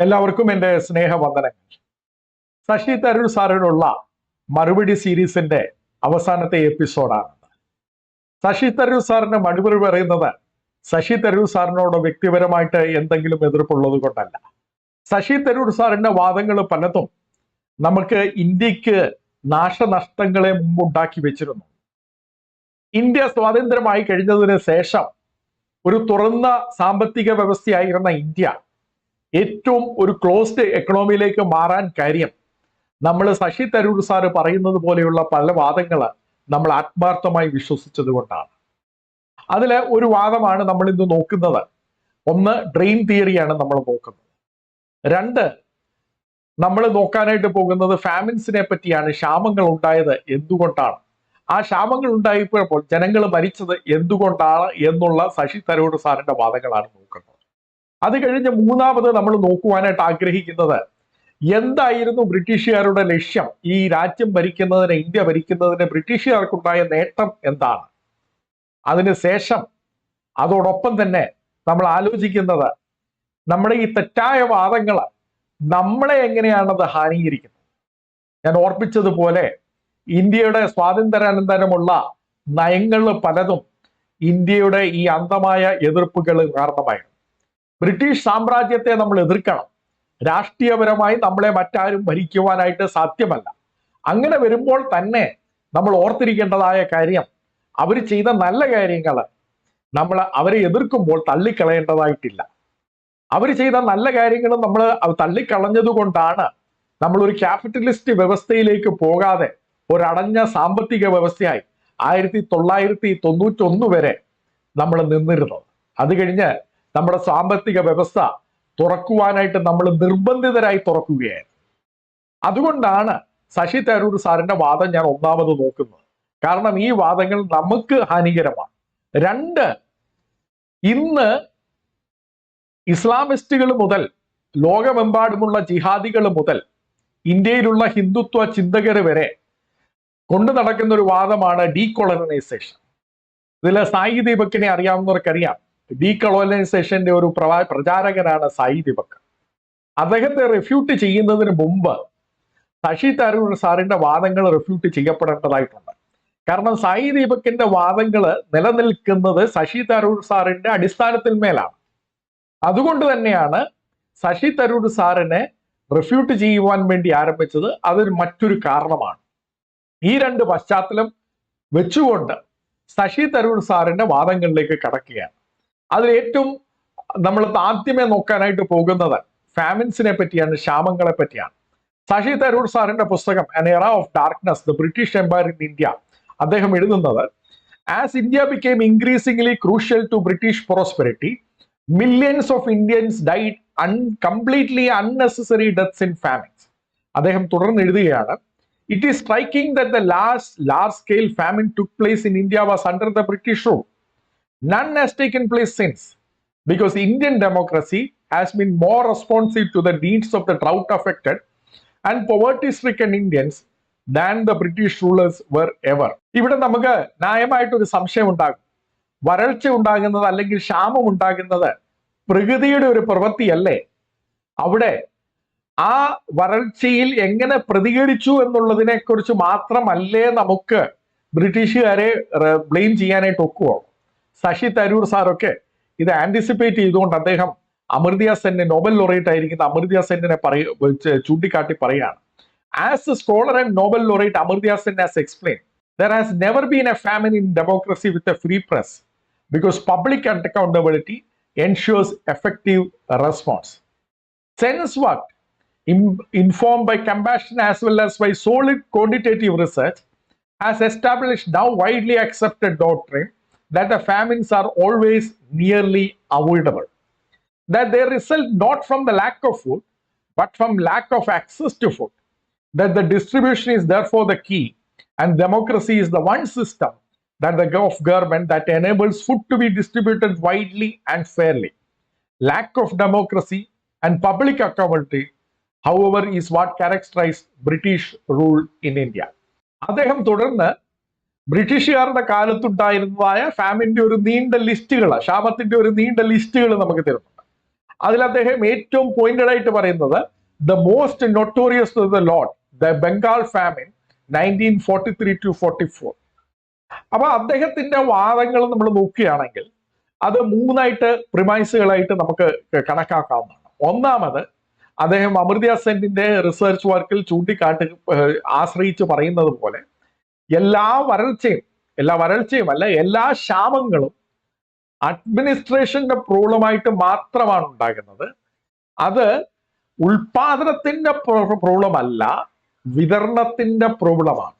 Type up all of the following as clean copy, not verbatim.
എല്ലാവർക്കും എൻ്റെ സ്നേഹവന്ദനങ്ങൾ. ശശി തരൂർ സാറിനുള്ള മറുപടി സീരീസിന്റെ അവസാനത്തെ എപ്പിസോഡാണ്. ശശി തരൂർ സാറിന്റെ മറുപടി പറയുന്നത് ശശി തരൂർ സാറിനോട് വ്യക്തിപരമായിട്ട് എന്തെങ്കിലും എതിർപ്പുള്ളത് കൊണ്ടല്ല. ശശി തരൂർ സാറിന്റെ വാദങ്ങൾ പലതും നമുക്ക് ഇന്ത്യക്ക് നാശനഷ്ടങ്ങളെ മുമ്പുണ്ടാക്കി വെച്ചിരുന്നു. ഇന്ത്യ സ്വാതന്ത്ര്യമായി കഴിഞ്ഞതിന് ശേഷം ഒരു തുറന്ന സാമ്പത്തിക വ്യവസ്ഥയായിരുന്ന ഇന്ത്യ ഏറ്റവും ഒരു ക്ലോസ്ഡ് എക്കണോമിയിലേക്ക് മാറാൻ കാര്യം നമ്മൾ ശശി തരൂർ സാറ് പറയുന്നത് പോലെയുള്ള പല വാദങ്ങൾ നമ്മൾ ആത്മാർത്ഥമായി വിശ്വസിച്ചത് കൊണ്ടാണ്. അതിലെ ഒരു വാദമാണ് നമ്മൾ ഇന്ന് നോക്കുന്നത്. ഒന്ന്, ഡ്രെയിൻ തിയറിയാണ് നമ്മൾ നോക്കുന്നത്. രണ്ട്, നമ്മൾ നോക്കാനായിട്ട് പോകുന്നത് ഫാമിൻസിനെ പറ്റിയാണ്. ക്ഷാമങ്ങൾ ഉണ്ടായത് എന്തുകൊണ്ടാണ്, ആ ക്ഷാമങ്ങൾ ഉണ്ടായപ്പോൾ ജനങ്ങൾ മരിച്ചത് എന്തുകൊണ്ടാണ് എന്നുള്ള ശശി തരൂർ സാറിന്റെ വാദങ്ങളാണ് നോക്കുന്നത്. അത് കഴിഞ്ഞ് മൂന്നാമത് നമ്മൾ നോക്കുവാനായിട്ട് ആഗ്രഹിക്കുന്നത് എന്തായിരുന്നു ബ്രിട്ടീഷുകാരുടെ ലക്ഷ്യം, ഈ രാജ്യം ഭരിക്കുന്നതിന്, ഇന്ത്യ ഭരിക്കുന്നതിന് ബ്രിട്ടീഷുകാർക്കുണ്ടായ നേട്ടം എന്താണ്. അതിനുശേഷം അതോടൊപ്പം തന്നെ നമ്മൾ ആലോചിക്കുന്നത് നമ്മുടെ ഈ തെറ്റായ വാദങ്ങൾ നമ്മളെ എങ്ങനെയാണത് ഹാനികരിക്കുന്നത്. ഞാൻ ഓർപ്പിച്ചതുപോലെ ഇന്ത്യയുടെ സ്വാതന്ത്ര്യാനന്തരമുള്ള നയങ്ങൾ പലതും ഇന്ത്യയുടെ ഈ അന്ധമായ എതിർപ്പുകൾ കാരണമായിരുന്നു. ബ്രിട്ടീഷ് സാമ്രാജ്യത്തെ നമ്മൾ എതിർക്കണം. രാഷ്ട്രീയപരമായി നമ്മളെ മറ്റാരും ഭരിക്കുവാനായിട്ട് സാധ്യമല്ല. അങ്ങനെ വരുമ്പോൾ തന്നെ നമ്മൾ ഓർത്തിരിക്കേണ്ടതായ കാര്യം, അവർ ചെയ്ത നല്ല കാര്യങ്ങൾ നമ്മൾ അവരെ എതിർക്കുമ്പോൾ തള്ളിക്കളയേണ്ടതായിട്ടില്ല. അവർ ചെയ്ത നല്ല കാര്യങ്ങൾ നമ്മൾ തള്ളിക്കളഞ്ഞത് കൊണ്ടാണ് നമ്മളൊരു ക്യാപിറ്റലിസ്റ്റ് വ്യവസ്ഥയിലേക്ക് പോകാതെ ഒരടഞ്ഞ സാമ്പത്തിക വ്യവസ്ഥയായി 1991 വരെ നമ്മൾ നിന്നിരുന്നത്. അത് കഴിഞ്ഞ് നമ്മുടെ സാമ്പത്തിക വ്യവസ്ഥ തുറക്കുവാനായിട്ട് നമ്മൾ നിർബന്ധിതരായി തുറക്കുകയായിരുന്നു. അതുകൊണ്ടാണ് ശശി തരൂർ സാറിന്റെ വാദം ഞാൻ ഒന്നാമത് നോക്കുന്നത്. കാരണം ഈ വാദങ്ങൾ നമുക്ക് ഹാനികരമാണ്. രണ്ട്, ഇന്ന് ഇസ്ലാമിസ്റ്റുകൾ മുതൽ ലോകമെമ്പാടുമുള്ള ജിഹാദികൾ മുതൽ ഇന്ത്യയിലുള്ള ഹിന്ദുത്വ ചിന്തകർ വരെ കൊണ്ടു നടക്കുന്ന ഒരു വാദമാണ് ഡീകോളനൈസേഷൻ. ഇതിൽ സായി ദീപകിനെ അറിയാവുന്നവർക്കറിയാം. ഡീകോളനൈസേഷന്റെ ഒരു പ്രചാരകനാണ് സായി ദീപക്. അദ്ദേഹത്തെ റെഫ്യൂട്ട് ചെയ്യുന്നതിന് മുമ്പ് ശശി തരൂർ സാറിന്റെ വാദങ്ങൾ റെഫ്യൂട്ട് ചെയ്യപ്പെടേണ്ടതായിട്ടുണ്ട്. കാരണം സായി ദീപകിന്റെ വാദങ്ങൾ നിലനിൽക്കുന്നത് ശശി തരൂർ സാറിന്റെ അടിസ്ഥാനത്തിൽ മേലാണ്. അതുകൊണ്ട് തന്നെയാണ് ശശി തരൂർ സാറിനെ റെഫ്യൂട്ട് ചെയ്യുവാൻ വേണ്ടി ആരംഭിച്ചത്. അതൊരു മറ്റൊരു കാരണമാണ്. ഈ രണ്ട് പശ്ചാത്തലം വെച്ചുകൊണ്ട് ശശി തരൂർ സാറിന്റെ വാദങ്ങളിലേക്ക് കടക്കുകയാണ്. അതിൽ ഏറ്റവും നമ്മൾ ആദ്യമേ നോക്കാനായിട്ട് പോകുന്നത് ഫാമിൻസിനെ പറ്റിയാണ്, ക്ഷാമങ്ങളെ പറ്റിയാണ്. ശശി തരൂർ സാറിന്റെ പുസ്തകം an era of darkness, the British empire in India, അദ്ദേഹം എഴുതുന്നത്, as India became increasingly crucial to British prosperity, millions of Indians died completely unnecessary deaths in famines. അദ്ദേഹം തുടർന്ന് എഴുതുകയാണ്, it is striking that the last large-scale famine took place in India was under the British rule. None has taken place since, because Indian democracy has been more responsive to the needs of the drought-affected and poverty-stricken Indians than the British rulers were ever. ഇവിടെ നമുക്ക് ന്യായമായിട്ടൊരു സംശയം ഉണ്ടാകും. വരൾച്ച ഉണ്ടാകുന്നത് അല്ലെങ്കിൽ ക്ഷാമം ഉണ്ടാകുന്നത് പ്രകൃതിയുടെ ഒരു പ്രവൃത്തിയല്ലേ? അവിടെ ആ വരൾച്ചയിൽ എങ്ങനെ പ്രതികരിച്ചു എന്നുള്ളതിനെ കുറിച്ച് മാത്രമല്ലേ നമുക്ക് ബ്രിട്ടീഷുകാരെ ബ്ലെയിം ചെയ്യാനായിട്ട് ഒക്കുവോ? ശശി തരൂർ സാറൊക്കെ ഇത് ആന്റിസിപ്പേറ്റ് ചെയ്തുകൊണ്ട് അദ്ദേഹം അമർത്യ സെന്നിനെ, നോബൽ ലോറേറ്റ് ആയിരിക്കുന്ന അമർത്യ സെന്നിനെ ചൂണ്ടിക്കാട്ടി പറയുകയാണ്, as a scholar and Nobel laureate Amartya Sen has explained, there has never been a famine in democracy with a free press because public accountability ensures effective response. Sen's work, informed by compassion as well as by solid quantitative research, has established now widely accepted doctrine that the famines are always nearly avoidable, that they result not from the lack of food but from lack of access to food, that the distribution is therefore the key, and democracy is the one system that the government that enables food to be distributed widely and fairly. Lack of democracy and public accountability, however, is what characterized British rule in India. അദ്ദേഹം തുടർന്ന് ബ്രിട്ടീഷുകാരുടെ കാലത്തുണ്ടായിരുന്നതായ ഫാമിന്റെ ഒരു നീണ്ട ലിസ്റ്റുകൾ, ക്ഷാമത്തിന്റെ ഒരു നീണ്ട ലിസ്റ്റുകൾ നമുക്ക് തരുന്നുണ്ട്. അതിൽ അദ്ദേഹം ഏറ്റവും പോയിന്റഡ് ആയിട്ട് പറയുന്നത് the most notorious to the lot the Bengal famine 1943-44. അപ്പൊ അദ്ദേഹത്തിന്റെ വാദങ്ങൾ നമ്മൾ നോക്കുകയാണെങ്കിൽ അത് മൂന്നായിട്ട് പ്രിമൈസുകളായിട്ട് നമുക്ക് കണക്കാക്കാവുന്നതാണ്. ഒന്നാമത്, അദ്ദേഹം അമർത്യ സെന്നിന്റെ റിസർച്ച് വർക്കിൽ ആശ്രയിച്ച് പറയുന്നത് പോലെ എല്ലാ വരൾച്ചയും അല്ല, എല്ലാ ക്ഷാമങ്ങളും അഡ്മിനിസ്ട്രേഷന്റെ പ്രോബ്ലമായിട്ട് മാത്രമാണ് ഉണ്ടാകുന്നത്. അത് ഉൽപാദനത്തിന്റെ പ്രോബ്ലം അല്ല, വിതരണത്തിന്റെ പ്രോബ്ലമാണ്.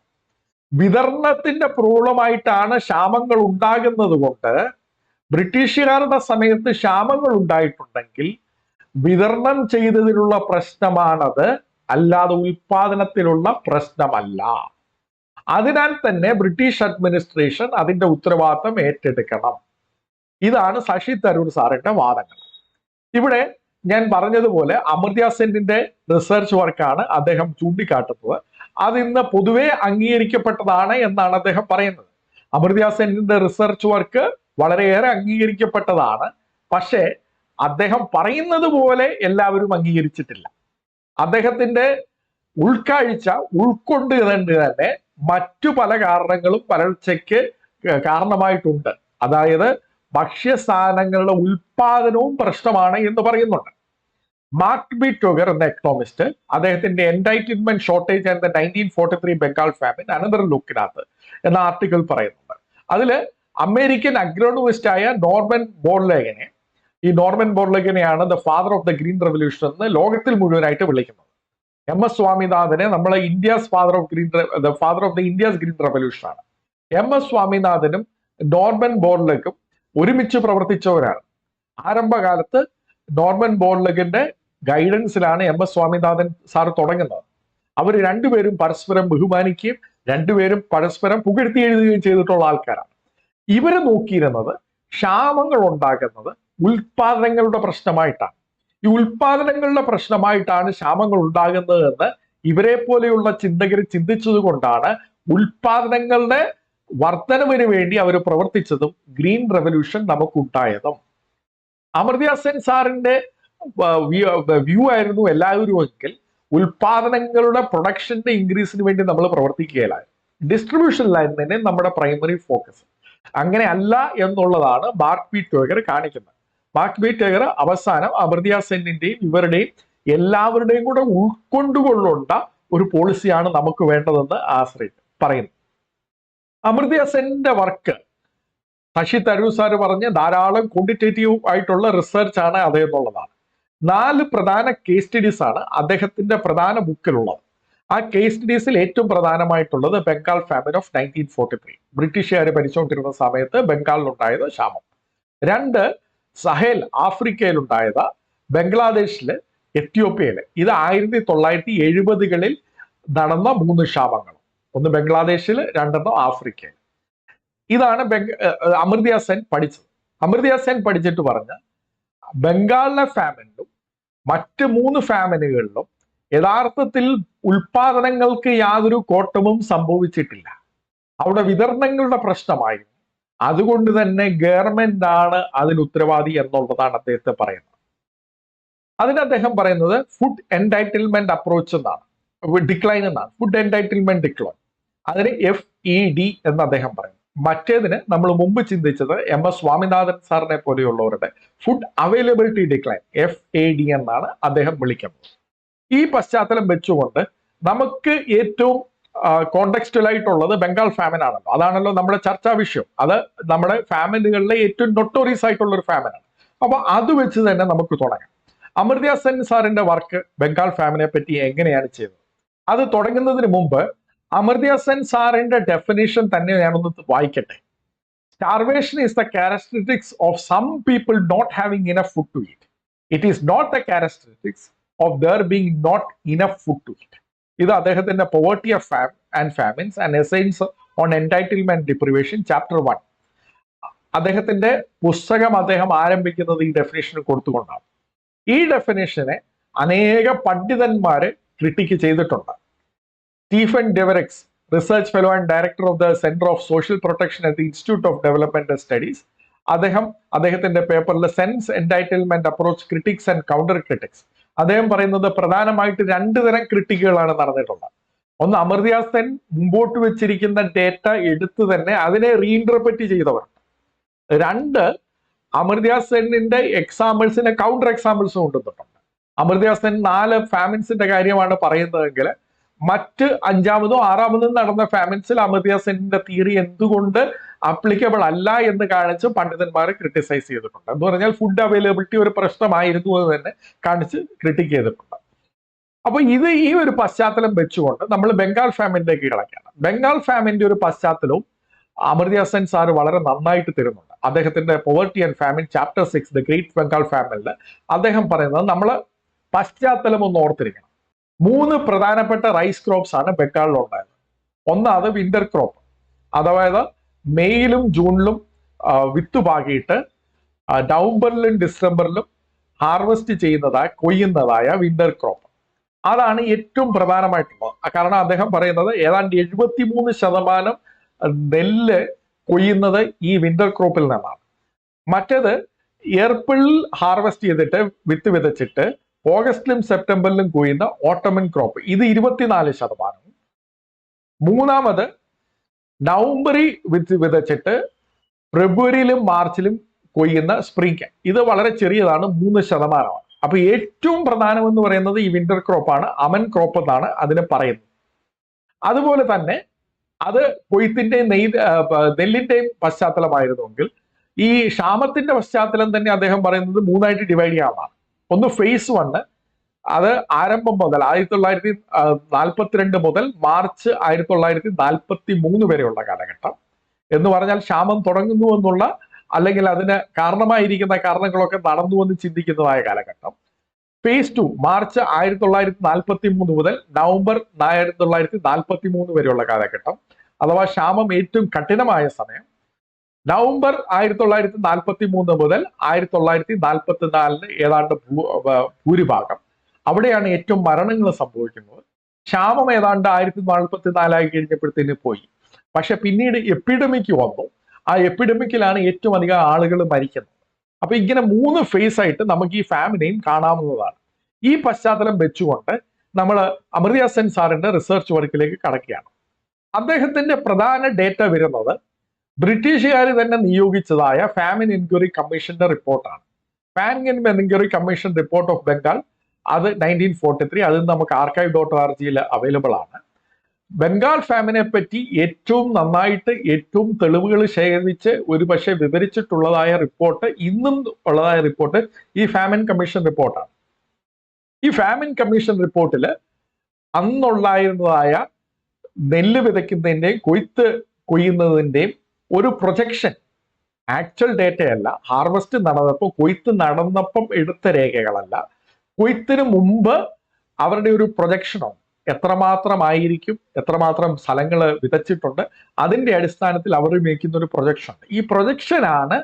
വിതരണത്തിന്റെ പ്രോബ്ലമായിട്ടാണ് ക്ഷാമങ്ങൾ ഉണ്ടാകുന്നത് കൊണ്ട് ബ്രിട്ടീഷുകാരുടെ സമയത്ത് ക്ഷാമങ്ങൾ ഉണ്ടായിട്ടുണ്ടെങ്കിൽ വിതരണം ചെയ്തതിലുള്ള പ്രശ്നമാണത്, അല്ലാതെ ഉൽപാദനത്തിലുള്ള പ്രശ്നമല്ല. അതിനാൽ തന്നെ ബ്രിട്ടീഷ് അഡ്മിനിസ്ട്രേഷൻ അതിന്റെ ഉത്തരവാദിത്തം ഏറ്റെടുക്കണം. ഇതാണ് ശശി തരൂർ സാറിന്റെ വാദങ്ങൾ. ഇവിടെ ഞാൻ പറഞ്ഞതുപോലെ അമർത്യ സെന്നിന്റെ റിസർച്ച് വർക്കാണ് അദ്ദേഹം ചൂണ്ടിക്കാട്ടുന്നത്. അത് ഇന്ന് പൊതുവെ അംഗീകരിക്കപ്പെട്ടതാണ് എന്നാണ് അദ്ദേഹം പറയുന്നത്. അമർത്യ സെന്നിന്റെ റിസർച്ച് വർക്ക് വളരെയേറെ അംഗീകരിക്കപ്പെട്ടതാണ്. പക്ഷേ അദ്ദേഹം പറയുന്നത് പോലെ എല്ലാവരും അംഗീകരിച്ചിട്ടില്ല. അദ്ദേഹത്തിന്റെ ഉൾക്കാഴ്ച ഉൾക്കൊണ്ട് തന്നെ മറ്റു പല കാരണങ്ങളും വരൾച്ചയ്ക്ക് കാരണമായിട്ടുണ്ട്. അതായത് ഭക്ഷ്യസാധനങ്ങളുടെ ഉൽപാദനവും പ്രശ്നമാണ് എന്ന് പറയുന്നുണ്ട്. മാർക്ക് ബി ടോഗർ എന്ന എക്കണോമിസ്റ്റ് അദ്ദേഹത്തിന്റെ entitlement shortage and the 1943 Bengal famine another ലുക്കിനകത്ത് എന്ന ആർട്ടിക്കിൾ പറയുന്നുണ്ട്. അതില് അമേരിക്കൻ അഗ്രോണമിസ്റ്റായ നോർമൻ ബോർലെഗനെയാണ് the father of the green revolution എന്ന് ലോകത്തിൽ മുഴുവനായിട്ട് വിളിക്കുന്നത്. MS സ്വാമിനാഥനെ നമ്മളെ father of the India's green revolution ആണ്. MS സ്വാമിനാഥനും നോർമൻ ബോർലെഗും ഒരുമിച്ച് പ്രവർത്തിച്ചവരാണ്. ആരംഭകാലത്ത് നോർമൻ ബോർലെഗിന്റെ ഗൈഡൻസിലാണ് MS സ്വാമിനാഥൻ സാർ തുടങ്ങുന്നത്. അവർ രണ്ടുപേരും പരസ്പരം ബഹുമാനിക്കുകയും രണ്ടുപേരും പരസ്പരം പുകഴ്ത്തി എഴുതുകയും ചെയ്തിട്ടുള്ള ആൾക്കാരാണ്. ഇവര് നോക്കിയിരുന്നത് ക്ഷാമങ്ങൾ ഉണ്ടാകുന്നത് ഉൽപാദനങ്ങളുടെ പ്രശ്നമായിട്ടാണ്. ഈ ഉൽപാദനങ്ങളുടെ പ്രശ്നമായിട്ടാണ് ക്ഷാമങ്ങൾ ഉണ്ടാകുന്നത് എന്ന് ഇവരെ പോലെയുള്ള ചിന്തകർ ചിന്തിച്ചത് കൊണ്ടാണ് ഉൽപാദനങ്ങളുടെ വർധനവിന് വേണ്ടി അവർ പ്രവർത്തിച്ചതും ഗ്രീൻ റെവല്യൂഷൻ നമുക്കുണ്ടായതും. അമർത്യ സെൻ സാറിന്റെ വ്യൂ ആയിരുന്നു എല്ലാവരും എങ്കിൽ ഉൽപാദനങ്ങളുടെ പ്രൊഡക്ഷന്റെ ഇൻക്രീസിന് വേണ്ടി നമ്മൾ പ്രവർത്തിക്കുകയില്ലായിരുന്നു. ഡിസ്ട്രിബ്യൂഷൻ ലൈൻ തന്നെ നമ്മുടെ പ്രൈമറി ഫോക്കസ്. അങ്ങനെ അല്ല എന്നുള്ളതാണ് മാർക്ക് ബി ടോഗർ കാണിക്കുന്നത്. മാർക്ക് ബി ടോഗർ അവസാനം അമർത്യ സെന്നിന്റെയും ഇവരുടെയും എല്ലാവരുടെയും കൂടെ ഉൾക്കൊണ്ടുകൊള്ളുണ്ട ഒരു പോളിസിയാണ് നമുക്ക് വേണ്ടതെന്ന് പറയുന്നു. അമർത്യ സെന്നിന്റെ വർക്ക് ശശി തരൂർ സാർ പറഞ്ഞ് ധാരാളം ക്വാണ്ടിറ്റേറ്റീവ് ആയിട്ടുള്ള റിസർച്ച് ആണ് അതെന്നുള്ളതാണ്. 4 പ്രധാന കേസ് സ്റ്റഡീസ് ആണ് അദ്ദേഹത്തിന്റെ പ്രധാന ബുക്കിലുള്ളത്. ആ കേസ് സ്റ്റഡീസിൽ ഏറ്റവും പ്രധാനമായിട്ടുള്ളത് ബംഗാൾ ഫാമിൻ ഓഫ് 1943, ബ്രിട്ടീഷുകാർ ഭരിച്ചുകൊണ്ടിരുന്ന സമയത്ത് ബംഗാളിലുണ്ടായത് ക്ഷാമം. 2 സഹേൽ ആഫ്രിക്കയിലുണ്ടായത്, ബംഗ്ലാദേശില്, എത്യോപ്യയില്. ഇത് 1970-കളിൽ നടന്ന 3 ക്ഷാമങ്ങൾ. ഒന്ന് ബംഗ്ലാദേശിൽ, 2 ആഫ്രിക്കയിൽ. ഇതാണ് അമർത്യ സെൻ പഠിച്ചത്. അമർത്യ സെൻ പഠിച്ചിട്ട് പറഞ്ഞ ബംഗാളിലെ ഫാമിനിലും മറ്റ് 3 ഫാമിനുകളിലും യഥാർത്ഥത്തിൽ ഉൽപാദനങ്ങൾക്ക് യാതൊരു കോട്ടവും സംഭവിച്ചിട്ടില്ല. അവിടെ വിതരണങ്ങളുടെ പ്രശ്നമായിരുന്നു. അതുകൊണ്ട് തന്നെ ഗവൺമെന്റ് ആണ് അതിന് ഉത്തരവാദി എന്നുള്ളതാണ് അദ്ദേഹത്തെ പറയുന്നത്. അതിന് അദ്ദേഹം പറയുന്നത് ഫുഡ് എൻടൈറ്റിൽമെന്റ് അപ്രോച്ച് എന്നാണ്, ഡിക്ലൈൻ എന്നാണ്. ഫുഡ് എൻടൈറ്റിൽമെന്റ് ഡിക്ലൈൻ, അതിന് FED എന്ന് അദ്ദേഹം പറയും. മറ്റേതിന് നമ്മൾ മുമ്പ് ചിന്തിച്ചത് MS സ്വാമിനാഥൻ സാറിനെ പോലെയുള്ളവരുടെ ഫുഡ് അവൈലബിലിറ്റി ഡിക്ലൈൻ, FAD എന്നാണ് അദ്ദേഹം വിളിക്കുന്നത്. ഈ പശ്ചാത്തലം വെച്ചുകൊണ്ട് നമുക്ക് ഏറ്റവും കോണ്ടെക്സ്റ്റൽ ആയിട്ടുള്ളത് ബംഗാൾ ഫാമിൻ ആണല്ലോ. അതാണല്ലോ നമ്മുടെ ചർച്ചാ വിഷയം. അത് നമ്മുടെ ഫാമിനുകളിലെ ഏറ്റവും നൊട്ടോറിയസ് ആയിട്ടുള്ള ഒരു ഫാമിനാണ്. അപ്പൊ അത് വെച്ച് തന്നെ നമുക്ക് തുടങ്ങാം. അമർത്യ സെൻ സാറിന്റെ വർക്ക് ബംഗാൾ ഫാമിനെ പറ്റി എങ്ങനെയാണ് ചെയ്തത്? അത് തുടങ്ങുന്നതിന് മുമ്പ് അമർത്യ സെൻ സാറിന്റെ ഡെഫിനേഷൻ തന്നെ ഞാനൊന്ന് വായിക്കട്ടെ. Starvation is the characteristics of some people not having enough food to eat. It is not the characteristics of there being not enough food to eat. ഇത് അദ്ദേഹത്തിന്റെ poverty of and famines and എസൈൻസ് on entitlement deprivation chapter 1. അദ്ദേഹത്തിന്റെ പുസ്തകം അദ്ദേഹം ആരംഭിക്കുന്നത് ഈ definition കൊടുത്തുകൊണ്ടാണ്. ഈ ഡെഫിനേഷനെ അനേക പണ്ഡിതന്മാര് ക്രിട്ടിക്ക് ചെയ്തിട്ടുണ്ട്. Stephen Devereux, research fellow and director of the centre of social protection at the institute of development studies, അദ്ദേഹത്തിന്റെ പേപ്പറിൽ Sen's entitlement approach critiques and counter critiques അദ്ദേഹം പറയുന്നത് പ്രധാനമായിട്ട് രണ്ട് തരം ക്രിട്ടിക്കുകളാണ് നടന്നിട്ടുള്ളത്. ഒന്ന്, അമർത്യ സെൻ മുമ്പോട്ട് വെച്ചിരിക്കുന്ന ഡേറ്റ എടുത്ത് തന്നെ അതിനെ റീഇന്റർപ്രറ്റ് ചെയ്തവർ. രണ്ട്, അമർത്യ സെന്നിന്റെ എക്സാമ്പിൾസിനെ കൗണ്ടർ എക്സാമ്പിൾസ് കൊണ്ടുവന്നിട്ടുണ്ട്. അമർത്യ സെൻ 4 ഫാമിൻസിന്റെ കാര്യമാണ് പറയുന്നതെങ്കിൽ മറ്റ് 5-മതോ 6-മതോ നടന്ന ഫാമിൻസിൽ അമർത്യ സെന്നിന്റെ തിയറി എന്തുകൊണ്ട് അപ്ലിക്കബിൾ അല്ല എന്ന് കാണിച്ച് പണ്ഡിതന്മാരെ ക്രിട്ടിസൈസ് ചെയ്തിട്ടുണ്ട്. എന്ന് പറഞ്ഞാൽ ഫുഡ് അവൈലബിലിറ്റി ഒരു പ്രശ്നമായിരുന്നു എന്ന് തന്നെ കാണിച്ച് ക്രിട്ടിക് ചെയ്തിട്ടുണ്ട്. അപ്പൊ ഈ ഒരു പശ്ചാത്തലം വെച്ചുകൊണ്ട് നമ്മൾ ബംഗാൾ ഫാമിനിലേക്ക് കിടക്കുകയാണ്. ബംഗാൾ ഫാമിന്റെ ഒരു പശ്ചാത്തലവും അമർത്യ സെൻ സാറ് വളരെ നന്നായിട്ട് തരുന്നുണ്ട്. അദ്ദേഹത്തിന്റെ poverty and famine chapter 6 the great Bengal ഫാമിനിൽ അദ്ദേഹം പറയുന്നത് നമ്മൾ പശ്ചാത്തലം ഒന്ന് ഓർത്തിരിക്കണം. 3 പ്രധാനപ്പെട്ട റൈസ് ക്രോപ്സ് ആണ് ബംഗാളിൽ ഉണ്ടായത്. ഒന്നാമത് വിന്റർ ക്രോപ്പ്, അതായത് മെയ്യിലും ജൂണിലും വിത്ത് പാകിയിട്ട് നവംബറിലും ഡിസംബറിലും ഹാർവെസ്റ്റ് കൊയ്യുന്നതായ വിന്റർ ക്രോപ്പ്. അതാണ് ഏറ്റവും പ്രധാനമായിട്ടുള്ളത്. കാരണം അദ്ദേഹം പറയുന്നത് ഏതാണ്ട് 73% നെല്ല് കൊയ്യുന്നത് ഈ വിന്റർ ക്രോപ്പിൽ നിന്നാണ്. മറ്റേത് ഏപ്രിലിൽ ഹാർവെസ്റ്റ് ചെയ്തിട്ട് വിത്ത് വിതച്ചിട്ട് ഓഗസ്റ്റിലും സെപ്റ്റംബറിലും കൊയ്യുന്ന ഓട്ടമൻ ക്രോപ്പ്, ഇത് 24%. മൂന്നാമത് നവംബറിൽ വിതച്ചിട്ട് ഫെബ്രുവരിയിലും മാർച്ചിലും കൊയ്യുന്ന സ്പ്രിംഗ്, ഇത് വളരെ ചെറിയതാണ്, 3%. അപ്പൊ ഏറ്റവും പ്രധാനം എന്ന് പറയുന്നത് ഈ വിന്റർ ക്രോപ്പാണ്, അമൻ ക്രോപ്പ് എന്നാണ് അതിനെ പറയുന്നത്. അതുപോലെ തന്നെ അത് കൊയ്ത്തിന്റെയും നെല്ലിന്റെയും പശ്ചാത്തലമായിരുന്നുവെങ്കിൽ ഈ ക്ഷാമത്തിന്റെ പശ്ചാത്തലം തന്നെ അദ്ദേഹം പറയുന്നത് 3ആയിട്ട് ഡിവൈഡ് ചെയ്യാവുന്നതാണ്. ഒന്ന് ഫേസ് 1, അത് ആരംഭം മുതൽ 1942 മുതൽ മാർച്ച് 1943 വരെയുള്ള കാലഘട്ടം എന്ന് പറഞ്ഞാൽ ക്ഷാമം തുടങ്ങുന്നു എന്നുള്ള അല്ലെങ്കിൽ അതിന് കാരണമായിരിക്കുന്ന കാരണങ്ങളൊക്കെ നടന്നുവെന്ന് ചിന്തിക്കുന്നതായ കാലഘട്ടം. ഫേസ് 2 മാർച്ച് 1943 മുതൽ നവംബർ 1943 വരെയുള്ള കാലഘട്ടം, അഥവാ ക്ഷാമം ഏറ്റവും കഠിനമായ സമയം. നവംബർ 1943 മുതൽ 1944 ഏതാണ്ട് ഭൂരിഭാഗം അവിടെയാണ് ഏറ്റവും മരണങ്ങൾ സംഭവിക്കുന്നത്. ക്ഷാമം ഏതാണ്ട് 1944 കഴിഞ്ഞപ്പോഴത്തേന് പോയി. പക്ഷെ പിന്നീട് എപ്പിഡമിക് വന്നു. ആ എപ്പിഡമിക്കിലാണ് ഏറ്റവും അധികം ആളുകൾ മരിക്കുന്നത്. അപ്പൊ ഇങ്ങനെ 3 ഫേസ് ആയിട്ട് നമുക്ക് ഈ ഫാമിനെയും കാണാവുന്നതാണ്. ഈ പശ്ചാത്തലം വെച്ചുകൊണ്ട് നമ്മൾ അമർത്യ സെൻ സാറിന്റെ റിസർച്ച് വർക്കിലേക്ക് കടക്കുകയാണ്. അദ്ദേഹത്തിന്റെ പ്രധാന ഡേറ്റ വരുന്നത് ബ്രിട്ടീഷുകാർ തന്നെ നിയോഗിച്ചതായ ഫാമിൻ എൻക്വയറി കമ്മീഷന്റെ റിപ്പോർട്ടാണ്. Famine enquiry commission report of Bengal, അത് 1943, അത് നമുക്ക് archive.org അവൈലബിൾ ആണ്. ബംഗാൾ ഫാമിനെ പറ്റി ഏറ്റവും നന്നായിട്ട് ഏറ്റവും തെളിവുകൾ ശേഖരിച്ച് ഒരുപക്ഷെ വിവരിച്ചിട്ടുള്ളതായ റിപ്പോർട്ട്, ഇന്നും ഉള്ളതായ റിപ്പോർട്ട് ഈ ഫാമിൻ കമ്മീഷൻ റിപ്പോർട്ടാണ്. ഈ ഫാമിൻ കമ്മീഷൻ റിപ്പോർട്ടിൽ അന്നുണ്ടായിരുന്നതായ നെല്ല് വിതയ്ക്കുന്നതിന്റെയും കൊയ്യുന്നതിന്റെയും ഒരു പ്രൊജക്ഷൻ, ആക്ച്വൽ ഡേറ്റയല്ല, ഹാർവെസ്റ്റ് നടന്നപ്പോൾ കൊയ്ത്ത് നടന്നപ്പം എടുത്ത രേഖകളല്ല, കൊയ്ത്തിന് മുമ്പ് അവരുടെ ഒരു പ്രൊജക്ഷനുണ്ട്. എത്രമാത്രമായിരിക്കും, എത്രമാത്രം സ്ഥലങ്ങൾ വിതച്ചിട്ടുണ്ട്, അതിന്റെ അടിസ്ഥാനത്തിൽ അവർ വയ്ക്കുന്ന ഒരു പ്രൊജക്ഷൻ ഉണ്ട്. ഈ പ്രൊജക്ഷനാണ്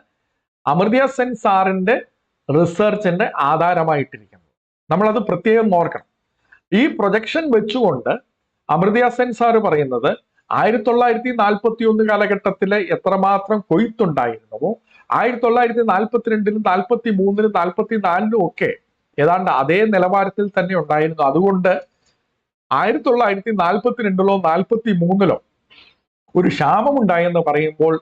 അമർത്യ സെൻ സാറിന്റെ റിസർച്ചിന്റെ ആധാരമായിട്ടിരിക്കുന്നത്. നമ്മളത് പ്രത്യേകം ഓർക്കണം. ഈ പ്രൊജക്ഷൻ വെച്ചുകൊണ്ട് അമർത്യ സെൻ സാറ് പറയുന്നത് 1941 കാലഘട്ടത്തിലെ എത്രമാത്രം കൊയ്ത്തുണ്ടായിരുന്നുവോ 1942-ലും 43-ലും 44-ലും ഒക്കെ ഏതാണ്ട് അതേ നിലവാരത്തിൽ തന്നെ ഉണ്ടായിരുന്നു. അതുകൊണ്ട് 1942-ലോ 43-ലോ ഒരു ക്ഷാമം ഉണ്ടായെന്ന് പറയുമ്പോൾ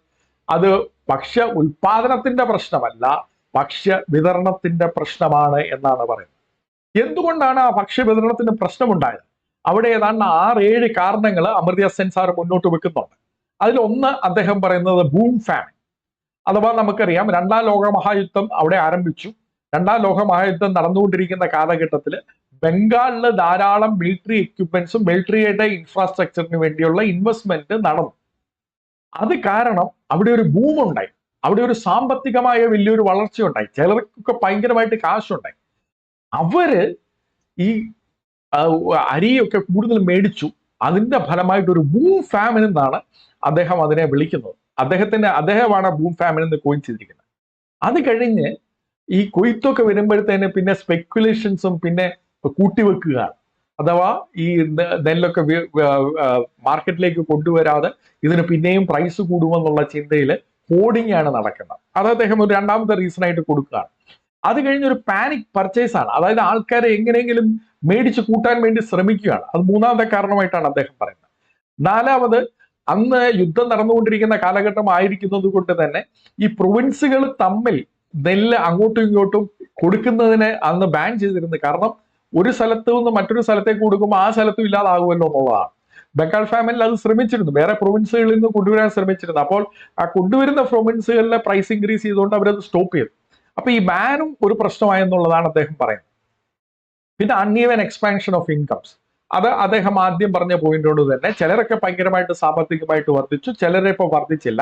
അത് ഭക്ഷ്യ ഉൽപാദനത്തിന്റെ പ്രശ്നമല്ല, ഭക്ഷ്യ വിതരണത്തിന്റെ പ്രശ്നമാണ് എന്നാണ് പറയുന്നത്. എന്തുകൊണ്ടാണ് ആ ഭക്ഷ്യ വിതരണത്തിന് പ്രശ്നമുണ്ടായത്? അവിടെ ഏതാണ്ട് 6-7 കാരണങ്ങൾ അമർത്യ സെൻ സാർ മുന്നോട്ട് വെക്കുന്നുണ്ട്. അതിലൊന്ന് അദ്ദേഹം പറയുന്നത് ബൂം ഫാമിൻ, അഥവാ നമുക്കറിയാം 2ാം ലോകമഹായുദ്ധം അവിടെ ആരംഭിച്ചു. 2ാം ലോകമഹായുദ്ധം നടന്നുകൊണ്ടിരിക്കുന്ന കാലഘട്ടത്തിൽ ബംഗാളിൽ ധാരാളം മിലിറ്ററി എക്യുപ്മെന്റ്സും മിലിറ്ററിയുടെ ഇൻഫ്രാസ്ട്രക്ചറിന് വേണ്ടിയുള്ള ഇൻവെസ്റ്റ്മെന്റ് നടന്നു. അത് കാരണം അവിടെ ഒരു ബൂം ഉണ്ടായി, അവിടെ ഒരു സാമ്പത്തികമായ വലിയൊരു വളർച്ച ഉണ്ടായി, ചിലർക്കൊക്കെ ഭയങ്കരമായിട്ട് കാശുണ്ടായി. അവര് ഈ അരിയൊക്കെ കൂടുതൽ മേടിച്ചു. അതിന്റെ ഫലമായിട്ട് ഒരു ബൂം ഫാമിൻ എന്നാണ് അദ്ദേഹം അതിനെ വിളിക്കുന്നത്. അദ്ദേഹമാണ് ബൂം ഫാമിൻ എന്ന് കോയിൻ ചെയ്തിരിക്കുന്നത്. അത് കഴിഞ്ഞ് ഈ കൊയ്ത്തൊക്കെ വരുമ്പോഴത്തേന് പിന്നെ സ്പെക്കുലേഷൻസും പിന്നെ കൂട്ടിവെക്കുകയാണ്. അഥവാ ഈ നെല്ലൊക്കെ മാർക്കറ്റിലേക്ക് കൊണ്ടുവരാതെ ഇതിന് പിന്നെയും പ്രൈസ് കൂടുമെന്നുള്ള ചിന്തയിൽ ഹോർഡിംഗ് ആണ് നടക്കുന്നത്. അത് അദ്ദേഹം ഒരു രണ്ടാമത്തെ റീസൺ ആയിട്ട് കൊടുക്കുകയാണ്. അത് കഴിഞ്ഞൊരു പാനിക് പർച്ചേസ് ആണ്, അതായത് ആൾക്കാരെ എങ്ങനെയെങ്കിലും മേടിച്ച് കൂട്ടാൻ വേണ്ടി ശ്രമിക്കുകയാണ്. അത് മൂന്നാമത്തെ കാരണമായിട്ടാണ് അദ്ദേഹം പറയുന്നത്. നാലാമത്, അന്ന് യുദ്ധം നടന്നുകൊണ്ടിരിക്കുന്ന കാലഘട്ടം ആയിരിക്കുന്നത് കൊണ്ട് തന്നെ ഈ പ്രൊവിൻസുകൾ തമ്മിൽ നെല്ല് അങ്ങോട്ടും ഇങ്ങോട്ടും കൊടുക്കുന്നതിന് അന്ന് ബാൻ ചെയ്തിരുന്നു. കാരണം ഒരു സ്ഥലത്ത് നിന്ന് മറ്റൊരു സ്ഥലത്തേക്ക് കൊടുക്കുമ്പോൾ ആ സ്ഥലത്തും ഇല്ലാതാകുമല്ലോ എന്നുള്ളതാണ്. ബംഗാൾ ഫാമിലിൽ അത് ശ്രമിച്ചിരുന്നു, വേറെ പ്രൊവിൻസുകളിൽ നിന്ന് കൊണ്ടുവരാൻ ശ്രമിച്ചിരുന്നു. അപ്പോൾ ആ കൊണ്ടുവരുന്ന പ്രൊവിൻസുകളിലെ പ്രൈസ് ഇൻക്രീസ് ചെയ്തുകൊണ്ട് അവരത് സ്റ്റോപ്പ് ചെയ്തു. അപ്പൊ ഈ ബാനും ഒരു പ്രശ്നമായെന്നുള്ളതാണ് അദ്ദേഹം പറയുന്നത്. പിന്നെ അൺഈവൻ എക്സ്പാൻഷൻ ഓഫ് ഇൻകംസ്, അത് അദ്ദേഹം ആദ്യം പറഞ്ഞ പോയിന്റോട് തന്നെ ചിലരൊക്കെ ഭയങ്കരമായിട്ട് സാമ്പത്തികമായിട്ട് വർദ്ധിച്ചു, ചിലരെ ഇപ്പോൾ വർദ്ധിച്ചില്ല.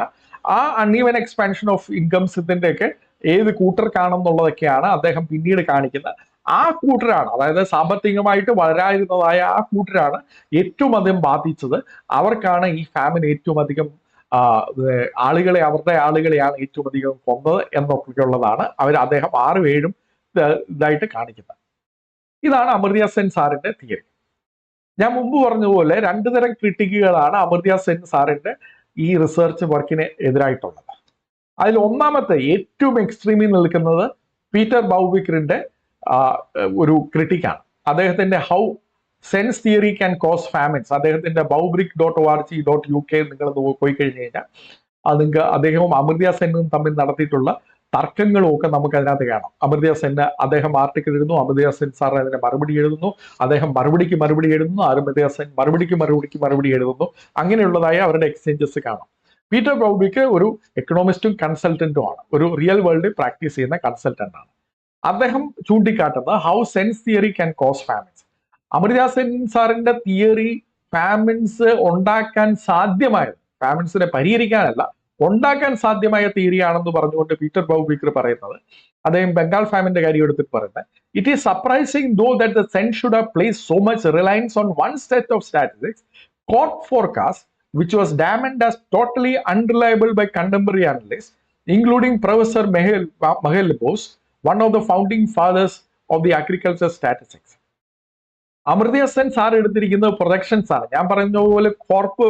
ആ അൺഈവൻ എക്സ്പാൻഷൻ ഓഫ് ഇൻകംസിന്റെ ഒക്കെ ഏത് കൂട്ടർക്കാണെന്നുള്ളതൊക്കെയാണ് അദ്ദേഹം പിന്നീട് കാണിക്കുന്നത്. ആ കൂട്ടരാണ്, അതായത് സാമ്പത്തികമായിട്ട് വളരാതിരുന്നതായ ആ കൂട്ടരാണ് ഏറ്റവും അധികം ബാധിച്ചത്. അവർക്കാണ് ഈ ഫാമിൻ ഏറ്റവും അധികം ആളുകളെ, അവരുടെ ആളുകളെയാണ് ഏറ്റവും അധികം കൊന്നത് എന്നൊക്കെയുള്ളതാണ് അദ്ദേഹം 6-7 ഇതായിട്ട് കാണിക്കുന്നത്. ഇതാണ് അമർത്യ സെൻ സാറിന്റെ തിയറി. ഞാൻ മുമ്പ് പറഞ്ഞതുപോലെ 2 തരം ക്രിട്ടിക്കുകളാണ് അമർത്യ സെൻ സാറിന്റെ ഈ റിസർച്ച് വർക്കിന് എതിരായിട്ടുള്ളത്. അതിൽ ഒന്നാമത്തെ ഏറ്റവും എക്സ്ട്രീമിൽ നിൽക്കുന്നത് പീറ്റർ ബൗബിക്കറിന്റെ ഒരു ക്രിട്ടിക്കാണ്. അദ്ദേഹത്തിന്റെ how Sen's theory can cause famines, അദ്ദേഹത്തിന്റെ baubric.org.uk നിങ്ങൾ പോയി കഴിഞ്ഞു കഴിഞ്ഞാൽ അത് നിങ്ങൾക്ക് അദ്ദേഹവും അമർത്യ സെന്നും തമ്മിൽ നടത്തിയിട്ടുള്ള തർക്കങ്ങളും ഒക്കെ നമുക്ക് അതിനകത്ത് കാണാം. അമർത്യ സെന്ന് അദ്ദേഹം ആർട്ടിക്കിൾ എഴുതുന്നു, അമർത്യ സെൻ സാർ അതിന്റെ മറുപടി എഴുതുന്നു, അദ്ദേഹം മറുപടിക്ക് മറുപടി എഴുതുന്നു, അമർത്യ സെൻ മറുപടി എഴുതുന്നു. അങ്ങനെയുള്ളതായ അവരുടെ എക്സ്ചേഞ്ചസ് കാണാം. പീറ്റർ ബൗബിക്ക് ഒരു എക്കണോമിസ്റ്റും കൺസൾട്ടന്റും ആണ്, ഒരു റിയൽ വേൾഡിൽ പ്രാക്ടീസ് ചെയ്യുന്ന കൺസൾട്ടന്റ് ആണ്. അദ്ദേഹം ചൂണ്ടിക്കാട്ടുന്നത് how Sen's theory can cause famines. Amartya Sen സാറിന്റെ തിയറി ഫാമിൻസ് ഉണ്ടാക്കാൻ സാധ്യമായത്, ഫാമിൻസിനെ പരിഹരിക്കാനല്ല, ഉണ്ടാക്കാൻ സാധ്യമായ തിയറിയാണെന്ന് പറഞ്ഞുകൊണ്ട് പീറ്റർ ബൗബിക്കർ പറയുന്നത്, അദ്ദേഹം ബംഗാൾ ഫാമിന്റെ കാര്യം എടുത്തിട്ട് പറയുന്നത്, it is surprising though that the sense should have placed so much reliance on one set of statistics court forecast which was damned as totally unreliable by contemporary analysts, including Professor Mahel Bose, one of the founding fathers of the agriculture statistics. Amartya Sen sir എടുത്തിരിക്കുന്നത് projections ആണ്. ഞാൻ പറഞ്ഞ പോലെ corp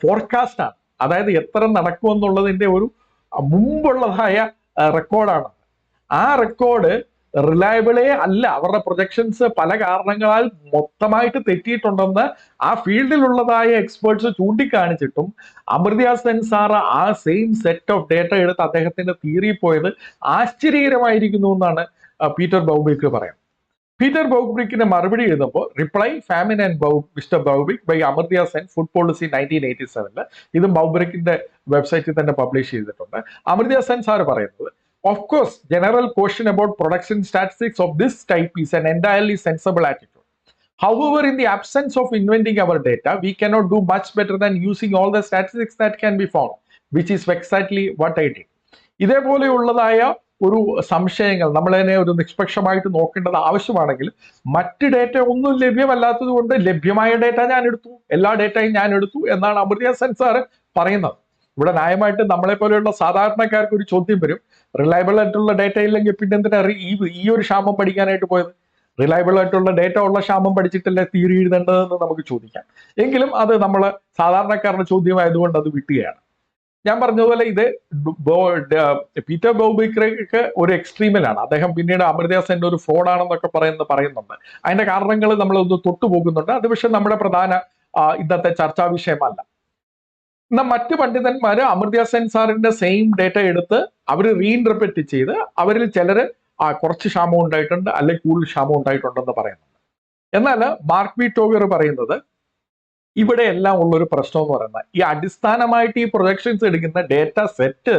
forecast ആണ്, അതായത് എത്ര നടക്കുമെന്നുള്ളതിന്റെ ഒരു മുമ്പുള്ളതായ റെക്കോർഡാണ്. ആ റെക്കോർഡ് റിലയബിളേ അല്ല. അവരുടെ പ്രൊജക്ഷൻസ് പല കാരണങ്ങളാൽ മൊത്തമായിട്ട് തെറ്റിയിട്ടുണ്ടെന്ന് ആ ഫീൽഡിലുള്ളതായ എക്സ്പേർട്സ് ചൂണ്ടിക്കാണിച്ചിട്ടും അമർത്യ സെൻ സാർ ആ സെയിം സെറ്റ് ഓഫ് ഡേറ്റ എടുത്ത് അദ്ദേഹത്തിന്റെ തിയറി പോയത് ആശ്ചര്യകരമായിരിക്കുന്നു എന്നാണ് പീറ്റർ ബൗബിക്ക് പറയാം. പീറ്റർ ബൗബിക്കിന് മറുപടി എഴുതുമ്പോൾ reply famine and mister Bowbrick by Amartya Sen food policy 1987, ഇതും ബൗബിക്കിന്റെ വെബ്സൈറ്റിൽ തന്നെ പബ്ലിഷ് ചെയ്തിട്ടുണ്ട്. അമർത്യ സെൻ സാർ പറയുന്നത്, of course, general question about production statistics of this type is an entirely sensible attitude. However, in the absence of inventing our data, we cannot do much better than using all the statistics that can be found, which is exactly what I did. ഇതേപോലെയുള്ളതായ ഒരു സംശയങ്ങൾ നമ്മളതിനെ ഒരു നിഷ്പക്ഷമായിട്ട് നോക്കേണ്ടത് ആവശ്യമാണെങ്കിൽ മറ്റ് data ഒന്നും ലഭ്യമല്ലാത്തത് കൊണ്ട് ലഭ്യമായ ഡേറ്റ ഞാൻ എടുത്തു, എല്ലാ ഡേറ്റയും ഞാൻ എടുത്തു എന്നാണ് അമർത്യ സെൻ സാർ പറയുന്നത്. ഇവിടെ ന്യായമായിട്ട് നമ്മളെ പോലെയുള്ള സാധാരണക്കാർക്ക് ഒരു ചോദ്യം വരും, റിലയബിൾ ആയിട്ടുള്ള ഡേറ്റ ഇല്ലെങ്കിൽ പിന്നെ എന്തിനാ ഈ ഒരു ക്ഷാമം പഠിക്കാനായിട്ട് പോയത്? റിലയബിൾ ആയിട്ടുള്ള ഡേറ്റ ഉള്ള ക്ഷാമം പഠിച്ചിട്ടല്ലേ തിയറി എഴുതേണ്ടതെന്ന് നമുക്ക് ചോദിക്കാം. എങ്കിലും അത് നമ്മൾ സാധാരണക്കാരുടെ ചോദ്യമായതുകൊണ്ട് അത് വിട്ടുകയാണ്. ഞാൻ പറഞ്ഞതുപോലെ ഇത് പീറ്റർ ബൗബിക്കർക്ക് ഒരു എക്സ്ട്രീമിലാണ്. അദ്ദേഹം പിന്നീട് അമർത്യ സെൻ ഒരു ഫ്രോഡാണെന്നൊക്കെ പറയുന്നുണ്ട്. അതിന്റെ കാരണങ്ങൾ നമ്മളൊന്ന് തൊട്ടുപോകുന്നുണ്ട്. അത് പക്ഷെ നമ്മുടെ പ്രധാന ഇന്നത്തെ ചർച്ചാ വിഷയമല്ല. എന്നാൽ മറ്റു പണ്ഡിതന്മാര് അമർത്യ സെൻ സാറിന്റെ സെയിം ഡേറ്റ എടുത്ത് അവർ റീഇൻറ്റർപ്രറ്റ് ചെയ്ത് അവരിൽ ചിലര് കുറച്ച് ക്ഷാമം ഉണ്ടായിട്ടുണ്ട്, അല്ലെങ്കിൽ കൂടുതൽ ക്ഷാമം ഉണ്ടായിട്ടുണ്ടെന്ന് പറയുന്നുണ്ട്. എന്നാൽ മാർക്ക് ബി ടോഗർ പറയുന്നത് ഇവിടെ എല്ലാം ഉള്ളൊരു പ്രശ്നം എന്ന് പറയുന്നത് ഈ അടിസ്ഥാനമായിട്ട് ഈ പ്രൊജക്ഷൻസ് എടുക്കുന്ന ഡേറ്റ സെറ്റ്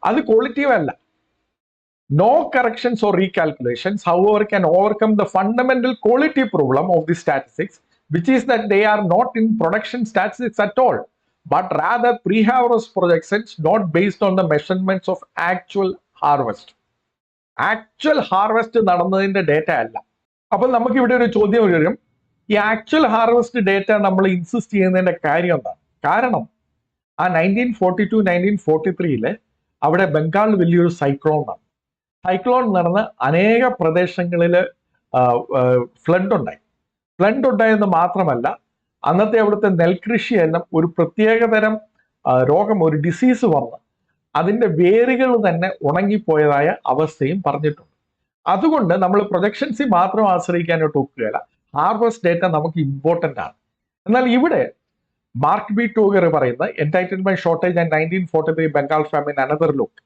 അത് ക്വാളിറ്റീവ് അല്ല. No corrections or recalculations however can overcome the fundamental quality problem of the statistics, which is that they are not in production statistics at all, but rather pre-harvest projections not based on the measurements of actual harvest. Actual harvest നടന്നതിന്റെ data അല്ല. അപ്പോൾ നമുക്ക് ഇവിടെ ഒരു ചോദ്യം വരും, ഈ actual harvest data നമ്മൾ ഇൻസിസ്റ്റ് ചെയ്യുന്നതിന്റെ കാര്യം എന്താണ്? കാരണം ആ 1942-1943 അവിടെ ബംഗാൾ വലിയൊരു സൈക്ലോൺ നടന്ന് അനേക പ്രദേശങ്ങളിൽ ഫ്ലഡ് ഉണ്ടായെന്ന് മാത്രമല്ല അന്നത്തെ അവിടുത്തെ നെൽകൃഷിയെല്ലാം ഒരു പ്രത്യേകതരം രോഗം, ഒരു ഡിസീസ് വന്ന് അതിന്റെ വേരുകൾ തന്നെ ഉണങ്ങിപ്പോയതായ അവസ്ഥയും പറഞ്ഞിട്ടുണ്ട്. അതുകൊണ്ട് നമ്മൾ പ്രൊജക്ഷൻസിൽ മാത്രം ആശ്രയിക്കാനായിട്ട് ഒക്കുകയില്ല. ഹാർവസ്റ്റ് ഡേറ്റ നമുക്ക് ഇമ്പോർട്ടന്റ് ആണ്. എന്നാൽ ഇവിടെ മാർക്ക് ബി ടോഗർ പറയുന്ന entitlement shortage and 1943 Bengal famine another look.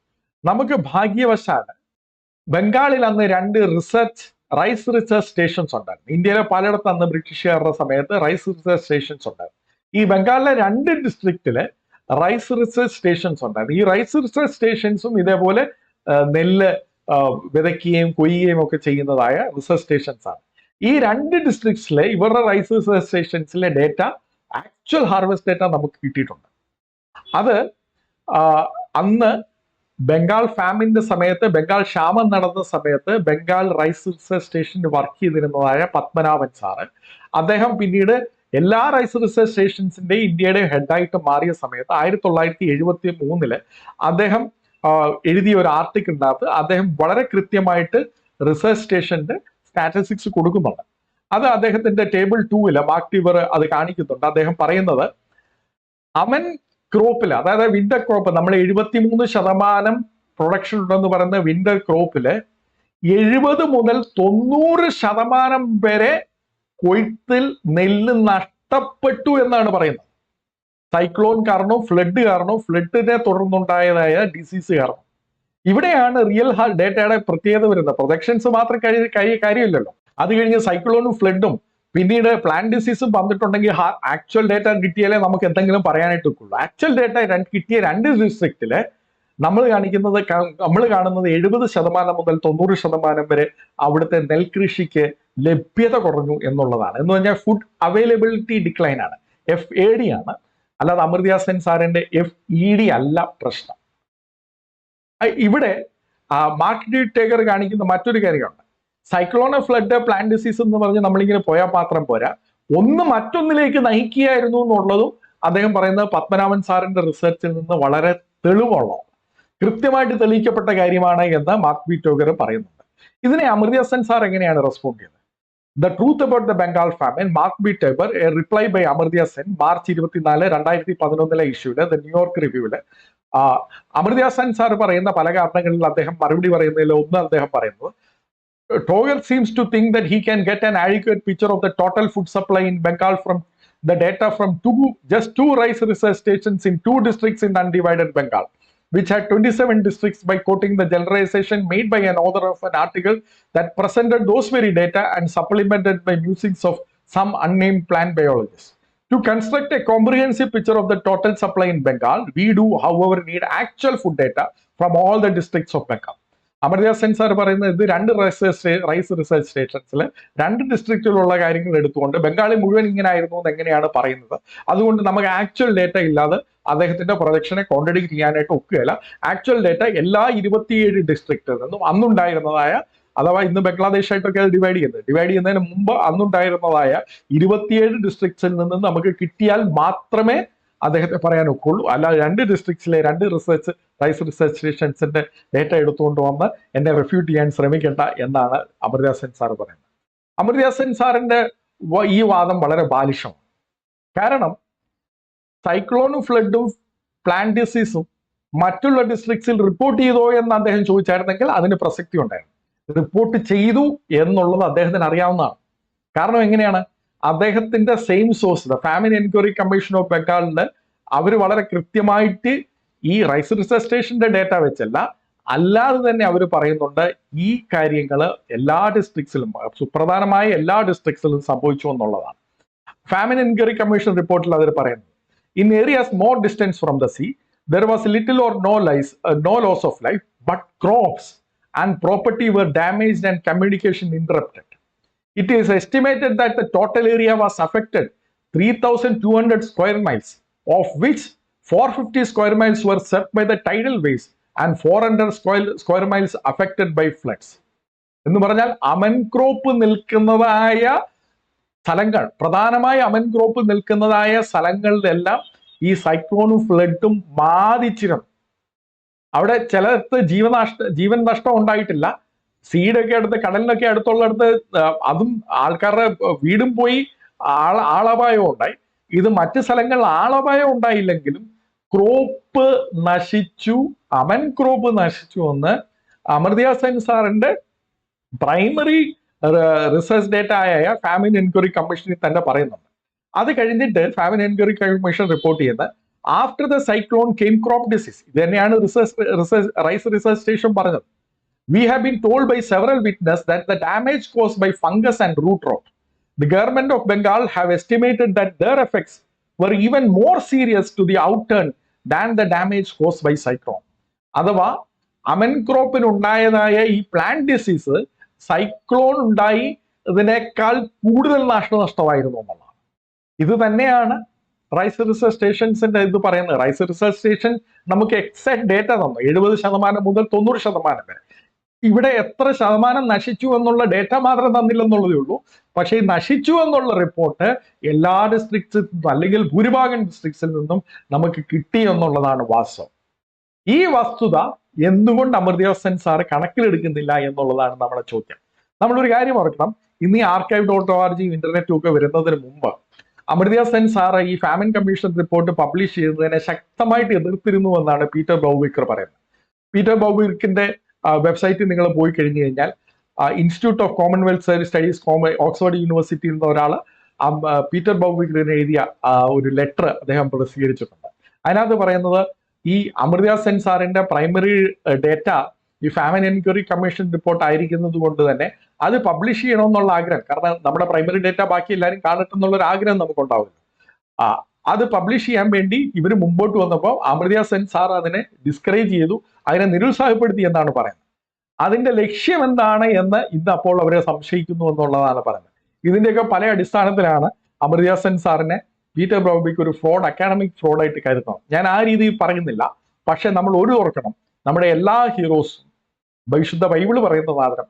നമുക്ക് ഭാഗ്യവശാല് ബംഗാളിൽ അന്ന് 2 റൈസ് റിസർച്ച് സ്റ്റേഷൻസ് ഉണ്ടായിരുന്നു. ഇന്ത്യയിലെ പലയിടത്ത് അന്ന് ബ്രിട്ടീഷുകാരുടെ സമയത്ത് റൈസ് റിസർച്ച് സ്റ്റേഷൻസ് ഉണ്ടായിരുന്നു. ഈ ബംഗാളിലെ 2 ഡിസ്ട്രിക്റ്റില് റൈസ് റിസർച്ച് സ്റ്റേഷൻസ് ഉണ്ടായിരുന്നു. ഈ റൈസ് റിസർച്ച് സ്റ്റേഷൻസും ഇതേപോലെ നെല്ല് വിതയ്ക്കുകയും കൊയ്യുകയും ഒക്കെ ചെയ്യുന്നതായ റിസർച്ച് സ്റ്റേഷൻസ് ആണ്. ഈ 2 ഡിസ്ട്രിക്ട്സിലെ ഇവരുടെ റൈസ് റിസർച്ച് സ്റ്റേഷൻസിലെ ഡേറ്റ, ആക്ച്വൽ ഹാർവെസ്റ്റ് ഡേറ്റ നമുക്ക് കിട്ടിയിട്ടുണ്ട്. അത് അന്ന് ബംഗാൾ ഫാമിന്റെ സമയത്ത്, ബംഗാൾ ക്ഷാമം നടന്ന സമയത്ത് ബംഗാൾ റൈസ് റിസർച്ച് സ്റ്റേഷനിൽ വർക്ക് ചെയ്തിരുന്നതായ പത്മനാഭൻ സാറ്, അദ്ദേഹം പിന്നീട് എല്ലാ റൈസ് റിസർച്ച് സ്റ്റേഷൻസിന്റെയും ഇന്ത്യയുടെ ഹെഡായിട്ട് മാറിയ സമയത്ത് 1973 അദ്ദേഹം എഴുതിയ ഒരു ആർട്ടിക്കിളിനകത്ത് അദ്ദേഹം വളരെ കൃത്യമായിട്ട് റിസർച്ച് സ്റ്റേഷന്റെ സ്റ്റാറ്റിസ്റ്റിക്സ് കൊടുക്കുന്നുണ്ട്. അത് അദ്ദേഹത്തിന്റെ ടേബിൾ 2 മാർക്ക് ടിവർ അത് കാണിക്കുന്നുണ്ട്. അദ്ദേഹം പറയുന്നത് അമൻ ക്രോപ്പില്, അതായത് വിന്റർ ക്രോപ്പ്, നമ്മൾ 73% പ്രൊഡക്ഷൻ ഉണ്ടെന്ന് പറയുന്ന വിന്റർ ക്രോപ്പില് 70 മുതൽ 90% വരെ കൊയ്ത്തിൽ നെല്ല് നഷ്ടപ്പെട്ടു എന്നാണ് പറയുന്നത്. സൈക്ലോൺ കാരണവും ഫ്ലഡ് കാരണവും ഫ്ലഡിനെ തുടർന്നുണ്ടായതായ ഡിസീസ് കാരണം. ഇവിടെയാണ് റിയൽ ഡേറ്റയുടെ പ്രത്യേകത വരുന്നത്. പ്രൊജക്ഷൻസ് മാത്രം കാര്യമില്ലല്ലോ. അത് കഴിഞ്ഞ് സൈക്ലോണും ഫ്ലഡും പിന്നീട് പ്ലാന്റ് ഡിസീസും വന്നിട്ടുണ്ടെങ്കിൽ ആക്ച്വൽ ഡേറ്റ കിട്ടിയാലേ നമുക്ക് എന്തെങ്കിലും പറയാനായിട്ട് ഒക്കുള്ളൂ. ആക്ച്വൽ ഡേറ്റ കിട്ടിയ 2 ഡിസ്ട്രിക്റ്റില് നമ്മൾ കാണുന്നത് 70% മുതൽ 90% വരെ അവിടുത്തെ നെൽകൃഷിക്ക് ലഭ്യത കുറഞ്ഞു എന്നുള്ളതാണ്. എന്ന് പറഞ്ഞാൽ ഫുഡ് അവൈലബിലിറ്റി ഡിക്ലൈൻ ആണ്, FAD ആണ്, അല്ലാതെ അമർത്യ സെൻ സാറിന്റെ FED അല്ല പ്രശ്നം. ഇവിടെ മാർക്ക് ഡി ടേഗർ കാണിക്കുന്ന മറ്റൊരു കാര്യമുണ്ട്. സൈക്ലോൺ, ഫ്ലഡ്, പ്ലാന്റ് ഡിസീസ് എന്ന് പറഞ്ഞ് നമ്മളിങ്ങനെ പോയാൽ മാത്രം പോരാ, ഒന്ന് മറ്റൊന്നിലേക്ക് നയിക്കുകയായിരുന്നു എന്നുള്ളതും അദ്ദേഹം പറയുന്നത് പത്മനാഭൻ സാറിന്റെ റിസർച്ചിൽ നിന്ന് വളരെ തെളിവുള്ള, കൃത്യമായിട്ട് തെളിയിക്കപ്പെട്ട കാര്യമാണ് എന്ന് മാർക്ക് ബി ടോഗർ പറയുന്നുണ്ട്. ഇതിനെ അമർത്യ സെൻ സാർ എങ്ങനെയാണ് റെസ്പോണ്ട് ചെയ്തത്? The truth about the Bengal famine, Mark B Tauger, a reply by Amartya Sen, March 24, 2011 ഇഷ്യൂല് ദ ന്യൂയോർക്ക് റിവ്യൂല് അമർത്യ സെൻ സാർ പറയുന്ന പല കാരണങ്ങളിൽ അദ്ദേഹം മറുപടി പറയുന്നതിൽ ഒന്ന് അദ്ദേഹം പറയുന്നത്, Togar seems to think that he can get an adequate picture of the total food supply in Bengal from the data from just two rice research stations in 2 districts in undivided Bengal, which had 27 districts, by quoting the generalization made by an author of an article that presented those very data and supplemented by musings of some unnamed plant biologists. To construct a comprehensive picture of the total supply in Bengal, we do, however, need actual food data from all the districts of Bengal. Amartya Sen sir പറയുന്നത് ഇത് 2 rice research സ്റ്റേഷൻസിൽ 2 ഡിസ്ട്രിക്റ്റിലുള്ള കാര്യങ്ങൾ എടുത്തുകൊണ്ട് ബംഗാളിൽ മുഴുവൻ ഇങ്ങനെ ആയിരുന്നു എന്ന് എങ്ങനെയാണ് പറയുന്നത്? അതുകൊണ്ട് നമുക്ക് ആക്ച്വൽ ഡേറ്റ ഇല്ലാതെ അദ്ദേഹത്തിന്റെ പ്രൊജക്ഷനെ കോൺട്രഡിക്ട് ചെയ്യാനായിട്ട് ഒക്കുകയില്ല. ആക്ച്വൽ ഡേറ്റ എല്ലാ 27 ഡിസ്ട്രിക്റ്റിൽ നിന്നും അന്നുണ്ടായിരുന്നതായ, അഥവാ ഇന്ന് ബംഗ്ലാദേശായിട്ടൊക്കെ അത് ഡിവൈഡ് ചെയ്യുന്നതിന് മുമ്പ് അന്നുണ്ടായിരുന്നതായ 27 ഡിസ്ട്രിക്ട്സിൽ നിന്നും നമുക്ക് കിട്ടിയാൽ മാത്രമേ അദ്ദേഹത്തെ പറയാൻ ഒക്കുള്ളൂ. അല്ലാതെ 2 ഡിസ്ട്രിക്ട്സിലെ 2 റൈസ് റിസർച്ച് സ്റ്റേഷൻസിന്റെ ഡേറ്റ എടുത്തുകൊണ്ട് വന്ന് എന്നെ റെഫ്യൂട്ട് ചെയ്യാൻ ശ്രമിക്കേണ്ട എന്നാണ് അമർത്യ സെൻ സാർ പറയുന്നത്. അമർത്യ സെൻ സാറിന്റെ ഈ വാദം വളരെ ബാലിഷമാണ്. കാരണം സൈക്ലോണും ഫ്ലഡും പ്ലാന്റ് ഡിസീസും മറ്റുള്ള ഡിസ്ട്രിക്ട്സിൽ റിപ്പോർട്ട് ചെയ്തോ എന്ന് അദ്ദേഹം ചോദിച്ചായിരുന്നെങ്കിൽ അതിന് പ്രസക്തി ഉണ്ടായിരുന്നു. റിപ്പോർട്ട് ചെയ്തു എന്നുള്ളത് അദ്ദേഹത്തിന് അറിയാവുന്നതാണ്. കാരണം എങ്ങനെയാണ്? അദ്ദേഹത്തിന്റെ same source, the famine enquiry commission of ബംഗാളില് അവർ വളരെ കൃത്യമായിട്ട് ഈ റൈസ് റിസർച്ച് സ്റ്റേഷന്റെ ഡേറ്റ വെച്ചല്ല, അല്ലാതെ തന്നെ അവർ പറയുന്നുണ്ട് ഈ കാര്യങ്ങൾ എല്ലാ ഡിസ്ട്രിക്ട്സിലും, സുപ്രധാനമായ എല്ലാ ഡിസ്ട്രിക്ട്സിലും സംഭവിച്ചു എന്നുള്ളതാണ്. ഫാമിൻ എൻക്വയറി കമ്മീഷൻ റിപ്പോർട്ടിൽ അവർ പറയുന്നത്, in areas more distance from the sea there was little or no loss of life, but crops and property were damaged and communication interrupted. It is estimated that the total area was affected 3,200 square miles, of which 450 square miles were swept by the tidal waves and 400 square miles affected by floods. എന്ന് പറഞ്ഞാൽ Aman crop നിൽക്കുന്നതായ സ്ഥലങ്ങൾ, പ്രധാനമായി Aman crop നിൽക്കുന്നതായ സ്ഥലങ്ങളിലെല്ലാം ഈ സൈക്ലോണും ഫ്ലഡും ബാധിച്ചിരുന്നു. അവിടെ ചിലർക്ക് ജീവൻ നഷ്ടം ഉണ്ടായിട്ടില്ല. സീഡൊക്കെ അടുത്ത്, കടലിനൊക്കെ അടുത്തുള്ളടത്ത് അതും ആൾക്കാരുടെ വീടും പോയി, ആളപായം ഉണ്ടായി. ഇത് മറ്റു സ്ഥലങ്ങളിൽ ആളപായം ഉണ്ടായില്ലെങ്കിലും ക്രോപ്പ് നശിച്ചു, അമൻ ക്രോപ്പ് നശിച്ചു എന്ന് അമർത്യ സെൻ സാറിന്റെ പ്രൈമറി റിസർച്ച് ഡേറ്റ ആയ ഫാമിൻ എൻക്വയറി കമ്മീഷനിൽ തന്നെ പറയുന്നുണ്ട്. അത് കഴിഞ്ഞിട്ട് ഫാമിൻ എൻക്വയറി കമ്മീഷൻ റിപ്പോർട്ട് ചെയ്യുന്നത് after the cyclone came crop disease. ഇത് തന്നെയാണ് റൈസ് റിസർച്ച് സ്റ്റേഷൻ പറഞ്ഞത്. We have been told by several witnesses that the damage caused by fungus and root rot. The government of Bengal have estimated that their effects were even more serious to the outturn than the damage caused by cyclone. അഥവാ അമൻ ക്രോപ്പിന് ഉണ്ടായതായ ഈ plant disease cyclone ഉണ്ടായി ഇതിനേക്കാൾ കൂടുതൽ നാശനഷ്ടമായിരുന്നു എന്നുള്ളതാണ്. ഇത് തന്നെയാണ് rice research സ്റ്റേഷൻസിന്റെ ഇത് പറയുന്നത്. റൈസ് റിസർച്ച് സ്റ്റേഷൻ നമുക്ക് എക്സാക്ട് ഡേറ്റ തന്നു, 70% മുതൽ 90% വരെ. ഇവിടെ എത്ര ശതമാനം നശിച്ചു എന്നുള്ള ഡേറ്റ മാത്രം തന്നില്ലെന്നുള്ളതേ ഉള്ളൂ. പക്ഷേ ഈ നശിച്ചു എന്നുള്ള റിപ്പോർട്ട് എല്ലാ ഡിസ്ട്രിക്ട്സിൽ നിന്നും അല്ലെങ്കിൽ ഭൂരിഭാഗം ഡിസ്ട്രിക്ട്സിൽ നിന്നും നമുക്ക് കിട്ടി എന്നുള്ളതാണ് വാസ്തവം. ഈ വസ്തുത എന്തുകൊണ്ട് അമർത്യ സെൻ സാർ കണക്കിലെടുക്കുന്നില്ല എന്നുള്ളതാണ് നമ്മുടെ ചോദ്യം. നമ്മളൊരു കാര്യം ഓർക്കണം, ഇന്ന് ഈ archive.org ഇന്റർനെറ്റും ഒക്കെ വരുന്നതിന് മുമ്പ് അമർത്യ സെൻ സാർ ഈ ഫാമിൻ കമ്മീഷൻ റിപ്പോർട്ട് പബ്ലിഷ് ചെയ്യുന്നതിനെ ശക്തമായിട്ട് എതിർത്തിരുന്നു എന്നാണ് പീറ്റർ ബൗവിക്കർ പറയുന്നത്. പീറ്റർ ബൗവിക്കറിന്റെ വെബ്സൈറ്റിൽ നിങ്ങൾ പോയി കഴിഞ്ഞു കഴിഞ്ഞാൽ institute of Commonwealth studies Oxford യൂണിവേഴ്സിറ്റിയിൽ നിന്ന് ഒരാൾ പീറ്റർ ബൗവിക്കറിന് എഴുതിയ ഒരു ലെറ്റർ അദ്ദേഹം പ്രസിദ്ധീകരിച്ചിട്ടുണ്ട്. അതിനകത്ത് പറയുന്നത് ഈ അമർത്യ സെൻ സാറിന്റെ പ്രൈമറി ഡേറ്റ ഈ ഫാമിൻ എൻക്വയറി കമ്മീഷൻ റിപ്പോർട്ട് ആയിരിക്കുന്നത് കൊണ്ട് തന്നെ അത് പബ്ലിഷ് ചെയ്യണമെന്നുള്ള ആഗ്രഹം, കാരണം നമ്മുടെ പ്രൈമറി ഡേറ്റ ബാക്കി എല്ലാവരും കാണട്ടെ എന്നുള്ളൊരു ആഗ്രഹം നമുക്കുണ്ടാവില്ല. അത് പബ്ലിഷ് ചെയ്യാൻ വേണ്ടി ഇവർ മുമ്പോട്ട് വന്നപ്പോൾ അമർത്യ സെൻ സാർ അതിനെ ഡിസ്കറേജ് ചെയ്തു, അതിനെ നിരുത്സാഹപ്പെടുത്തി എന്നാണ് പറയുന്നത്. അതിന്റെ ലക്ഷ്യം എന്താണ് എന്ന് ഇന്ന് അപ്പോൾ അവരെ സംശയിക്കുന്നു എന്നുള്ളതാണ് പറയുന്നത്. ഇതിന്റെയൊക്കെ പല അടിസ്ഥാനത്തിലാണ് അമർത്യ സെൻ സാറിനെ പീറ്റർ ബൗവിക്ക് ഒരു ഫ്രോഡ്, അക്കാഡമിക് ഫ്രോഡായിട്ട് കരുതുന്നത്. ഞാൻ ആ രീതിയിൽ പറയുന്നില്ല. പക്ഷെ നമ്മൾ ഒരു ഓർക്കണം, നമ്മുടെ എല്ലാ ഹീറോസും വിശുദ്ധ ബൈബിള് പറയുന്ന മാതിരം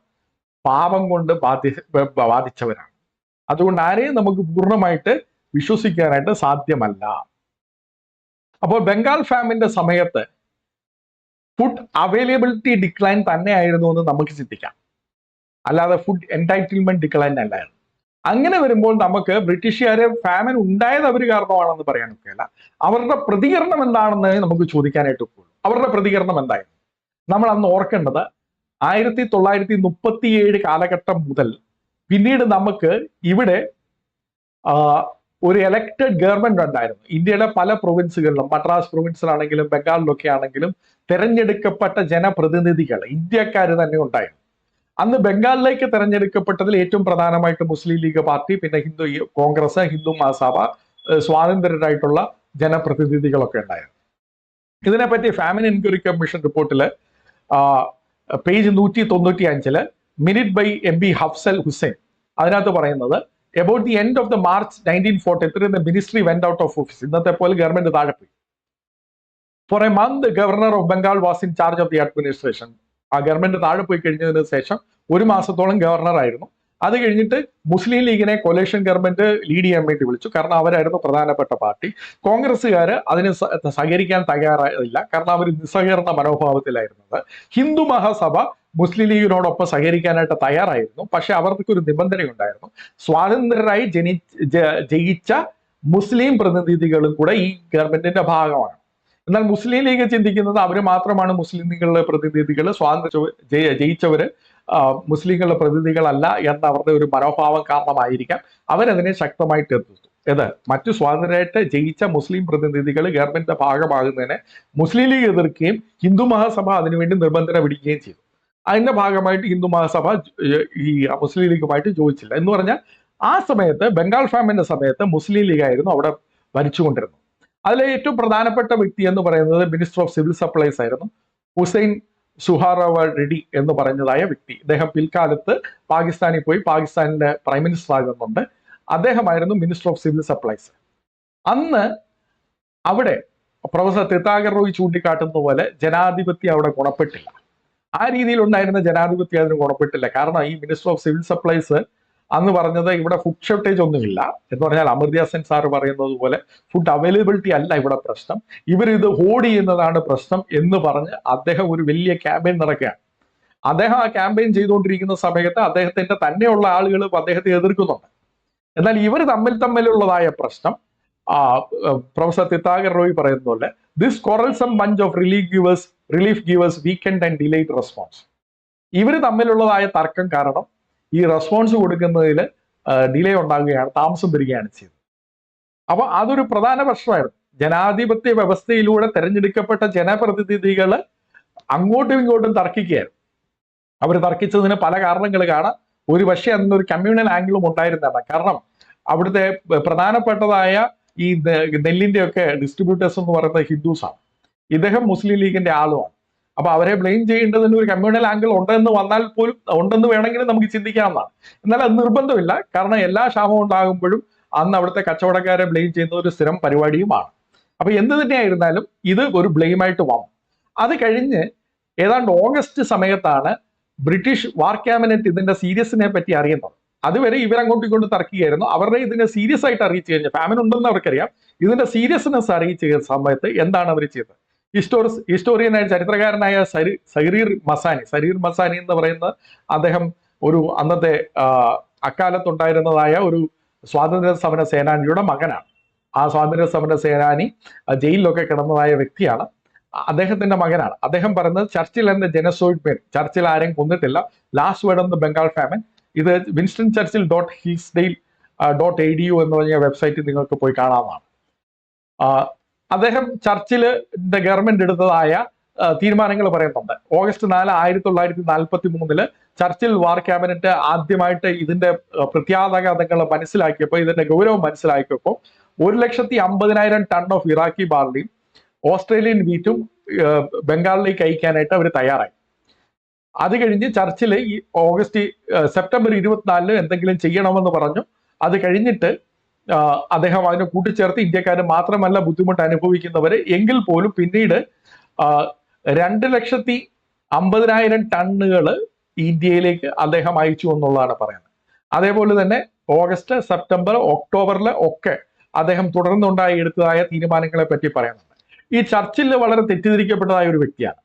പാപം കൊണ്ട് ബാധിച്ചവരാണ്. അതുകൊണ്ട് ആരെയും നമുക്ക് പൂർണ്ണമായിട്ട് വിശ്വസിക്കാനായിട്ട് സാധ്യമല്ല. അപ്പോൾ ബംഗാൾ ഫാമിന്റെ സമയത്ത് ഫുഡ് അവൈലബിലിറ്റി ഡിക്ലൈൻ തന്നെയായിരുന്നു എന്ന് നമുക്ക് ചിന്തിക്കാം, അല്ലാതെ ഫുഡ് എൻടൈറ്റിൽമെന്റ് ഡിക്ലൈൻ അല്ലായിരുന്നു. അങ്ങനെ വരുമ്പോൾ നമുക്ക് ബ്രിട്ടീഷുകാരെ ഫാമിൻ ഉണ്ടായത് അവർ കാരണമാണെന്ന് പറയാൻ ഒക്കെയല്ല. അവരുടെ പ്രതികരണം എന്താണെന്ന് നമുക്ക് ചോദിക്കാനായിട്ട് ഒക്കുള്ളൂ. അവരുടെ പ്രതികരണം എന്തായിരുന്നു? നമ്മൾ അന്ന് ഓർക്കേണ്ടത് 1937 കാലഘട്ടം മുതൽ പിന്നീട് നമുക്ക് ഇവിടെ ഒരു എലക്റ്റഡ് ഗവൺമെന്റ് ഉണ്ടായിരുന്നു. ഇന്ത്യയുടെ പല പ്രൊവിൻസുകളിലും, മദ്രാസ് പ്രൊവിൻസിലാണെങ്കിലും ബംഗാളിലൊക്കെ ആണെങ്കിലും തെരഞ്ഞെടുക്കപ്പെട്ട ജനപ്രതിനിധികൾ ഇന്ത്യക്കാർ തന്നെ ഉണ്ടായിരുന്നു. അന്ന് ബംഗാളിലേക്ക് തെരഞ്ഞെടുക്കപ്പെട്ടതിൽ ഏറ്റവും പ്രധാനമായിട്ട് മുസ്ലിം ലീഗ് പാർട്ടി, പിന്നെ ഹിന്ദു കോൺഗ്രസ്, ഹിന്ദു മഹാസഭ, സ്വാതന്ത്ര്യരായിട്ടുള്ള ജനപ്രതിനിധികളൊക്കെ ഉണ്ടായിരുന്നു. ഇതിനെപ്പറ്റി ഫാമിൻ എൻക്വയറി കമ്മീഷൻ റിപ്പോർട്ടിൽ page 195 minute by MB Hafsal Hussain അതിനകത്ത് പറയുന്നത് about the end of the March 1943 the ministry went out of office. ഇന്നത്തെ പോലെ ഗവൺമെന്റ് താഴെ പോയി. For a month the governor of Bengal was in charge of the administration. ആ government താഴെ പോയി കഴിഞ്ഞതിന് ശേഷം 1 മാസത്തോളം ഗവർണർ ആയിരുന്നു. അത് കഴിഞ്ഞിട്ട് മുസ്ലിം ലീഗിനെ കൊലേഷൻ ഗവൺമെന്റ് ലീഡ് ചെയ്യാൻ വേണ്ടി വിളിച്ചു, കാരണം അവരായിരുന്നു പ്രധാനപ്പെട്ട പാർട്ടി. കോൺഗ്രസ്സുകാർ അതിന് സഹകരിക്കാൻ തയ്യാറായില്ല, കാരണം അവർ നിസ്സഹകരണ മനോഭാവത്തിലായിരുന്നത്. ഹിന്ദു മഹാസഭ മുസ്ലിം ലീഗിനോടൊപ്പം സഹകരിക്കാനായിട്ട് തയ്യാറായിരുന്നു, പക്ഷെ അവർക്കൊരു നിബന്ധനയുണ്ടായിരുന്നു. സ്വാതന്ത്ര്യരായി ജയിച്ച മുസ്ലിം പ്രതിനിധികളും കൂടെ ഈ ഗവൺമെന്റിന്റെ ഭാഗമാണ്. എന്നാൽ മുസ്ലിം ലീഗ് ചിന്തിക്കുന്നത് അവർ മാത്രമാണ് മുസ്ലിം ലീഗുകളുടെ പ്രതിനിധികൾ, ജയിച്ചവര് മുസ്ലിങ്ങളുടെ പ്രതിനിധികളല്ല എന്ന അവരുടെ ഒരു മനോഭാവം കാരണമായിരിക്കാം അവരതിനെ ശക്തമായിട്ട് എതിർത്തു. മറ്റു സ്വാതന്ത്ര്യമായിട്ട് ജയിച്ച മുസ്ലിം പ്രതിനിധികൾ ഗവൺമെന്റിന്റെ ഭാഗമാകുന്നതിനെ മുസ്ലിം ലീഗ് എതിർക്കുകയും ഹിന്ദു മഹാസഭ അതിനുവേണ്ടി നിബന്ധന പിടിക്കുകയും ചെയ്തു. അതിന്റെ ഭാഗമായിട്ട് ഹിന്ദു മഹാസഭ ഈ മുസ്ലിം ലീഗുമായിട്ട് ചോദിച്ചില്ല. എന്ന് പറഞ്ഞാൽ ആ സമയത്ത് ബംഗാൾ ഫാമിന്റെ സമയത്ത് മുസ്ലിം ലീഗ് ആയിരുന്നു അവിടെ ഭരിച്ചുകൊണ്ടിരുന്നത്. അതിലെ ഏറ്റവും പ്രധാനപ്പെട്ട വ്യക്തി എന്ന് പറയുന്നത് മിനിസ്റ്റർ ഓഫ് സിവിൽ സപ്ലൈസ് ആയിരുന്നു, ഹുസൈൻ സുഹാറവ റെഡ്ഡി എന്ന് പറഞ്ഞതായ വ്യക്തി. അദ്ദേഹം പിൽക്കാലത്ത് പാകിസ്ഥാനിൽ പോയി പാകിസ്ഥാനിന്റെ പ്രൈം മിനിസ്റ്റർ ആകുന്നുണ്ട്. അദ്ദേഹമായിരുന്നു മിനിസ്റ്റർ ഓഫ് സിവിൽ സപ്ലൈസ്. അന്ന് അവിടെ പ്രൊഫസർ തിത്താഗർ റോയ് ചൂണ്ടിക്കാട്ടുന്ന പോലെ ജനാധിപത്യം അവിടെ ഗുണപ്പെട്ടില്ല. ആ രീതിയിലുണ്ടായിരുന്ന ജനാധിപത്യം അതിന് ഗുണപ്പെട്ടില്ല. കാരണം ഈ മിനിസ്റ്റർ ഓഫ് സിവിൽ സപ്ലൈസ് അന്ന് പറഞ്ഞത് ഇവിടെ ഫുഡ് ഷോർട്ടേജ് ഒന്നുമില്ല എന്ന് പറഞ്ഞാൽ അമർത്യ സെൻ സാർ പറയുന്നത് പോലെ ഫുഡ് അവൈലബിലിറ്റി അല്ല ഇവിടെ പ്രശ്നം, ഇവരിത് ഹോൾഡ് ചെയ്യുന്നതാണ് പ്രശ്നം എന്ന് പറഞ്ഞ് അദ്ദേഹം ഒരു വലിയ ക്യാമ്പയിൻ നടക്കുകയാണ്. അദ്ദേഹം ആ ക്യാമ്പയിൻ ചെയ്തുകൊണ്ടിരിക്കുന്ന സമയത്ത് അദ്ദേഹത്തിന്റെ തന്നെയുള്ള ആളുകൾ അദ്ദേഹത്തെ എതിർക്കുന്നുണ്ട്. എന്നാൽ ഇവർ തമ്മിലുള്ളതായ പ്രശ്നം പ്രൊഫസർ തിത്താഗർ റോയ് പറയുന്ന പോലെ this quarrelsome bunch of relief givers weakened and delayed response. ഇവർ തമ്മിലുള്ളതായ തർക്കം കാരണം ഈ റെസ്പോൺസ് കൊടുക്കുന്നതിൽ ഡിലേ ഉണ്ടാകുകയാണ്, താമസം വരികയാണ് ചെയ്തത്. അപ്പൊ അതൊരു പ്രധാന പ്രശ്നമായിരുന്നു. ജനാധിപത്യ വ്യവസ്ഥയിലൂടെ തെരഞ്ഞെടുക്കപ്പെട്ട ജനപ്രതിനിധികൾ അങ്ങോട്ടും ഇങ്ങോട്ടും തർക്കിക്കുകയായിരുന്നു. അവർ തർക്കിച്ചതിന് പല കാരണങ്ങൾ കാണാം. ഒരു പക്ഷേ അതിനൊരു കമ്മ്യൂണൽ ആംഗിളും ഉണ്ടായിരുന്നതാണ്. കാരണം അവിടുത്തെ പ്രധാനപ്പെട്ടതായ ഈ നെല്ലിന്റെ ഒക്കെ ഡിസ്ട്രിബ്യൂട്ടേഴ്സ് എന്ന് പറയുന്നത് ഹിന്ദുസാണ്. ഇദ്ദേഹം മുസ്ലിം ലീഗിന്റെ ആളുമാണ്. അപ്പൊ അവരെ ബ്ലെയിം ചെയ്യേണ്ടതിന് ഒരു കമ്മ്യൂണൽ ആംഗിൾ ഉണ്ടെന്ന് വന്നാൽ പോലും, ഉണ്ടെന്ന് വേണമെങ്കിൽ നമുക്ക് ചിന്തിക്കാവുന്നതാണ്. എന്നാൽ അത് നിർബന്ധമില്ല. കാരണം എല്ലാ ക്ഷാമം ഉണ്ടാകുമ്പോഴും അന്ന് അവിടുത്തെ കച്ചവടക്കാരെ ബ്ലെയിം ചെയ്യുന്ന ഒരു സ്ഥിരം പരിപാടിയുമാണ്. അപ്പൊ എന്ത് തന്നെയായിരുന്നാലും ഇത് ഒരു ബ്ലെയിമായിട്ട് വന്നു. അത് കഴിഞ്ഞ് ഏതാണ്ട് ഓഗസ്റ്റ് സമയത്താണ് ബ്രിട്ടീഷ് വാർ ക്യാബിനറ്റ് ഇതിന്റെ സീരിയസിനെ പറ്റി അറിയുന്നത്. അതുവരെ ഇവരങ്ങോട്ടും ഇങ്ങോട്ട് തർക്കിയായിരുന്നു. അവരുടെ ഇതിനെ സീരിയസ് ആയിട്ട് അറിയിച്ചു കഴിഞ്ഞാൽ, ഫാമിൻ ഉണ്ടെന്ന് അവർക്കറിയാം, ഇതിന്റെ സീരിയസ്നെസ് അറിയിച്ച സമയത്ത് എന്താണ് അവർ ചെയ്തത്? ഹിസ്റ്റോറിയനായ ചരിത്രകാരനായ സരീർ മസാനി എന്ന് പറയുന്ന അദ്ദേഹം ഒരു അന്നത്തെ അക്കാലത്തുണ്ടായിരുന്നതായ ഒരു സ്വാതന്ത്ര്യ സമര സേനാനിയുടെ മകനാണ്. ആ സ്വാതന്ത്ര്യ സമര സേനാനി ജയിലിലൊക്കെ കിടന്നതായ വ്യക്തിയാണ്. അദ്ദേഹത്തിന്റെ മകനാണ്. അദ്ദേഹം പറയുന്നത് Churchill and the genocide men, Churchill ആരെയും കൊന്നിട്ടില്ല, last word on the Bengal famine. ഇത് വിൻസ്റ്റൺ ചർച്ചിൽ .hillsdale.edu എന്ന് പറഞ്ഞ വെബ്സൈറ്റിൽ നിങ്ങൾക്ക് പോയി കാണാവുന്നതാണ്. അദ്ദേഹം ചർച്ചില് ഗവൺമെന്റ് എടുത്തതായ തീരുമാനങ്ങൾ പറയുന്നുണ്ട്. ഓഗസ്റ്റ് 4, 1943 ചർച്ചിൽ വാർ ക്യാബിനറ്റ് ആദ്യമായിട്ട് ഇതിന്റെ പ്രത്യാഘാതങ്ങൾ മനസ്സിലാക്കിയപ്പോൾ, ഇതിന്റെ ഗൗരവം മനസ്സിലാക്കിയപ്പോൾ 1,50,000 ടൺ ഓഫ് ഇറാഖി ബാർലിയും ഓസ്ട്രേലിയൻ വീറ്റും ബംഗാളിലേക്ക് അയക്കാനായിട്ട് അവർ തയ്യാറായി. അത് കഴിഞ്ഞ് ചർച്ചിൽ ഈ സെപ്റ്റംബർ 24 എന്തെങ്കിലും ചെയ്യണമെന്ന് പറഞ്ഞു. അത് കഴിഞ്ഞിട്ട് അദ്ദേഹം അതിനെ കൂട്ടിച്ചേർത്ത് ഇന്ത്യക്കാർ മാത്രമല്ല ബുദ്ധിമുട്ട് അനുഭവിക്കുന്നവര് എങ്കിൽ പോലും പിന്നീട് 2,50,000 ടണ്ണുകൾ ഇന്ത്യയിലേക്ക് അദ്ദേഹം അയച്ചു എന്നുള്ളതാണ് പറയുന്നത്. അതേപോലെ തന്നെ ഓഗസ്റ്റ്, സെപ്റ്റംബർ, ഒക്ടോബറിൽ ഒക്കെ അദ്ദേഹം തുടർന്നുണ്ടായി എടുത്തതായ തീരുമാനങ്ങളെ പറ്റി പറയുന്നുണ്ട്. ഈ ചർച്ചിൽ വളരെ തെറ്റിദ്ധരിക്കപ്പെട്ടതായ ഒരു വ്യക്തിയാണ്.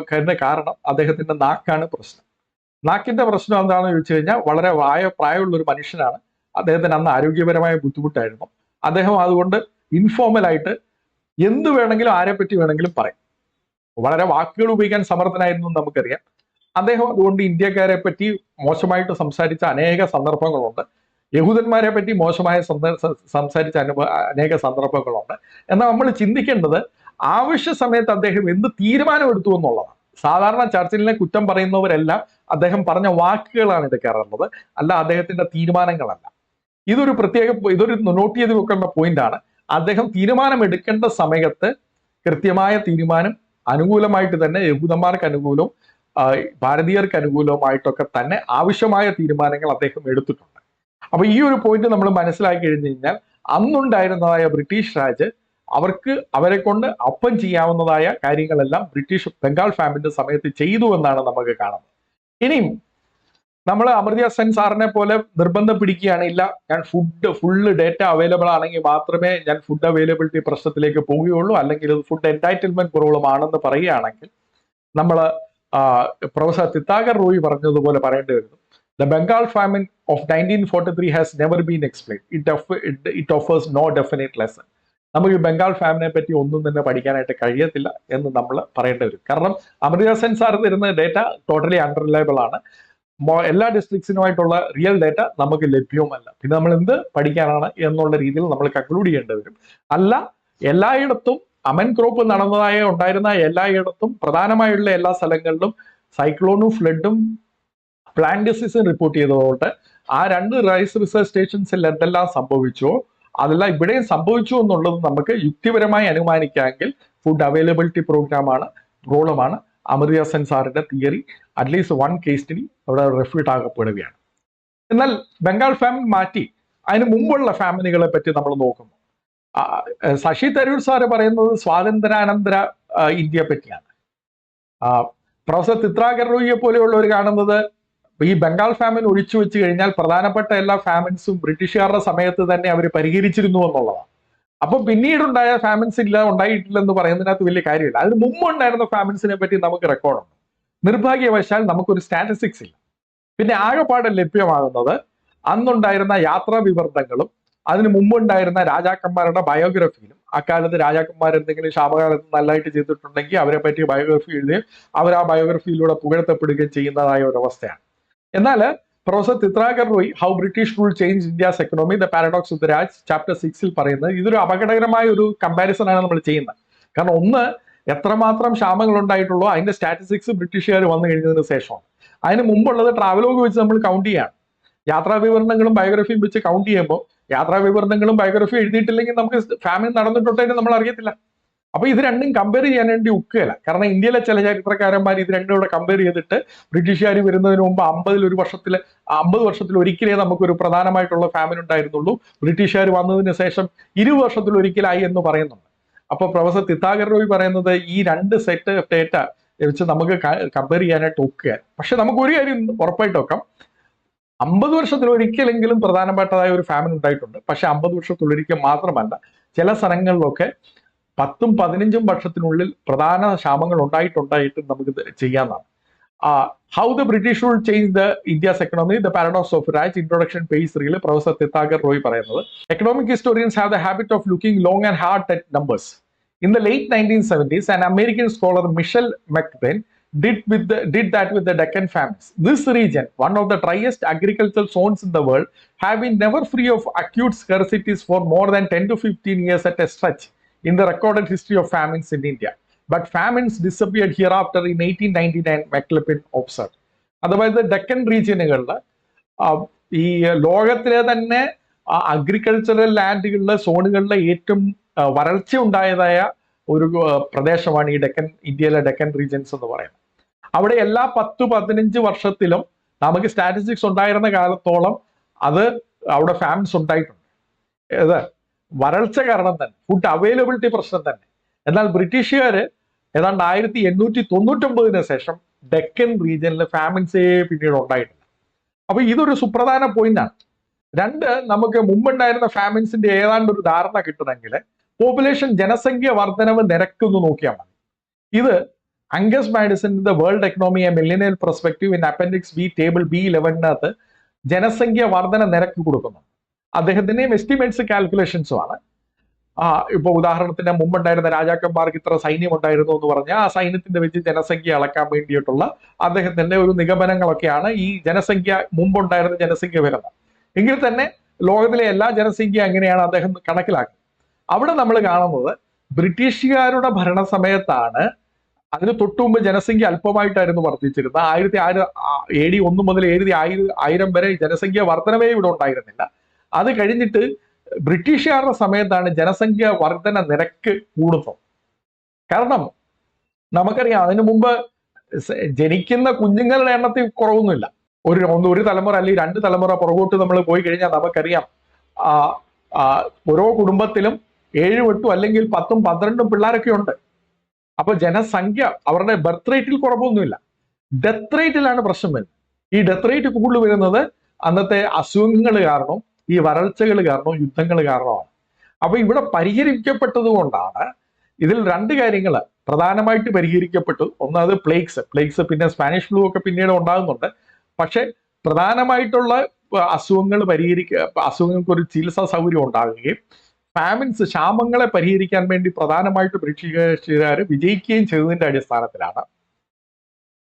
കരുതുന്ന കാരണം അദ്ദേഹത്തിന്റെ നാക്കാണ് പ്രശ്നം. നാക്കിന്റെ പ്രശ്നം എന്താണെന്ന് ചോദിച്ചു കഴിഞ്ഞാൽ, വളരെ പ്രായമുള്ള ഒരു മനുഷ്യനാണ്. അദ്ദേഹത്തിന് അന്ന് ആരോഗ്യപരമായ ബുദ്ധിമുട്ടായിരുന്നു. അദ്ദേഹം അതുകൊണ്ട് ഇൻഫോർമലായിട്ട് എന്ത് വേണമെങ്കിലും ആരെപ്പറ്റി വേണമെങ്കിലും പറയും. വളരെ വാക്കുകൾ ഉപയോഗിക്കാൻ സമർത്ഥനായിരുന്നു നമുക്കറിയാം. അദ്ദേഹം അതുകൊണ്ട് ഇന്ത്യക്കാരെ പറ്റി മോശമായിട്ട് സംസാരിച്ച അനേക സന്ദർഭങ്ങളുണ്ട്. യഹൂദന്മാരെ പറ്റി മോശമായ സംസാരിച്ച അനേക സന്ദർഭങ്ങളുണ്ട്. എന്നാൽ നമ്മൾ ചിന്തിക്കേണ്ടത് ആവശ്യ സമയത്ത് അദ്ദേഹം എന്ത് തീരുമാനമെടുത്തു എന്നുള്ളതാണ്. സാധാരണ ചർച്ചിലിനെ കുറ്റം പറയുന്നവരെല്ലാം അദ്ദേഹം പറഞ്ഞ വാക്കുകളാണ് എടുക്കാറുള്ളത്, അല്ല അദ്ദേഹത്തിന്റെ തീരുമാനങ്ങളല്ല. ഇതൊരു നോട്ട് ചെയ്ത് വെക്കേണ്ട പോയിന്റാണ്. അദ്ദേഹം തീരുമാനം എടുക്കേണ്ട സമയത്ത് കൃത്യമായ തീരുമാനം അനുകൂലമായിട്ട് തന്നെ, യഹൂദന്മാർക്ക് അനുകൂലവും ഭാരതീയർക്ക് അനുകൂലവുമായിട്ടൊക്കെ തന്നെ ആവശ്യമായ തീരുമാനങ്ങൾ അദ്ദേഹം എടുത്തിട്ടുണ്ട്. അപ്പൊ ഈ ഒരു പോയിന്റ് നമ്മൾ മനസ്സിലാക്കി കഴിഞ്ഞു കഴിഞ്ഞാൽ, അന്നുണ്ടായിരുന്നതായ ബ്രിട്ടീഷ് രാജ് അവരെ കൊണ്ട് അപ്പം ചെയ്യാവുന്നതായ കാര്യങ്ങളെല്ലാം ബ്രിട്ടീഷ് ബംഗാൾ ഫാമിന്റെ സമയത്ത് ചെയ്തു എന്നാണ് നമുക്ക് കാണുന്നത്. ഇനിയും നമ്മൾ അമർത്യ സെൻ സാറിനെ പോലെ നിർബന്ധം പിടിക്കുകയാണ്, ഇല്ല ഞാൻ ഫുള്ള് ഡേറ്റ അവൈലബിൾ ആണെങ്കിൽ മാത്രമേ ഞാൻ ഫുഡ് അവൈലബിലിറ്റി പ്രശ്നത്തിലേക്ക് പോവുകയുള്ളൂ, അല്ലെങ്കിൽ ഇത് ഫുഡ് എൻറ്റൈറ്റിൽമെന്റ് പ്രോബ്ലം ആണെന്ന് പറയുകയാണെങ്കിൽ, നമ്മൾ പ്രൊഫസർ തിത്താഗർ റോയ് പറഞ്ഞതുപോലെ പറയേണ്ടി വരുന്നു. The Bengal famine of 1943 has never been explained. It offers no definite lesson. നമുക്ക് ബംഗാൾ ഫാമിനെ പറ്റി ഒന്നും തന്നെ പഠിക്കാനായിട്ട് കഴിയത്തില്ല എന്ന് നമ്മൾ പറയേണ്ടി വരും. കാരണം അമർത്യ സെൻ സാർ തരുന്ന ഡേറ്റ ടോട്ടലി അൺറിലയബിൾ ആണ്. എല്ലാ ഡിസ്ട്രിക്ട്സിനുമായിട്ടുള്ള റിയൽ ഡേറ്റ നമുക്ക് ലഭ്യവുമല്ല. പിന്നെ നമ്മൾ എന്ത് പഠിക്കാനാണ് എന്നുള്ള രീതിയിൽ നമ്മൾ കൺക്ലൂഡ് ചെയ്യേണ്ടി വരും. അല്ല, എല്ലായിടത്തും അമൻ ക്രോപ്പ് ഉണ്ടായിരുന്ന എല്ലായിടത്തും പ്രധാനമായുള്ള എല്ലാ സ്ഥലങ്ങളിലും സൈക്ലോണും ഫ്ലഡും പ്ലാന്റ് ഡിസീസും റിപ്പോർട്ട് ചെയ്തതുകൊണ്ട് ആ 2 റൈസ് റിസർച്ച് സ്റ്റേഷൻസിൽ എന്തെല്ലാം സംഭവിച്ചോ അതെല്ലാം ഇവിടെയും സംഭവിച്ചു എന്നുള്ളത് നമുക്ക് യുക്തിപരമായി അനുമാനിക്കാമെങ്കിൽ ഫുഡ് അവൈലബിലിറ്റി പ്രോബ്ലമാണ് അമർത്യ സെൻ സാറിന്റെ തിയറി. അറ്റ്ലീസ്റ്റ് 1 കേസ് സ്റ്റഡി അവിടെ റെഫ്യൂട്ട് ആകപ്പെടുകയാണ്. എന്നാൽ ബംഗാൾ ഫാമിൻ മാറ്റി അതിന് മുമ്പുള്ള ഫാമിനുകളെ പറ്റി നമ്മൾ നോക്കുന്നു. ശശി തരൂർ സാറ് പറയുന്നത് സ്വാതന്ത്ര്യാനന്തര ഇന്ത്യയെ പറ്റിയാണ്. പ്രൊഫസർ തിത്താഗർ റോയിയെ പോലെയുള്ളവർ കാണുന്നത് ഈ ബംഗാൾ ഫാമിൻ ഒഴിച്ചു വെച്ച് കഴിഞ്ഞാൽ പ്രധാനപ്പെട്ട എല്ലാ ഫാമിൻസും ബ്രിട്ടീഷുകാരുടെ സമയത്ത് തന്നെ അവർ പരിഹരിച്ചിരുന്നു എന്നുള്ളതാണ്. അപ്പൊ പിന്നീടുണ്ടായ ഫാമിൻസ് ഉണ്ടായിട്ടില്ലെന്ന് പറയുന്നതിനകത്ത് വലിയ കാര്യമില്ല. അതിന് മുമ്പ് ഉണ്ടായിരുന്ന ഫാമിൻസിനെ പറ്റി നമുക്ക് റെക്കോർഡുണ്ട്. നിർഭാഗ്യവശാൽ നമുക്കൊരു സ്റ്റാറ്റിസ്റ്റിക്സ് ഇല്ല. പിന്നെ ആകെപ്പാടെ ലഭ്യമാകുന്നത് അന്നുണ്ടായിരുന്ന യാത്രാ വിവരണങ്ങളും അതിന് മുമ്പുണ്ടായിരുന്ന രാജാക്കന്മാരുടെ ബയോഗ്രഫിയിലും, അക്കാലത്ത് രാജാക്കന്മാർ എന്തെങ്കിലും ക്ഷാമകാലത്ത് നല്ലതായിട്ട് ചെയ്തിട്ടുണ്ടെങ്കിൽ അവരെ പറ്റി ബയോഗ്രഫി എഴുതുകയും അവർ ആ ബയോഗ്രഫിയിലൂടെ പുകഴ്ത്തപ്പെടുകയും ചെയ്യുന്നതായ ഒരു അവസ്ഥയാണ്. എന്നാൽ professor Tirthankar Roy how British rule change India's economy the paradox of the Raj chapter 6 പറയുന്നത് ഇതൊരു അപകടകരമായ ഒരു കമ്പാരിസൺ ആണ് നമ്മൾ ചെയ്യുന്നത്. കാരണം ഒന്ന്, എത്രമാത്രം ക്ഷാമങ്ങൾ ഉണ്ടായിട്ടുള്ളോ അതിന്റെ സ്റ്റാറ്റിസ്റ്റിക്സ് ബ്രിട്ടീഷുകാർ വന്നു കഴിഞ്ഞതിന് ശേഷമാണ്. അതിന് മുമ്പുള്ളത് ട്രാവലോഗ് വെച്ച് നമ്മൾ കൗണ്ട് ചെയ്യാണ്. യാത്രാ വിവരണങ്ങളും ബയോഗ്രഫിയും വെച്ച് കൗണ്ട് ചെയ്യുമ്പോൾ യാത്രാ വിവരണങ്ങളും ബയോഗ്രഫിയും എഴുതിയിട്ടില്ലെങ്കിൽ നമുക്ക് ഫാമിൻ നടന്നിട്ടുണ്ടെന്ന് നമ്മൾ അറിയത്തില്ല. അപ്പൊ ഇത് രണ്ടും കമ്പയർ ചെയ്യാൻ വേണ്ടി ഒക്കുകയില്ല. കാരണം ഇന്ത്യയിലെ ചില ചരിത്രകാരന്മാർ ഇത് രണ്ടും കൂടെ കമ്പയർ ചെയ്തിട്ട് ബ്രിട്ടീഷുകാർ വരുന്നതിന് മുമ്പ് 50 വർഷത്തിൽ ഒരിക്കലേ നമുക്കൊരു പ്രധാനമായിട്ടുള്ള ഫാമിൻ ഉണ്ടായിരുന്നുള്ളൂ, ബ്രിട്ടീഷുകാർ വന്നതിന് ശേഷം 20 വർഷത്തിൽ ഒരിക്കലായി എന്ന് പറയുന്നുണ്ട്. അപ്പൊ പ്രൊഫസർ തിത്താഗർ റോയ് പറയുന്നത് ഈ രണ്ട് സെറ്റ് ഡേറ്റ വെച്ച് നമുക്ക് കമ്പയർ ചെയ്യാനായിട്ട് ഒക്കുകയാണ്. പക്ഷെ നമുക്ക് ഒരു കാര്യം ഉറപ്പായിട്ട് വെക്കാം, 50 വർഷത്തിൽ ഒരിക്കലെങ്കിലും പ്രധാനപ്പെട്ടതായ ഒരു ഫാമിൻ ഉണ്ടായിട്ടുണ്ട്. പക്ഷെ 50 വർഷത്തിലൊരിക്കൽ മാത്രമല്ല, ചില സ്ഥലങ്ങളിലൊക്കെ 10-15 വർഷത്തിനുള്ളിൽ പ്രധാന ക്ഷാമങ്ങൾ ഉണ്ടായിട്ട് നമുക്ക് ചെയ്യാവുന്നതാണ്. How the British rule change the India's economy the paradox of Raj introduction page 3 professor Tirthankar Roy പറയുന്നത്, economic historians have the habit of looking long and hard at numbers. In the late 1970s, an American scholar, Michelle McBain, did that with the Deccan famines. This region, one of the driest agricultural zones in the world, have been never free of acute scarcities for more than 10 to 15 years at a stretch in the recorded history of famines in India. But famines disappeared hereafter in 1899, McLepin observed. അതായത് ഡെക്കൻ റീജിയനുകളിൽ ഈ ലോകത്തിലെ തന്നെ agricultural ലാൻഡുകളിലെ സോണുകളിലെ ഏറ്റവും വരൾച്ച ഉണ്ടായതായ ഒരു പ്രദേശമാണ് ഈ ഇന്ത്യയിലെ ഡെക്കൻ റീജിയൻസ് എന്ന് പറയുന്നത്. അവിടെ എല്ലാ 10-15 വർഷത്തിലും നമുക്ക് സ്റ്റാറ്റിസ്റ്റിക്സ് ഉണ്ടായിരുന്ന കാലത്തോളം അത് അവിടെ ഫാമിൻസ് ഉണ്ടായിട്ടുണ്ട്. ഇത് വരൾച്ച കാരണം തന്നെ, ഫുഡ് അവൈലബിലിറ്റി പ്രശ്നം തന്നെ. എന്നാൽ ബ്രിട്ടീഷുകാർ ഏതാണ്ട് 1899 ശേഷം ഡെക്കൻ റീജിയനിൽ ഫാമിൻസേ പിന്നീട് ഉണ്ടായിട്ടില്ല. അപ്പൊ ഇതൊരു സുപ്രധാന പോയിന്റാണ്. രണ്ട്, നമുക്ക് മുമ്പുണ്ടായിരുന്ന ഫാമിൻസിന്റെ ഏതാണ്ട് ഒരു ധാരണ കിട്ടണമെങ്കിൽ പോപ്പുലേഷൻ ജനസംഖ്യ വർധനവ് നിരക്കൊന്ന് നോക്കിയാൽ മതി. ഇത് അംഗസ് മാഡിസന്റെ world economy a millennial perspective in appendix B table B11 ജനസംഖ്യ വർധന നിരക്ക് കൊടുക്കുന്നു. അദ്ദേഹത്തിന്റെയും എസ്റ്റിമേറ്റ്സ് കാൽക്കുലേഷൻസും ആണ്. ഇപ്പൊ ഉദാഹരണത്തിന് മുമ്പുണ്ടായിരുന്ന രാജാക്കന്മാർക്ക് ഇത്ര സൈന്യം ഉണ്ടായിരുന്നു എന്ന് പറഞ്ഞാൽ ആ സൈന്യത്തിന്റെ വെച്ച് ജനസംഖ്യ അളക്കാൻ വേണ്ടിയിട്ടുള്ള അദ്ദേഹത്തിന്റെ ഒരു നിഗമനങ്ങളൊക്കെയാണ് ഈ ജനസംഖ്യ മുമ്പുണ്ടായിരുന്ന ജനസംഖ്യ വരുന്നത്. എങ്കിൽ തന്നെ ലോകത്തിലെ എല്ലാ ജനസംഖ്യ എങ്ങനെയാണ് അദ്ദേഹം കണക്കിലാക്കുന്നത്. അവിടെ നമ്മൾ കാണുന്നത് ബ്രിട്ടീഷുകാരുടെ ഭരണ സമയത്താണ് അതിന് തൊട്ടുമുമ്പ് ജനസംഖ്യ അല്പമായിട്ടായിരുന്നു വർദ്ധിച്ചിരുന്നത്. 1000 AD 1 മുതൽ 1000 വരെ ജനസംഖ്യ വർധനവേ ഇവിടെ ഉണ്ടായിരുന്നില്ല. അത് കഴിഞ്ഞിട്ട് ബ്രിട്ടീഷുകാരുടെ സമയത്താണ് ജനസംഖ്യ വർധന നിരക്ക് കൂടുന്നത്. കാരണം നമുക്കറിയാം, അതിനു മുമ്പ് ജനിക്കുന്ന കുഞ്ഞുങ്ങളുടെ എണ്ണത്തിൽ കുറവൊന്നുമില്ല. ഒരു തലമുറ അല്ലെങ്കിൽ 2 തലമുറ പുറകോട്ട് നമ്മൾ പോയി കഴിഞ്ഞാൽ നമുക്കറിയാം ഓരോ കുടുംബത്തിലും 7, 8 അല്ലെങ്കിൽ 10, 12 പിള്ളേരൊക്കെ ഉണ്ട്. അപ്പൊ ജനസംഖ്യ അവരുടെ ബർത്ത് റേറ്റിൽ കുറവൊന്നുമില്ല, ഡെത്ത് റേറ്റിലാണ് പ്രശ്നം വരുന്നത്. ഈ ഡെത്ത് റേറ്റ് കൂടുതൽ വരുന്നത് അന്നത്തെ അസുഖങ്ങൾ കാരണവും ഈ വരൾച്ചകൾ കാരണവും യുദ്ധങ്ങൾ കാരണമാണ്. അപ്പൊ ഇവിടെ പരിഹരിക്കപ്പെട്ടത് കൊണ്ടാണ് ഇതിൽ 2 കാര്യങ്ങൾ പ്രധാനമായിട്ട് പരിഹരിക്കപ്പെട്ടു. ഒന്ന്, അത് പ്ലേഗ്സ്, പിന്നെ സ്പാനിഷ് ഫ്ലൂ ഒക്കെ പിന്നീട് ഉണ്ടാകുന്നുണ്ട്. പക്ഷെ പ്രധാനമായിട്ടുള്ള അസുഖങ്ങൾക്ക് ഒരു ചികിത്സാ സൗകര്യം ഉണ്ടാകുകയും ഫാമിൻസ്, ക്ഷാമങ്ങളെ പരിഹരിക്കാൻ വേണ്ടി പ്രധാനമായിട്ട് ബ്രിട്ടീഷുകാർ വിജയിക്കുകയും ചെയ്തതിന്റെ അടിസ്ഥാനത്തിലാണ്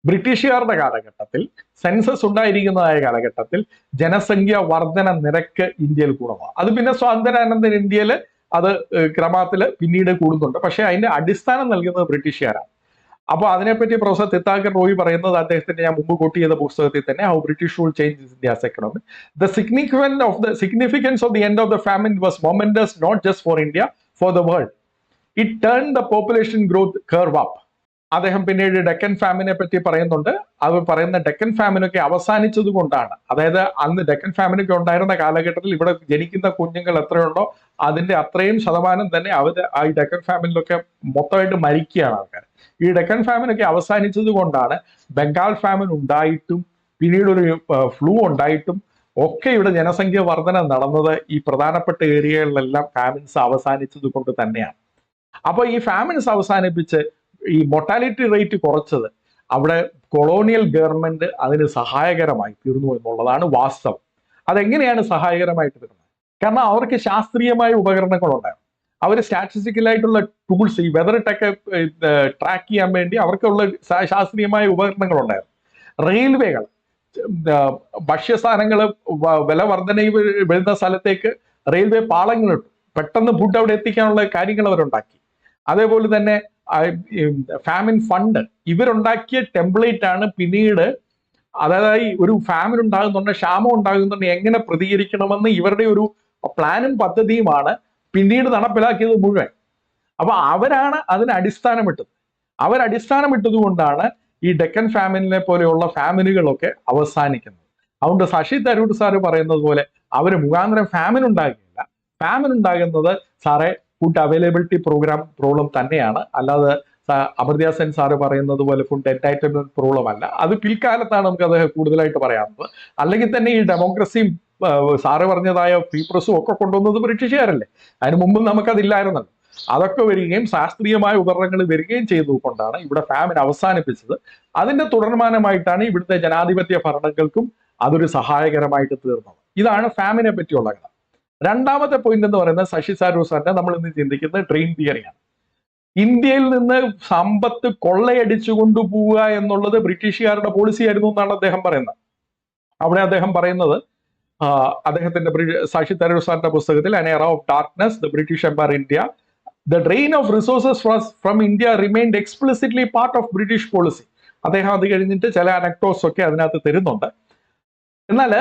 ബ്രിട്ടീഷുകാരുടെ കാലഘട്ടത്തിൽ, സെൻസസ് ഉണ്ടായിരിക്കുന്നതായ കാലഘട്ടത്തിൽ ജനസംഖ്യ വർധന നിരക്ക് ഇന്ത്യയിൽ കൂടുന്നത്. അത് പിന്നെ സ്വാതന്ത്ര്യാനന്തര ഇന്ത്യയിൽ അത് ക്രമത്തിൽ പിന്നീട് കൂടുന്നുണ്ട്. പക്ഷെ അതിന്റെ അടിസ്ഥാനം നൽകുന്നത് ബ്രിട്ടീഷുകാരാണ്. അപ്പോൾ അതിനെപ്പറ്റി പ്രൊഫസർ തിത്താഗർ റോയ് പറയുന്നത് അദ്ദേഹത്തിന്റെ ഞാൻ മുമ്പ് കോട്ട് ചെയ്ത പുസ്തകത്തിൽ തന്നെ, how British rule changes India's economy. The significance of the end of the famine was momentous, not just for India, for the world. It turned the population growth curve up. അദ്ദേഹം പിന്നീട് ഡെക്കൻ ഫാമിനെ പറ്റി പറയുന്നുണ്ട്. അവർ പറയുന്ന ഡെക്കൻ ഫാമിനൊക്കെ അവസാനിച്ചത് കൊണ്ടാണ്, അതായത് അന്ന് ഡെക്കൻ ഫാമിനൊക്കെ ഉണ്ടായിരുന്ന കാലഘട്ടത്തിൽ ഇവിടെ ജനിക്കുന്ന കുഞ്ഞുങ്ങൾ എത്രയുണ്ടോ അതിന്റെ അത്രയും ശതമാനം തന്നെ ആ ഡെക്കൻ ഫാമിനിലൊക്കെ മൊത്തമായിട്ട് മരിക്കുകയാണ് ആൾക്കാർ. ഈ ഡെക്കൻ ഫാമിനൊക്കെ അവസാനിച്ചത് കൊണ്ടാണ് ബംഗാൾ ഫാമിൻ ഉണ്ടായിട്ടും പിന്നീട് ഒരു ഫ്ലൂ ഉണ്ടായിട്ടും ഒക്കെ ഇവിടെ ജനസംഖ്യ വർധന നടന്നത് ഈ പ്രധാനപ്പെട്ട ഏരിയകളിലെല്ലാം ഫാമിൻസ് അവസാനിച്ചത് കൊണ്ട് തന്നെയാണ്. അപ്പൊ ഈ ഫാമിൻസ് അവസാനിപ്പിച്ച് ഈ മൊർട്ടാലിറ്റി റേറ്റ് കുറച്ചത് അവിടെ കൊളോണിയൽ ഗവൺമെന്റ് അതിന് സഹായകരമായി തീർന്നു എന്നുള്ളതാണ് വാസ്തവം. അതെങ്ങനെയാണ് സഹായകരമായിട്ട് തീർന്നത്? കാരണം അവർക്ക് ശാസ്ത്രീയമായ ഉപകരണങ്ങളുണ്ടായിരുന്നു. അവർ സ്റ്റാറ്റിസ്റ്റിക്കലായിട്ടുള്ള ടൂൾസ്, ഈ വെതർ ടെക്ക് ട്രാക്ക് ചെയ്യാൻ വേണ്ടി അവർക്കുള്ള ശാസ്ത്രീയമായ ഉപകരണങ്ങളുണ്ടായിരുന്നു. റെയിൽവേകൾ, ഭക്ഷ്യസാധനങ്ങൾ വില വർധന വരുന്ന സ്ഥലത്തേക്ക് റെയിൽവേ പാളങ്ങളിട്ടു. പെട്ടെന്ന് ഫുഡ് അവിടെ എത്തിക്കാനുള്ള കാര്യങ്ങൾ അവരുണ്ടാക്കി. അതേപോലെ തന്നെ ഫാമിൻ ഫണ്ട് ഇവരുണ്ടാക്കിയ ടെംപ്ലേറ്റ് ആണ് പിന്നീട്, അതായത് ഒരു ഫാമിൻ ഉണ്ടാകുന്നുണ്ട്, ക്ഷാമം ഉണ്ടാകുന്നുണ്ട്, എങ്ങനെ പ്രതികരിക്കണമെന്ന് ഇവരുടെ ഒരു പ്ലാനും പദ്ധതിയുമാണ് പിന്നീട് നടപ്പിലാക്കിയത് മുഴുവൻ. അപ്പൊ അവരാണ് അതിന് അടിസ്ഥാനമിട്ടത്. അവരടിസ്ഥാനമിട്ടത് കൊണ്ടാണ് ഈ ഡെക്കൻ ഫാമിനെ പോലെയുള്ള ഫാമിനുകളൊക്കെ അവസാനിക്കുന്നത്. അതുകൊണ്ട് ശശി തരൂർ സാറ് പറയുന്നത് പോലെ അവര് മുഖാന്തരം ഫാമിൻ ഉണ്ടാകില്ല. ഫാമിൻ ഉണ്ടാകുന്നത് സാറേ ഫുഡ് അവൈലബിലിറ്റി പ്രോബ്ലം തന്നെയാണ്, അല്ലാതെ അമർത്യ സെൻ സാറ് പറയുന്നത് പോലെ ഫുഡ് എൻറ്റൈറ്റിൽമെന്റ് പ്രോബ്ലം അല്ല. അത് പിൽക്കാലത്താണ് നമുക്ക് അത് കൂടുതലായിട്ട് പറയാവുന്നത്. അല്ലെങ്കിൽ തന്നെ ഈ ഡെമോക്രസിയും സാറ് പറഞ്ഞതായ ഫ്രീ പ്രസ്സും ഒക്കെ കൊണ്ടുവന്നത് ബ്രിട്ടീഷുകാരല്ലേ. അതിന് മുമ്പ് നമുക്കതില്ലായിരുന്നല്ലോ. അതൊക്കെ വരികയും ശാസ്ത്രീയമായ ഉപകരണങ്ങൾ വരികയും ചെയ്തുകൊണ്ടാണ് ഇവിടെ ഫാമിൻ അവസാനിപ്പിച്ചത്. അതിന്റെ തുടർമാനമായിട്ടാണ് ഇവിടുത്തെ ജനാധിപത്യ ഭരണങ്ങൾക്കും അതൊരു സഹായകരമായിട്ട് തീർന്നത്. ഇതാണ് ഫാമിനെ പറ്റിയുള്ള കഥ. രണ്ടാമത്തെ പോയിന്റ് എന്ന് പറയുന്നത് ശശി തരൂർ സാറിന്റെ നമ്മൾ ഇന്ന് ചിന്തിക്കുന്നത് ഡ്രെയിൻ തിയറിയാണ്. ഇന്ത്യയിൽ നിന്ന് സമ്പത്ത് കൊള്ളയടിച്ചു കൊണ്ടുപോവുക എന്നുള്ളത് ബ്രിട്ടീഷുകാരുടെ പോളിസി ആയിരുന്നു എന്നാണ് അദ്ദേഹം പറയുന്നത്. അവിടെ അദ്ദേഹം പറയുന്നത്, അദ്ദേഹത്തിന്റെ ശശി തരൂർ സാറിന്റെ പുസ്തകത്തിൽ An Era of Darkness, The British Empire India, The drain of resources from India remained explicitly part of British policy. അദ്ദേഹം അത് കഴിഞ്ഞിട്ട് ചില അനക്ടോസ് ഒക്കെ അതിനകത്ത് തരുന്നുണ്ട്. എന്നാൽ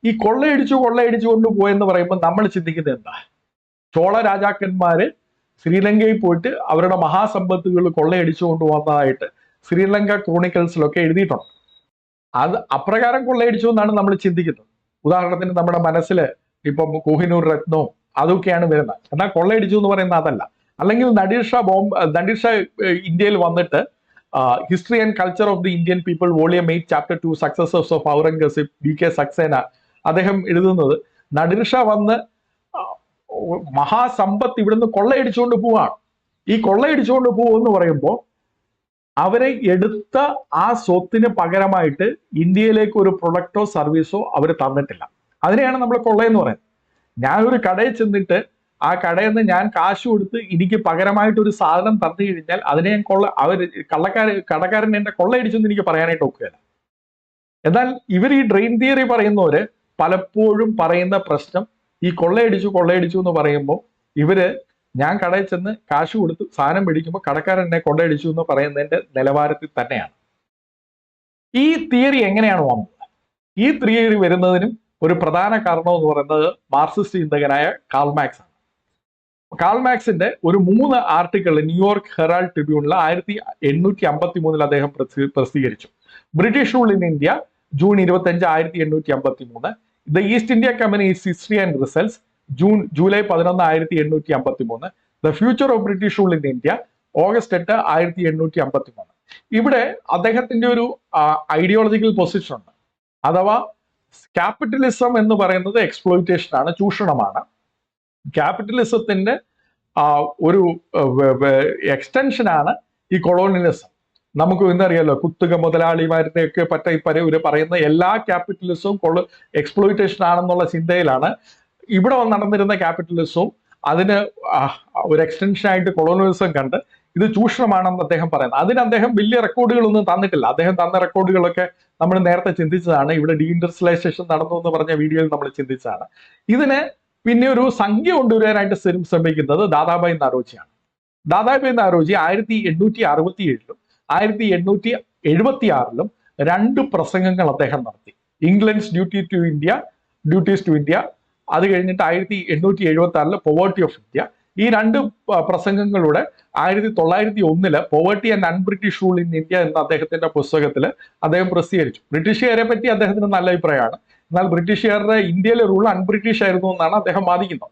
ഈ കൊള്ളയടിച്ചു കൊണ്ടുപോയെന്ന് പറയുമ്പോൾ നമ്മൾ ചിന്തിക്കുന്നത് എന്താ? ചോള രാജാക്കന്മാര് ശ്രീലങ്കയിൽ പോയിട്ട് അവരുടെ മഹാസമ്പത്തുകൾ കൊള്ളയടിച്ചു കൊണ്ടുവന്നതായിട്ട് ശ്രീലങ്ക ക്രോണിക്കൽസിലൊക്കെ എഴുതിയിട്ടുണ്ട്. അത് അപ്രകാരം കൊള്ളയടിച്ചു എന്നാണ് നമ്മൾ ചിന്തിക്കുന്നത്. ഉദാഹരണത്തിന് നമ്മുടെ മനസ്സിൽ ഇപ്പം കോഹിനൂർ രത്നവും അതൊക്കെയാണ് വരുന്നത്. എന്നാൽ കൊള്ളയടിച്ചു എന്ന് പറയുന്നത് അതല്ല. അല്ലെങ്കിൽ നദീർ ഷാ ഇന്ത്യയിൽ വന്നിട്ട് history and culture of the Indian people volume 8 chapter 2 successors of Aurangzeb BK Saxena അദ്ദേഹം എഴുതുന്നത് നദീർ ഷാ വന്ന് മഹാസമ്പത്ത് ഇവിടുന്ന് കൊള്ളയടിച്ചുകൊണ്ട് പോവാണ്. ഈ കൊള്ളയടിച്ചുകൊണ്ട് പോകുമെന്ന് പറയുമ്പോൾ അവരെ എടുത്ത ആ സ്വത്തിന് പകരമായിട്ട് ഇന്ത്യയിലേക്ക് ഒരു പ്രൊഡക്റ്റോ സർവീസോ അവർ തന്നിട്ടില്ല. അതിനെയാണ് നമ്മൾ കൊള്ളയെന്ന് പറയുന്നത്. ഞാനൊരു കടയിൽ ചെന്നിട്ട് ആ കടയിൽ നിന്ന് ഞാൻ കാശ് കൊടുത്ത് എനിക്ക് പകരമായിട്ട് ഒരു സാധനം തന്നു കഴിഞ്ഞാൽ അതിനെ ഞാൻ കടക്കാരൻ എന്നെ കൊള്ളയടിച്ചെന്ന് എനിക്ക് പറയാനായിട്ട് ഒക്കുകയില്ല. എന്നാൽ ഇവർ ഈ ഡ്രെയിൻ തിയറി പറയുന്നവര് പലപ്പോഴും പറയുന്ന പ്രശ്നം ഈ കൊള്ളയടിച്ചു എന്ന് പറയുമ്പോൾ ഇവര് ഞാൻ കടയിൽ ചെന്ന് കാശ് കൊടുത്ത് സാധനം മേടിക്കുമ്പോൾ കടക്കാരൻ എന്നെ കൊള്ളയടിച്ചു എന്ന് പറയുന്നതിന്റെ നിലവാരത്തിൽ തന്നെയാണ്. ഈ തിയറി എങ്ങനെയാണ് വന്നത്? ഈ തിയറി വരുന്നതിനും ഒരു പ്രധാന കാരണം എന്ന് പറയുന്നത് മാർക്സിസ്റ്റ് ചിന്തകനായ കാൾ മാർക്സ് ആണ്. കാൾ മാർക്സിന്റെ ഒരു 3 ആർട്ടിക്കിൾ ന്യൂയോർക്ക് ഹെറാൾഡ് ട്രിബ്യൂണിൽ 1853 അദ്ദേഹം പ്രസിദ്ധീകരിച്ചു. British rule in India June 25, 1853. The east India companies history and results July 11, 1853. The future of British rule in India August 8, 1853. ഇവിടെ അദ്ദേഹത്തിന്റെ ഒരു ഐഡിയോളജിക്കൽ പൊസിഷൻ ഉണ്ട്. അഥവാ ക്യാപിറ്റലിസം എന്ന് പറയുന്നത് എക്സ്പ്ലോയിറ്റേഷൻ ആണ്, ചൂഷണമാണ്. ക്യാപിറ്റലിസത്തിന്റെ ഒരു എക്സ്റ്റൻഷനാണ് ഈ കൊളോണിയലിസം. നമുക്ക് ഇന്നറിയാലോ, കുത്തുക മുതലാളിമാരുടെ ഒക്കെ പറയുന്ന എല്ലാ ക്യാപിറ്റലിസവും എക്സ്പ്ലോയിറ്റേഷൻ ആണെന്നുള്ള ചിന്തയിലാണ് ഇവിടെ നടന്നിരുന്ന ക്യാപിറ്റലിസവും അതിന് ഒരു എക്സ്റ്റൻഷൻ ആയിട്ട് കൊളോണിയലിസം കണ്ട് ഇത് ചൂഷണമാണെന്ന് അദ്ദേഹം പറയുന്നത്. അതിന് അദ്ദേഹം വലിയ റെക്കോർഡുകളൊന്നും തന്നിട്ടില്ല. അദ്ദേഹം തന്ന റെക്കോർഡുകളൊക്കെ നമ്മൾ നേരത്തെ ചിന്തിച്ചതാണ്. ഇവിടെ ഡീഇൻഡസ്ട്രിയലൈസേഷൻ നടന്നു എന്ന് പറഞ്ഞ വീഡിയോയിൽ നമ്മൾ ചിന്തിച്ചതാണ്. ഇതിന് പിന്നെ ഒരു സംഖ്യ കൊണ്ടുവരാനായിട്ട് ശ്രമിക്കുന്നത് ദാദാഭായ് നവറോജിയാണ്. ദാദാഭായ് നവറോജി 1867 1876 2 പ്രസംഗങ്ങൾ അദ്ദേഹം നടത്തി. ഇംഗ്ലണ്ട്സ് ഡ്യൂട്ടീസ് ടു ഇന്ത്യ, അത് കഴിഞ്ഞിട്ട് 1876 പോവേർട്ടി ഓഫ് ഇന്ത്യ. ഈ 2 പ്രസംഗങ്ങളുടെ 1901 poverty and un-British rule in India എന്ന അദ്ദേഹത്തിന്റെ പുസ്തകത്തിൽ അദ്ദേഹം പ്രസിദ്ധീകരിച്ചു. ബ്രിട്ടീഷുകാരെ പറ്റി അദ്ദേഹത്തിന് നല്ല അഭിപ്രായമാണ്. എന്നാൽ ബ്രിട്ടീഷുകാരുടെ ഇന്ത്യയിലെ റൂൾ അൺബ്രിട്ടീഷ് ആയിരുന്നു എന്നാണ് അദ്ദേഹം വാദിക്കുന്നത്.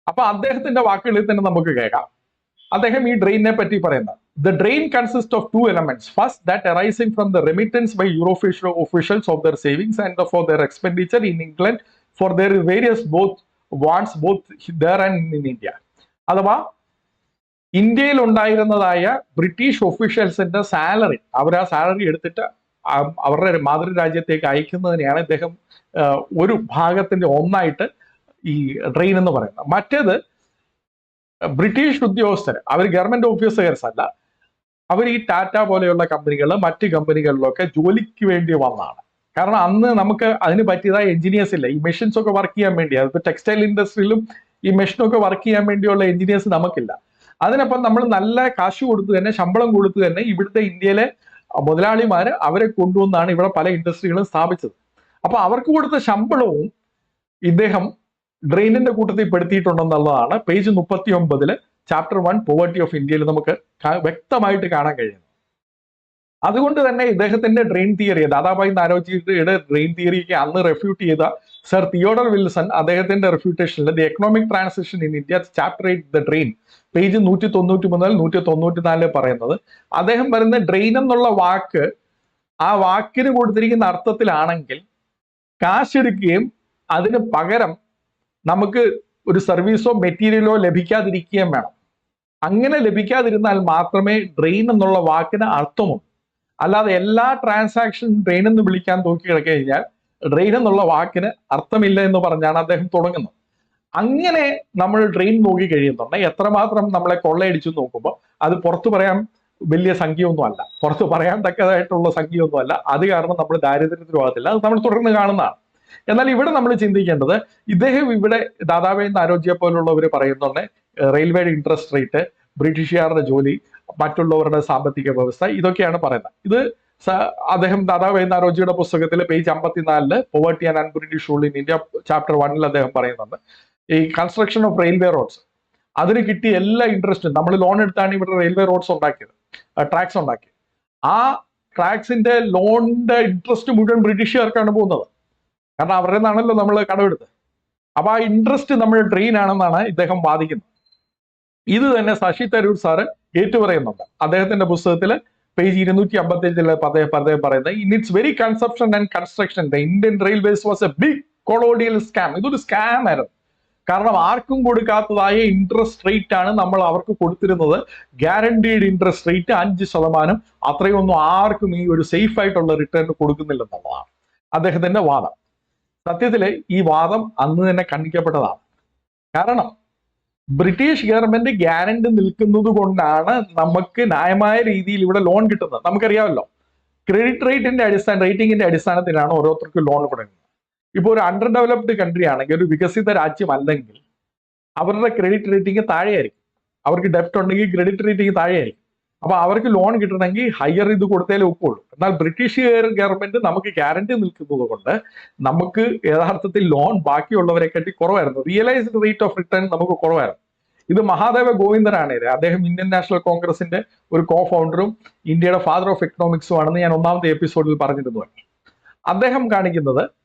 അപ്പൊ അദ്ദേഹത്തിന്റെ വാക്കുകളിൽ തന്നെ നമുക്ക് കേൾക്കാം. അദ്ദേഹം ഈ ഡ്രെയിനെ പറ്റി പറയുന്നത്, The drain consists of 2 elements. First, that arising from the remittance by Euro officials of their savings and for their expenditure in England for their various wants both there and in India. അഥവാ ഇന്ത്യയിൽ ഉണ്ടായിരുന്നതായ British ഒഫീഷ്യൽസിന്റെ salary, അവർ ആ salary എടുത്തിട്ട് അവരുടെ മാതൃരാജ്യത്തേക്ക് അയക്കുന്നതിനെയാണ് ഇദ്ദേഹം ഒരു ഭാഗത്തിന്റെ ഒന്നായിട്ട് ഈ ഡ്രെയിൻ എന്ന് പറയുന്നത്. മറ്റേത് ബ്രിട്ടീഷ് ഉദ്യോഗസ്ഥർ, അവർ ഗവൺമെന്റ് ഓഫീസേഴ്സ് അല്ല, അവർ ഈ ടാറ്റ പോലെയുള്ള കമ്പനികൾ മറ്റ് കമ്പനികളിലൊക്കെ ജോലിക്ക് വേണ്ടി വന്നതാണ്. കാരണം അന്ന് നമുക്ക് അതിന് പറ്റിയതായ എഞ്ചിനീയേഴ്സ് ഇല്ല. ഈ മെഷീൻസ് ഒക്കെ വർക്ക് ചെയ്യാൻ വേണ്ടി, അതിപ്പോ ടെക്സ്റ്റൈൽ ഇൻഡസ്ട്രിയിലും ഈ മെഷീനൊക്കെ വർക്ക് ചെയ്യാൻ വേണ്ടിയുള്ള എഞ്ചിനീയേഴ്സ് നമുക്കില്ല. അതിനപ്പം നമ്മൾ നല്ല കാശ് കൊടുത്ത് തന്നെ, ശമ്പളം കൊടുത്ത് തന്നെ ഇവിടുത്തെ ഇന്ത്യയിലെ മുതലാളിമാര് അവരെ കൊണ്ടുവന്നാണ് ഇവിടെ പല ഇൻഡസ്ട്രികളും സ്ഥാപിച്ചത്. അപ്പൊ അവർക്ക് കൊടുത്ത ശമ്പളവും ഇദ്ദേഹം ഡ്രെയിനിന്റെ കൂട്ടത്തിൽ പെടുത്തിയിട്ടുണ്ടെന്നുള്ളതാണ് പേജ് 39 ചാപ്റ്റർ 1 പോവർട്ടി ഓഫ് ഇന്ത്യയിൽ നമുക്ക് വ്യക്തമായിട്ട് കാണാൻ കഴിയുന്നു. അതുകൊണ്ട് തന്നെ ഇദ്ദേഹത്തിന്റെ ഡ്രെയിൻ തിയറി, ദാദാഭായ് നാരോജിയുടെ ഡ്രെയിൻ തിയറിക്ക് അന്ന് റെഫ്യൂട്ട് ചെയ്ത സർ തിയോഡർ വിൽസൺ അദ്ദേഹത്തിന്റെ റെഫ്യൂട്ടേഷനിൽ the economic transition in India chapter 8 the drain page 190 മുതൽ 194 പറയുന്നത്, അദ്ദേഹം പറയുന്ന ഡ്രെയിൻ എന്നുള്ള വാക്ക് ആ വാക്കിന് കൊടുത്തിരിക്കുന്ന അർത്ഥത്തിലാണെങ്കിൽ കാശെടുക്കുകയും അതിന് പകരം നമുക്ക് ഒരു സർവീസോ മെറ്റീരിയലോ ലഭിക്കാതിരിക്കുകയും വേണം. അങ്ങനെ ലഭിക്കാതിരുന്നാൽ മാത്രമേ ഡ്രെയിൻ എന്നുള്ള വാക്കിന് അർത്ഥമുള്ളൂ. അല്ലാതെ എല്ലാ ട്രാൻസാക്ഷനും ഡ്രെയിൻ എന്ന് വിളിക്കാൻ നോക്കി കഴിഞ്ഞാൽ ഡ്രെയിൻ എന്നുള്ള വാക്കിന് അർത്ഥമില്ല എന്ന് പറഞ്ഞാണ് അദ്ദേഹം തുടങ്ങുന്നത്. അങ്ങനെ നമ്മൾ ഡ്രെയിൻ നോക്കി കഴിയുന്നുണ്ടെങ്കിൽ എത്രമാത്രം നമ്മളെ കൊള്ളയടിച്ചു നോക്കുമ്പോൾ അത് പുറത്തു പറയാൻ വലിയ സംഖ്യയൊന്നും അല്ല, പുറത്ത് പറയാൻ തക്കതായിട്ടുള്ള സംഖ്യയൊന്നും അല്ല. അത് കാരണം നമ്മൾ ദാരിദ്ര്യത്തിലുമാകത്തില്ല, അത് നമ്മൾ തുടർന്ന് കാണുന്നതാണ്. എന്നാൽ ഇവിടെ നമ്മൾ ചിന്തിക്കേണ്ടത്, ഇദ്ദേഹം ഇവിടെ ദാദാഭായ് നാരോജിയെ പോലുള്ളവർ പറയുന്നുണ്ട് റെയിൽവേ ഇൻട്രസ്റ്റ് റേറ്റ്, ബ്രിട്ടീഷുകാരുടെ ജോലി, മറ്റുള്ളവരുടെ സാമ്പത്തിക വ്യവസ്ഥ, ഇതൊക്കെയാണ് പറയുന്നത്. ഇത് അദ്ദേഹം ദാദാഭായ് നാരോജിയുടെ പുസ്തകത്തിൽ page 54 poverty and un-British rule in India chapter 1 അദ്ദേഹം പറയുന്നുണ്ട്, ഈ കൺസ്ട്രക്ഷൻ ഓഫ് റെയിൽവേ റോഡ്സ് അതിന് കിട്ടിയ എല്ലാ ഇൻട്രസ്റ്റും, നമ്മൾ ലോൺ എടുത്താണ് ഇവിടെ റെയിൽവേ റോഡ്സ് ഉണ്ടാക്കിയത്, ട്രാക്സ് ഉണ്ടാക്കി, ആ ട്രാക്സിന്റെ ലോണിന്റെ ഇൻട്രസ്റ്റ് മുഴുവൻ ബ്രിട്ടീഷുകാർക്കാണ് പോകുന്നത്. കാരണം അവരുടെ നിന്നാണല്ലോ നമ്മൾ കടമെടുത്തത്. അപ്പൊ ആ ഇൻട്രസ്റ്റ് നമ്മൾ ഡ്രെയിൻ ആണെന്നാണ് ഇദ്ദേഹം വാദിക്കുന്നത്. ഇത് തന്നെ ശശി തരൂർ സാറ് ഏറ്റുപറയുന്നുണ്ട് അദ്ദേഹത്തിന്റെ പുസ്തകത്തിൽ പേജ് 255 അദ്ദേഹം പറയുന്നത്, in its very conception and construction the Indian railways was a big colonial scam. ഇതൊരു സ്കാം ആയിരുന്നു. കാരണം ആർക്കും കൊടുക്കാത്തതായ ഇൻട്രസ്റ്റ് റേറ്റ് ആണ് നമ്മൾ അവർക്ക് കൊടുത്തിരുന്നത്. Guaranteed interest rate 5%. അത്രയൊന്നും ആർക്കും ഈ ഒരു സേഫ് ആയിട്ടുള്ള റിട്ടേൺ കൊടുക്കുന്നില്ലെന്നുള്ളതാണ് അദ്ദേഹത്തിന്റെ വാദം. സത്യത്തില് ഈ വാദം അന്ന് തന്നെ ഖണ്ഡിക്കപ്പെട്ടതാണ്. കാരണം ബ്രിട്ടീഷ് ഗവൺമെന്റ് ഗ്യാരണ്ടി നിൽക്കുന്നത് കൊണ്ടാണ് നമുക്ക് ന്യായമായ രീതിയിൽ ഇവിടെ ലോൺ കിട്ടുന്നത്. നമുക്കറിയാമല്ലോ, ക്രെഡിറ്റ് റേറ്റിംഗിന്റെ അടിസ്ഥാനത്തിലാണ് ഓരോരുത്തർക്കും ലോൺ കൊടുക്കുന്നത്. ഇപ്പോൾ ഒരു അണ്ടർ ഡെവലപ്ഡ് കൺട്രി ആണെങ്കിൽ, ഒരു വികസിത രാജ്യം അല്ലെങ്കിൽ അവരുടെ ക്രെഡിറ്റ് റേറ്റിംഗ് താഴെയായിരിക്കും. അവർക്ക് ഡെപ്റ്റ് ഉണ്ടെങ്കിൽ ക്രെഡിറ്റ് റേറ്റിംഗ് താഴെയായിരിക്കും. അപ്പൊ അവർക്ക് ലോൺ കിട്ടണമെങ്കിൽ ഹയർ ഇത് കൊടുത്താലേ ഒക്കുള്ളൂ. എന്നാൽ ബ്രിട്ടീഷ് ഗവൺമെന്റ് നമുക്ക് ഗ്യാരണ്ടി നിൽക്കുന്നത് കൊണ്ട് നമുക്ക് യഥാർത്ഥത്തിൽ ലോൺ ബാക്കിയുള്ളവരെക്കാട്ടി കുറവായിരുന്നു. റിയലൈസ്ഡ് റേറ്റ് ഓഫ് റിട്ടേൺ നമുക്ക് കുറവായിരുന്നു. ഇത് മഹാദേവ ഗോവിന്ദനാണ്. അദ്ദേഹം ഇന്ത്യൻ നാഷണൽ കോൺഗ്രസിന്റെ ഒരു കോ ഫൗണ്ടറും ഇന്ത്യയുടെ ഫാദർ ഓഫ് എക്കണോമിക്സും ആണെന്ന് ഞാൻ ഒന്നാമത്തെ എപ്പിസോഡിൽ പറഞ്ഞിരുന്നു. അദ്ദേഹം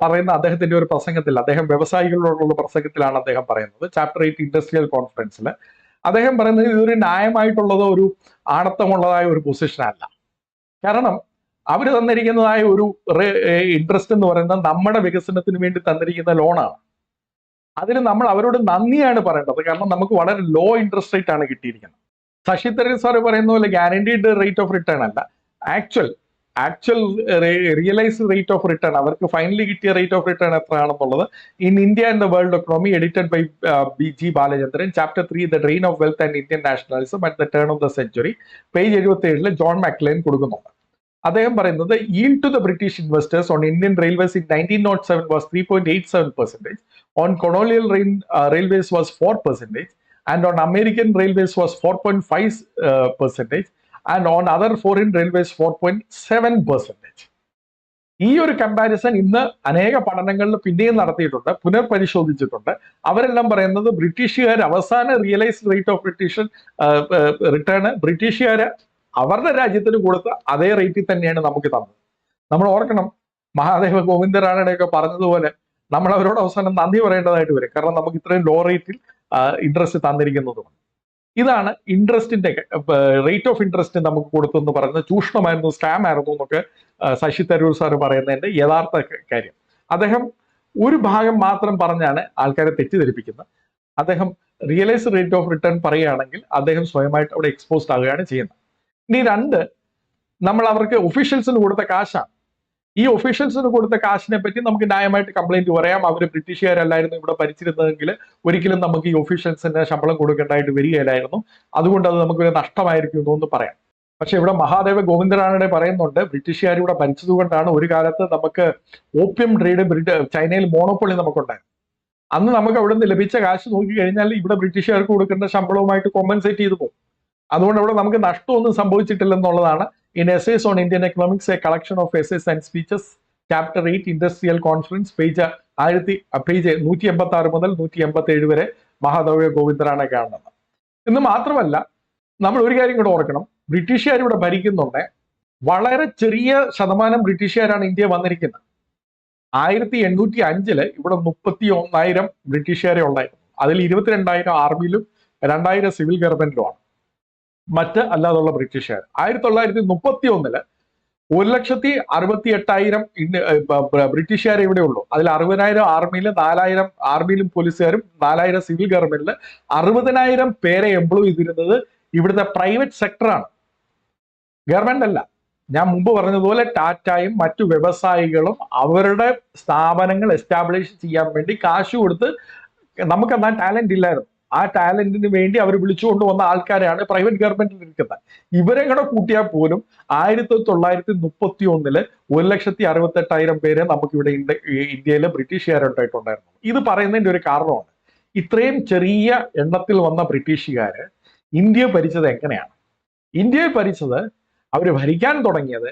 പറയുന്ന അദ്ദേഹത്തിന്റെ ഒരു പ്രസംഗത്തിൽ, അദ്ദേഹം വ്യവസായികളോടുള്ള പ്രസംഗത്തിലാണ് അദ്ദേഹം പറയുന്നത്, ചാപ്റ്റർ 8 ഇൻഡസ്ട്രിയൽ കോൺഫറൻസിൽ അദ്ദേഹം പറയുന്നത് ഇതൊരു ന്യായമായിട്ടുള്ളതോ ഒരു ആണത്തമുള്ളതായ ഒരു പൊസിഷൻ അല്ല. കാരണം അവർ തന്നിരിക്കുന്നതായ ഒരു ഇൻട്രസ്റ്റ് എന്ന് പറയുന്നത് നമ്മുടെ വികസനത്തിന് വേണ്ടി തന്നിരിക്കുന്ന ലോണാണ്. അതിന് നമ്മൾ അവരോട് നന്ദിയാണ് പറയേണ്ടത്. കാരണം നമുക്ക് വളരെ ലോ ഇൻട്രസ്റ്റ് റേറ്റ് ആണ് കിട്ടിയിരിക്കുന്നത്. ശശി തരൂർ സാർ പറയുന്ന പോലെ ഗ്യാരണ്ടീഡ് റേറ്റ് ഓഫ് റിട്ടേൺ അല്ല, actual realised rate of return, അവർക്ക് ഫൈനലി കിട്ടിയ റേറ്റ് ഓഫ് റിട്ടേൺ എത്രയാണെന്നുള്ളത് in India and the world economy, edited by B.G. Balachandran, chapter 3 the drain of wealth and Indian nationalism at the turn of the century, page 77 John McLane കൊടുക്കുന്നുണ്ട്. അദ്ദേഹം പറയുന്നത്, yield to the British investors on Indian railways in 1907 was 3.87%, on colonial railways was 4%, and on American railways was 4.5%, and on other foreign railways 4.7%. ഈ ഒരു comparison ഇന്ന് അനേക പഠനങ്ങളിൽ പിന്നെയും നടത്തിയിട്ടുണ്ട്, പുനർപരിശോധിച്ചിട്ടുണ്ട്. അവരെല്ലാം പറയുന്നത് ബ്രിട്ടീഷുകാർ അവസാന റിയലൈസ്ഡ് റേറ്റ് ഓഫ് റിട്ടേൺ ബ്രിട്ടീഷുകാര് അവരുടെ രാജ്യത്തിന് കൊടുത്ത അതേ റേറ്റിൽ തന്നെയാണ് നമുക്ക് തന്നത്. നമ്മൾ ഓർക്കണം, മഹാദേവ ഗോവിന്ദരാണയുടെയൊക്കെ പറഞ്ഞതുപോലെ നമ്മൾ അവരോട് അവസാനം നന്ദി പറയേണ്ടതായിട്ട് വരും. കാരണം നമുക്ക് ഇത്രയും ലോ റേറ്റിൽ ഇൻട്രസ്റ്റ് തന്നിരിക്കുന്നതുകൊണ്ട്. ഇതാണ് ഇൻട്രസ്റ്റിന്റെ റേറ്റ് ഓഫ് ഇൻട്രസ്റ്റ് നമുക്ക് കൊടുത്തു എന്ന് പറയുന്നത് ചൂഷണമായിരുന്നു, സ്കാം ആയിരുന്നു എന്നൊക്കെ ശശി തരൂർ സാർ പറയുന്നതിന്റെ യഥാർത്ഥ കാര്യം. അദ്ദേഹം ഒരു ഭാഗം മാത്രം പറഞ്ഞാണ് ആൾക്കാരെ തെറ്റിദ്ധരിപ്പിക്കുന്നത്. അദ്ദേഹം റിയലൈസ്ഡ് റേറ്റ് ഓഫ് റിട്ടേൺ പറയുകയാണെങ്കിൽ അദ്ദേഹം സ്വയമായിട്ട് അവിടെ എക്സ്പോസ്ഡ് ആവുകയാണ് ചെയ്യുന്നത്. ഇനി രണ്ട്, നമ്മൾ അവർക്ക് ഒഫീഷ്യൽസിന് കൊടുത്ത കാശാണ്. ഈ ഒഫീഷ്യൽസിന് കൊടുത്ത കാശിനെ പറ്റി നമുക്ക് ന്യായമായിട്ട് കംപ്ലൈന്റ് പറയാം. അവർ ബ്രിട്ടീഷുകാരല്ലായിരുന്നു ഇവിടെ ഭരിച്ചിരുന്നതെങ്കിൽ ഒരിക്കലും നമുക്ക് ഈ ഒഫീഷ്യൽസിന് ശമ്പളം കൊടുക്കേണ്ടതായിട്ട് വരികയില്ലായിരുന്നു. അതുകൊണ്ട് അത് നമുക്കൊരു നഷ്ടമായിരിക്കും എന്ന് പറയാം. പക്ഷെ ഇവിടെ മഹാദേവ ഗോവിന്ദരാനಡೆ പറയുന്നുണ്ട്, ബ്രിട്ടീഷുകാർ ഇവിടെ ഭരിച്ചതുകൊണ്ടാണ് ഒരു കാലത്ത് നമുക്ക് ഓപ്യം ട്രേഡ് ചൈനയിൽ മോണോപ്പൊളി നമുക്കുണ്ടായിരുന്നു. അന്ന് നമുക്ക് അവിടെ നിന്ന് ലഭിച്ച കാശ് നോക്കി കഴിഞ്ഞാൽ ഇവിടെ ബ്രിട്ടീഷുകാർക്ക് കൊടുക്കേണ്ട ശമ്പളവുമായിട്ട് കോമ്പൻസേറ്റ് ചെയ്തു പോകും. അതുകൊണ്ട് അവിടെ നമുക്ക് നഷ്ടമൊന്നും സംഭവിച്ചിട്ടില്ലെന്നുള്ളതാണ്. In essays on Indian economics, a collection of essays and speeches, chapter 8 industrial conference, page 186 മുതൽ 187 വരെ മഹാദേവ ഗോവിന്ദരാണ് കാണുന്നത്. എന്ന് മാത്രമല്ല, നമ്മൾ ഒരു കാര്യം കൂടെ ഓർക്കണം, ബ്രിട്ടീഷുകാർ ഇവിടെ ഭരിക്കുന്നുണ്ട്. വളരെ ചെറിയ ശതമാനം ബ്രിട്ടീഷുകാരാണ് ഇന്ത്യ വന്നിരിക്കുന്നത്. 1805 ഇവിടെ 31,000 ബ്രിട്ടീഷുകാരെ ഉണ്ടായിരുന്നു. അതിൽ 22,000 ആർമിയിലും 2,000 സിവിൽ ഗവൺമെന്റിലുമാണ്. മറ്റ് അല്ലാതുള്ള ബ്രിട്ടീഷുകാർ 1931 1,68,000 ബ്രിട്ടീഷുകാരെ ഇവിടെ ഉള്ളൂ. അതിൽ 60,000 ആർമിയിൽ, 4,000 ആർമിയിലും പോലീസുകാരും, 4,000 സിവിൽ ഗവൺമെന്റിൽ, 60,000 പേരെ എംപ്ലോയ് ചെയ്തിരുന്നത് ഇവിടുത്തെ പ്രൈവറ്റ് സെക്ടറാണ്, ഗവൺമെന്റ് അല്ല. ഞാൻ മുമ്പ് പറഞ്ഞതുപോലെ ടാറ്റയും മറ്റു വ്യവസായികളും അവരുടെ സ്ഥാപനങ്ങൾ എസ്റ്റാബ്ലിഷ് ചെയ്യാൻ വേണ്ടി കാശ് കൊടുത്ത്, നമുക്കെന്നാ ടാലന്റ് ഇല്ലായിരുന്നു, ആ ടാലന്റിന് വേണ്ടി അവർ വിളിച്ചുകൊണ്ട് വന്ന ആൾക്കാരാണ് പ്രൈവറ്റ് ഗവൺമെന്റിൽ ഇരിക്കുന്നത്. ഇവരെ കൂടെ കൂട്ടിയാൽ പോലും 1931 1,68,000 പേരെ നമുക്കിവിടെ ഇന്ത്യയിലെ ബ്രിട്ടീഷുകാരുണ്ടായിട്ടുണ്ടായിരുന്നു. ഇത് പറയുന്നതിന്റെ ഒരു കാരണമാണ്, ഇത്രയും ചെറിയ എണ്ണത്തിൽ വന്ന ബ്രിട്ടീഷുകാര് ഇന്ത്യ ഭരിച്ചത് എങ്ങനെയാണ്? ഇന്ത്യയെ ഭരിച്ചത്, അവർ ഭരിക്കാൻ തുടങ്ങിയത്,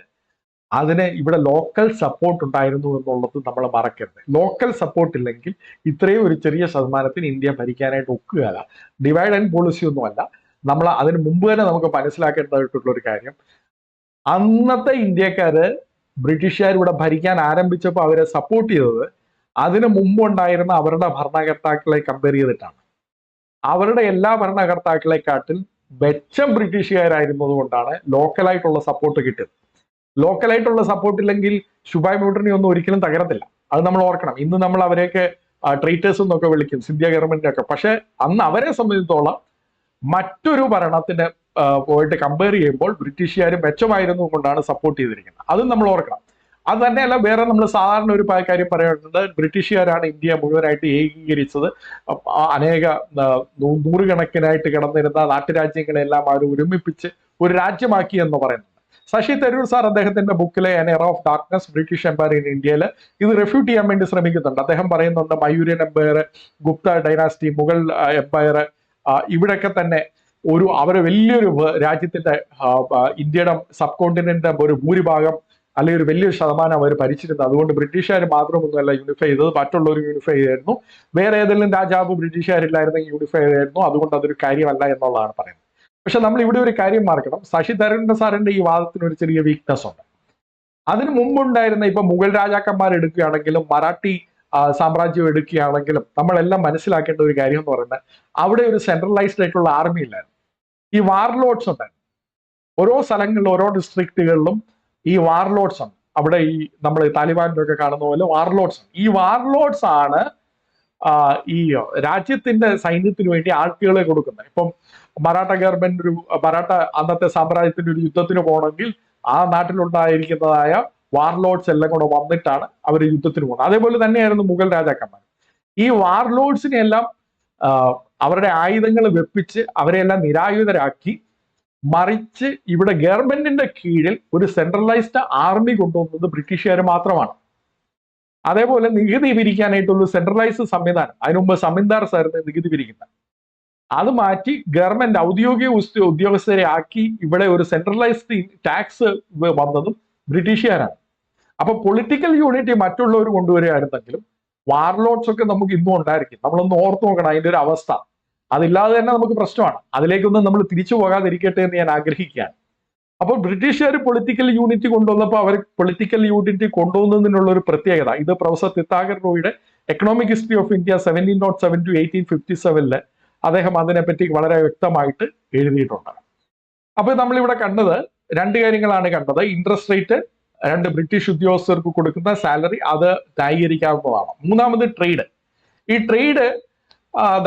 അതിന് ഇവിടെ ലോക്കൽ സപ്പോർട്ട് ഉണ്ടായിരുന്നു എന്നുള്ളത് നമ്മൾ മറക്കരുത്. ലോക്കൽ സപ്പോർട്ട് ഇല്ലെങ്കിൽ ഇത്രയും ഒരു ചെറിയ ശതമാനത്തിന് ഇന്ത്യ ഭരിക്കാനായിട്ട് ഒക്കുകയല്ല. ഡിവൈഡ് ആൻഡ് പോളിസി ഒന്നുമല്ല. നമ്മൾ അതിന് മുമ്പ് തന്നെ നമുക്ക് മനസ്സിലാക്കേണ്ടതായിട്ടുള്ള ഒരു കാര്യം, അന്നത്തെ ഇന്ത്യക്കാര് ബ്രിട്ടീഷുകാർ ഇവിടെ ഭരിക്കാൻ ആരംഭിച്ചപ്പോൾ അവരെ സപ്പോർട്ട് ചെയ്തത് അതിന് മുമ്പുണ്ടായിരുന്ന അവരുടെ ഭരണകർത്താക്കളെ കമ്പയർ ചെയ്തിട്ടാണ്. അവരുടെ എല്ലാ ഭരണകർത്താക്കളെക്കാട്ടിൽ മെച്ചം ബ്രിട്ടീഷുകാരായിരുന്നത് കൊണ്ടാണ് ലോക്കലായിട്ടുള്ള സപ്പോർട്ട് കിട്ടിയത്. ലോക്കലായിട്ടുള്ള സപ്പോർട്ട് ഇല്ലെങ്കിൽ ശുഭായ് മ്യൂട്ടണി ഒന്നും ഒരിക്കലും തകരത്തില്ല. അത് നമ്മൾ ഓർക്കണം. ഇന്ന് നമ്മൾ അവരെയൊക്കെ ട്രൈറ്റേഴ്സ് എന്നൊക്കെ വിളിക്കും, ഇന്ത്യ ഗവൺമെന്റിനൊക്കെ. പക്ഷെ അന്ന് അവരെ സംബന്ധിച്ചിടത്തോളം മറ്റൊരു ഭരണത്തിന് പോയിട്ട് കമ്പയർ ചെയ്യുമ്പോൾ ബ്രിട്ടീഷുകാർ മെച്ചമായിരുന്നു കൊണ്ടാണ് സപ്പോർട്ട് ചെയ്തിരിക്കുന്നത്. അതും നമ്മൾ ഓർക്കണം. അത് തന്നെയല്ല, വേറെ നമ്മൾ സാധാരണ ഒരു കാര്യം പറയുന്നത്, ബ്രിട്ടീഷുകാരാണ് ഇന്ത്യ മുഴുവനായിട്ട് ഏകീകരിച്ചത്. അനേക നൂറുകണക്കിനായിട്ട് കിടന്നിരുന്ന നാട്ടുരാജ്യങ്ങളെല്ലാം അവർ ഒരുമിപ്പിച്ച് ഒരു രാജ്യമാക്കി എന്ന് പറയുന്നത്. ശശി തരൂർ സാർ അദ്ദേഹത്തിന്റെ ബുക്കിലെ an era of darkness British empire in ഇന്ത്യയിൽ ഇത് റെഫ്യൂട്ട് ചെയ്യാൻ വേണ്ടി ശ്രമിക്കുന്നുണ്ട്. അദ്ദേഹം പറയുന്നുണ്ട്, Mauryan empire, Gupta dynasty, Mughal empire, ഇവിടെയൊക്കെ തന്നെ അവര് വലിയൊരു രാജ്യത്തിന്റെ, ഇന്ത്യയുടെ സബ് കോണ്ടിനെന്റിന്റെ ഒരു ഭൂരിഭാഗം അല്ലെങ്കിൽ ഒരു വലിയൊരു ശതമാനം അവർ ഭരിച്ചിരുന്നത്. അതുകൊണ്ട് ബ്രിട്ടീഷുകാർ മാത്രമൊന്നുമല്ല യൂണിഫൈ ചെയ്തത്, മറ്റുള്ളവർ യൂണിഫൈ ചെയ്തായിരുന്നു. വേറെ ഏതെങ്കിലും രാജാവ് ബ്രിട്ടീഷുകാരില്ലായിരുന്നെങ്കിൽ യൂണിഫൈ ചെയ്തായിരുന്നു. അതുകൊണ്ട് അതൊരു കാര്യമല്ല എന്നുള്ളതാണ് പറയുന്നത്. പക്ഷെ നമ്മൾ ഇവിടെ ഒരു കാര്യം മറക്കണം, ശശി തരൂർ സാറിന്റെ ഈ വാദത്തിന് ഒരു ചെറിയ വീക്ക്നെസ് ഉണ്ട്. അതിന് മുമ്പുണ്ടായിരുന്ന ഇപ്പൊ മുഗൾ രാജാക്കന്മാർ എടുക്കുകയാണെങ്കിലും മറാഠി സാമ്രാജ്യം എടുക്കുകയാണെങ്കിലും നമ്മളെല്ലാം മനസ്സിലാക്കേണ്ട ഒരു കാര്യം എന്ന് പറയുന്നത്, അവിടെ ഒരു സെൻട്രലൈസ്ഡ് ആയിട്ടുള്ള ആർമി ഇല്ലായിരുന്നു. ഈ വാർലോഡ്സ് ഉണ്ടായിരുന്നു. ഓരോ സ്ഥലങ്ങളിലും ഓരോ ഡിസ്ട്രിക്റ്റുകളിലും ഈ വാർലോഡ്സ് ഉണ്ട്. അവിടെ ഈ നമ്മൾ താലിബാനിലൊക്കെ കാണുന്ന പോലെ വാർലോഡ്സ് ഉണ്ട്. ഈ വാർലോഡ്സ് ആണ് ഈ രാജ്യത്തിന്റെ സൈന്യത്തിന് വേണ്ടി ആൾക്കുകളെ കൊടുക്കുന്നത്. ഇപ്പം മറാഠ ഗവൺമെന്റ് മറാഠ അന്നത്തെ സാമ്രാജ്യത്തിന്റെ ഒരു യുദ്ധത്തിന് പോകണമെങ്കിൽ ആ നാട്ടിലുണ്ടായിരിക്കുന്നതായ വാർലോഡ്സ് എല്ലാം കൂടെ വന്നിട്ടാണ് അവർ യുദ്ധത്തിന് പോകുന്നത്. അതേപോലെ തന്നെയായിരുന്നു മുഗൾ രാജാക്കന്മാർ. ഈ വാർലോഡ്സിനെ എല്ലാം അവരുടെ ആയുധങ്ങൾ വെപ്പിച്ച് അവരെല്ലാം നിരായുധരാക്കി, മറിച്ച് ഇവിടെ ഗവൺമെന്റിന്റെ കീഴിൽ ഒരു സെൻട്രലൈസ്ഡ് ആർമി കൊണ്ടുവന്നത് ബ്രിട്ടീഷുകാർ മാത്രമാണ്. അതേപോലെ നികുതി പിരിക്കാനായിട്ടുള്ള സെൻട്രലൈസ്ഡ് സംവിധാനം, അതിനുമുമ്പ് സമീന്ദാർസ് ആയിരുന്നു നികുതി പിരിക്കുന്നത്. അത് മാറ്റി ഗവൺമെന്റ് ഔദ്യോഗിക ഉദ്യോഗസ്ഥരെ ആക്കി ഇവിടെ ഒരു സെൻട്രലൈസ്ഡ് ടാക്സ് വന്നതും ബ്രിട്ടീഷുകാരാണ്. അപ്പൊ പൊളിറ്റിക്കൽ യൂണിറ്റി മറ്റുള്ളവർ കൊണ്ടുവരികയായിരുന്നെങ്കിലും വാർലോഡ്സ് ഒക്കെ നമുക്ക് ഇന്നും ഉണ്ടായിരിക്കും. നമ്മളൊന്ന് ഓർത്തു നോക്കണം അതിന്റെ ഒരു അവസ്ഥ. അതില്ലാതെ തന്നെ നമുക്ക് പ്രശ്നമാണ്. അതിലേക്കൊന്നും നമ്മൾ തിരിച്ചു പോകാതിരിക്കട്ടെ എന്ന് ഞാൻ ആഗ്രഹിക്കുകയാണ്. അപ്പോൾ ബ്രിട്ടീഷുകാർ പൊളിറ്റിക്കൽ യൂണിറ്റി കൊണ്ടുവന്നപ്പോൾ അവർ പൊളിറ്റിക്കൽ യൂണിറ്റി കൊണ്ടുവന്നതിനുള്ള ഒരു പ്രത്യേകത, ഇത് പ്രൊഫസർ തിത്താഗർ റോയുടെ economic history of India 1707 to 1857 അദ്ദേഹം അതിനെപ്പറ്റി വളരെ വ്യക്തമായിട്ട് എഴുതിയിട്ടുണ്ട്. അപ്പോൾ നമ്മളിവിടെ കണ്ടത് രണ്ട് കാര്യങ്ങളാണ് കണ്ടത്. ഇൻട്രസ്റ്റ് റേറ്റ്, രണ്ട് ബ്രിട്ടീഷ് ഉദ്യോഗസ്ഥർക്ക് കൊടുക്കുന്ന സാലറി, അത് ന്യായീകരിക്കാവുന്നതാണ്. മൂന്നാമത് ട്രേഡ്. ഈ ട്രേഡ്